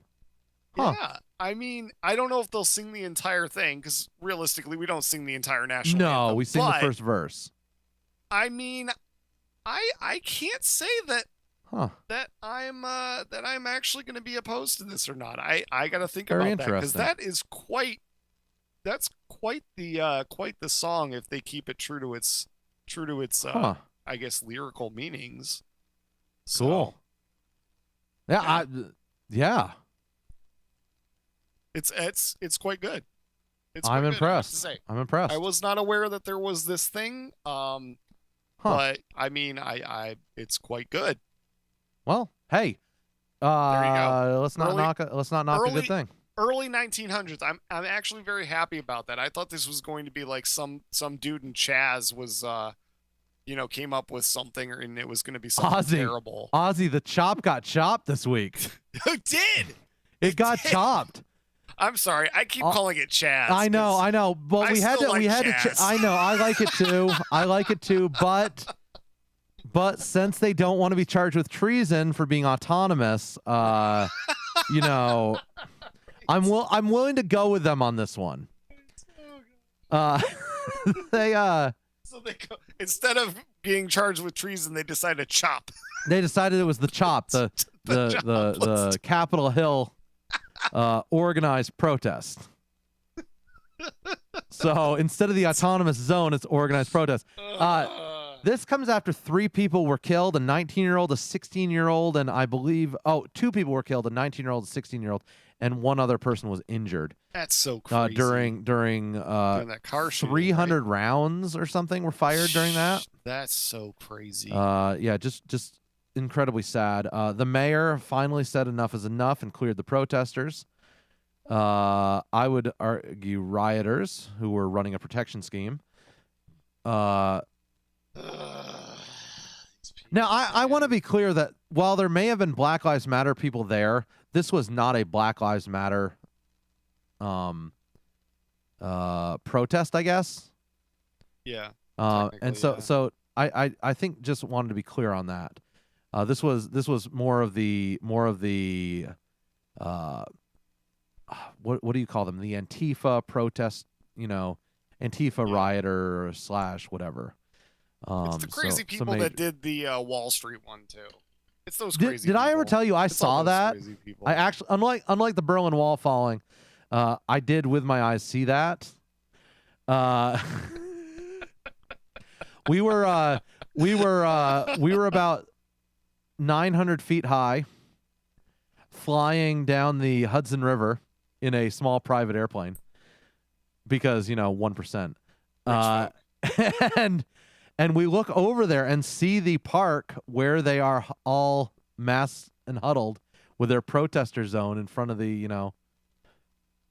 Huh. Yeah. I mean, I don't know if they'll sing the entire thing, because realistically, we don't sing the entire national anthem. No, we sing the first verse. I mean, I can't say that I'm actually going to be opposed to this or not. I got to think about that, because that's quite the song if they keep it true to its I guess lyrical meanings. Cool. So, yeah. It's quite good. I'm impressed. I'm impressed. I was not aware that there was this thing. But I mean, it's quite good. Well, hey, there you go. Let's not knock a good thing. Early 1900s. I'm actually very happy about that. I thought this was going to be like some dude in Chaz was came up with something, and it was going to be something terrible. Ozzy, the chop got chopped this week. It did. It got chopped. I'm sorry. I keep calling it Chaz. I know. But we had to. I know. I like it too. But since they don't want to be charged with treason for being autonomous, I'm willing to go with them on this one. So they go, instead of being charged with treason, they decided to chop. They decided it was the chop, the Capitol Hill organized protest. So instead of the autonomous zone, it's organized protest. This comes after 3 people were killed, a 19-year-old, a 16-year-old, and I believe 2 people were killed, a 19-year-old, a 16-year-old, and 1 other person was injured. That's so crazy. During that car shooting, 300 right? rounds or something were fired during that. That's so crazy. Yeah, just incredibly sad. The mayor finally said enough is enough and cleared the protesters. I would argue rioters who were running a protection scheme. Now, I want to be clear that while there may have been Black Lives Matter people there, this was not a Black Lives Matter protest, I guess. Yeah. And so I think just wanted to be clear on that. This was more of the what do you call them? The Antifa protest, Antifa rioter / whatever. It's the crazy people that did the Wall Street one too. It's those crazy. Did I ever tell you I saw that? I actually, unlike the Berlin Wall falling, I did with my eyes see that. We were about 900 feet high, flying down the Hudson River in a small private airplane because 1%. And we look over there and see the park where they are all massed and huddled with their protester zone in front of the,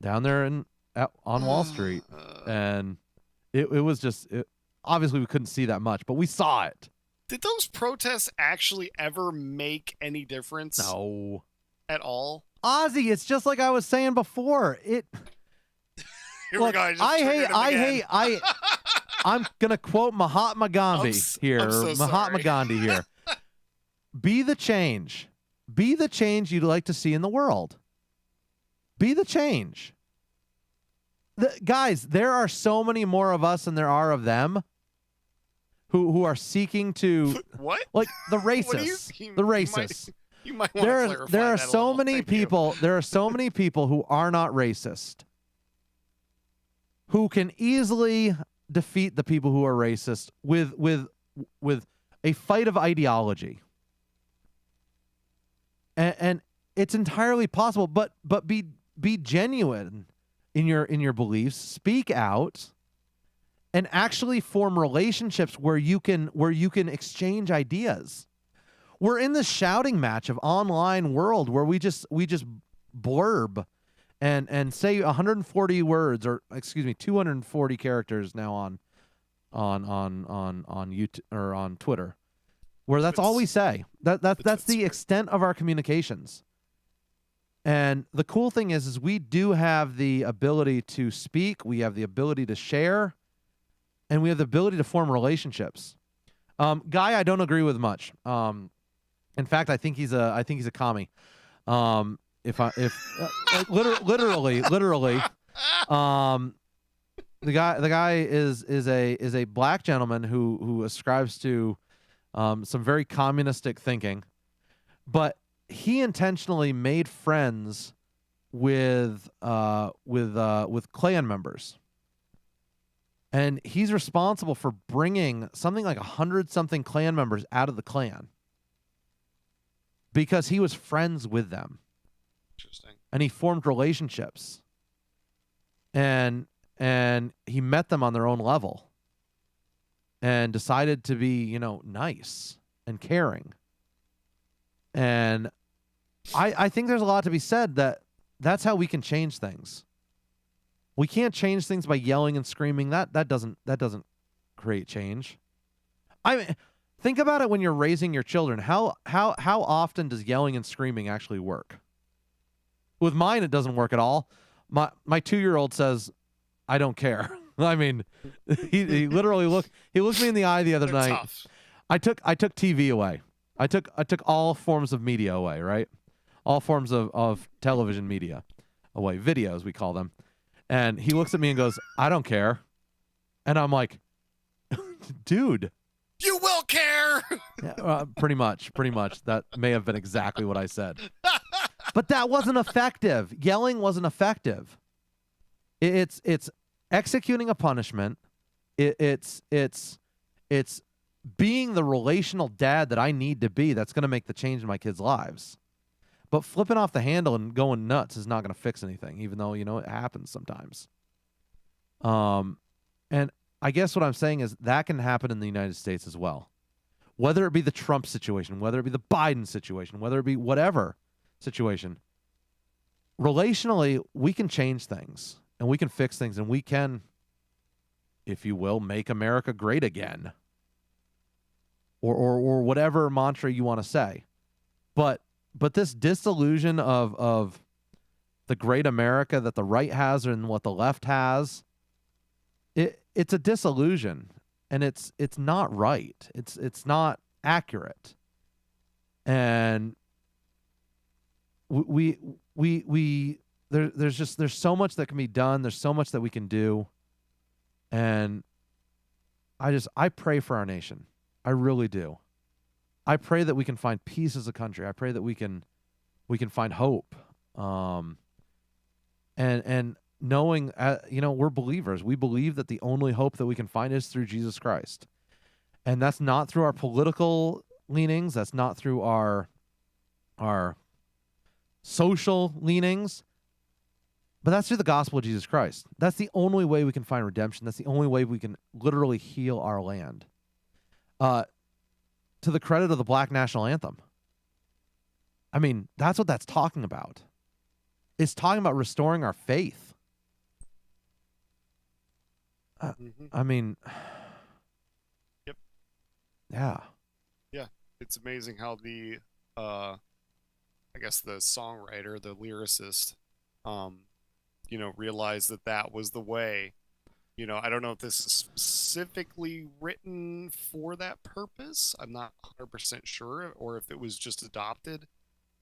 down there on Wall Street. And it was just, obviously we couldn't see that much, but we saw it. Did those protests actually ever make any difference? No. At all? Ozzy, it's just like I was saying before. Here we go. I'm gonna quote Mahatma Gandhi here. Mahatma Gandhi here. Be the change. Be the change you'd like to see in the world. Be the change. Guys, there are so many more of us than there are of them who are seeking to what? Like the racists. The racists. You might want to clarify there are that so many people. There are so many people who are not racist, who can easily defeat the people who are racist with a fight of ideology. And it's entirely possible, but be genuine in your beliefs, speak out, and actually form relationships where you can exchange ideas. We're in this shouting match of online world where we just blurb and say 140 words, or excuse me, 240 characters now on YouTube or on Twitter, where that's all we say. That's the extent of our communications. And the cool thing is we do have the ability to speak, we have the ability to share, and we have the ability to form relationships. Guy, I don't agree with much. In fact, I think he's a commie. Literally, the guy is a black gentleman who ascribes to some very communistic thinking, but he intentionally made friends with Klan members, and he's responsible for bringing something like 100-something Klan members out of the Klan because he was friends with them. Interesting. And he formed relationships, and he met them on their own level, and decided to be nice and caring. And I think there's a lot to be said that's how we can change things. We can't change things by yelling and screaming. That doesn't create change. I mean, think about it when you're raising your children. How often does yelling and screaming actually work? With mine, it doesn't work at all. My 2-year-old says, "I don't care." I mean, he literally looked me in the eye the other night. Tough. I took TV away. I took all forms of media away, right? All forms of television media away, videos we call them. And he looks at me and goes, "I don't care." And I'm like, dude. You will care. Yeah, pretty much. That may have been exactly what I said. But that wasn't effective. Yelling wasn't effective. It's executing a punishment. It's being the relational dad that I need to be, that's going to make the change in my kids' lives. But flipping off the handle and going nuts is not going to fix anything, even though, it happens sometimes. And I guess what I'm saying is that can happen in the United States as well. Whether it be the Trump situation, whether it be the Biden situation, whether it be whatever situation, relationally, we can change things and we can fix things and we can, if you will, make America great again. Or whatever mantra you want to say. But this disillusion of the great America that the right has and what the left has, it's a disillusion, and it's not right. It's not accurate. And there's so much that can be done. There's so much that we can do. And I pray for our nation. I really do. I pray that we can find peace as a country. I pray that we can find hope. And knowing, we're believers. We believe that the only hope that we can find is through Jesus Christ. And that's not through our political leanings. That's not through our social leanings. But that's through the gospel of Jesus Christ. That's the only way we can find redemption. That's the only way we can literally heal our land. To the credit of the Black National Anthem. I mean, that's what that's talking about. It's talking about restoring our faith. I mean, yep. Yeah. Yeah. It's amazing how the, I guess the songwriter, the lyricist, realized that was the way. I don't know if this is specifically written for that purpose. I'm not 100% sure, or if it was just adopted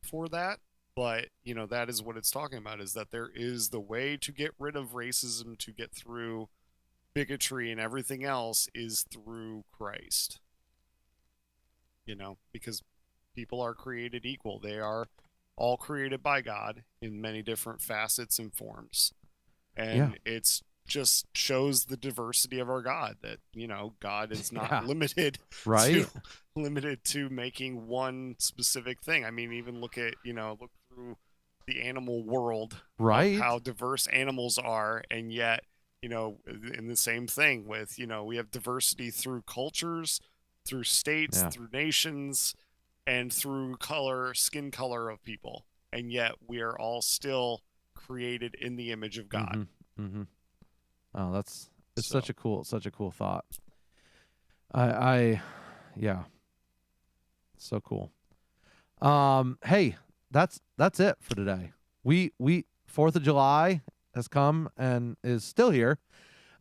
for that. But, that is what it's talking about, is that there is the way to get rid of racism, to get through bigotry and everything else, is through Christ. Because people are created equal. They are all created by God in many different facets and forms. And it's just shows the diversity of our God, that God is not limited to making one specific thing. I mean, even look through the animal world, right? How diverse animals are, and yet in the same thing with we have diversity through cultures, through states, through nations, and through skin color of people, and yet we are all still created in the image of God. Mm-hmm. Oh, it's such a cool thought. Yeah, so cool. Hey, that's it for today. We 4th of July has come and is still here.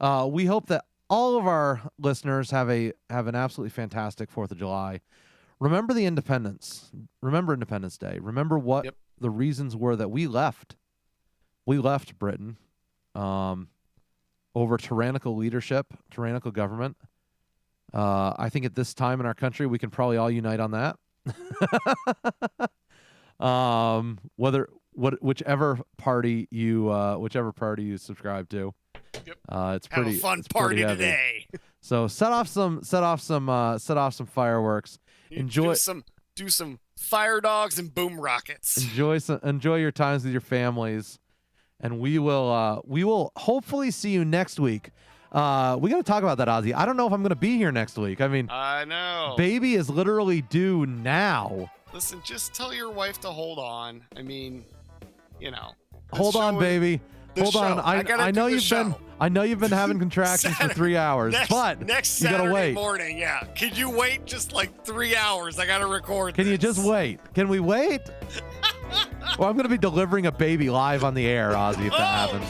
We hope that all of our listeners have an absolutely fantastic 4th of July. Remember the independence. Remember Independence Day. Remember what the reasons were that we left. We left Britain. Over tyrannical leadership, tyrannical government. I think at this time in our country, we can probably all unite on that. Whichever party you subscribe to, it's pretty. Have a fun party today. So set off some fireworks. Enjoy do some fire dogs and boom rockets. Enjoy your times with your families. And we will hopefully see you next week. We got to talk about that, Ozzy. I don't know if I'm going to be here next week. I mean, I know. Baby is literally due now. Listen, just tell your wife to hold on. I mean, Hold on, baby. Hold on. I know you've been having contractions for 3 hours, but next you gotta Saturday wait. morning, yeah. Could you wait just like 3 hours? I gotta record. Can you just wait? Can we wait? Well, I'm gonna be delivering a baby live on the air, Ozzy, if that happens.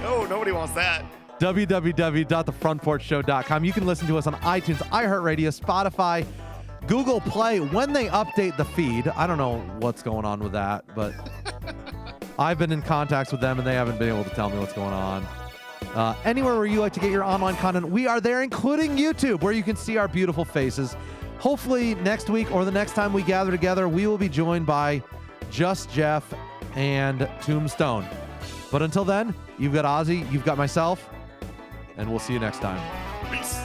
No, nobody wants that. www.thefrontporchshow.com. You can listen to us on iTunes, iHeartRadio, Spotify, Google Play when they update the feed. I don't know what's going on with that, but I've been in contact with them and they haven't been able to tell me what's going on. Anywhere where you like to get your online content, we are there, including YouTube, where you can see our beautiful faces. Hopefully next week or the next time we gather together, we will be joined by Just Jeff and Tombstone. But until then, you've got Ozzy, you've got myself, and we'll see you next time. Peace.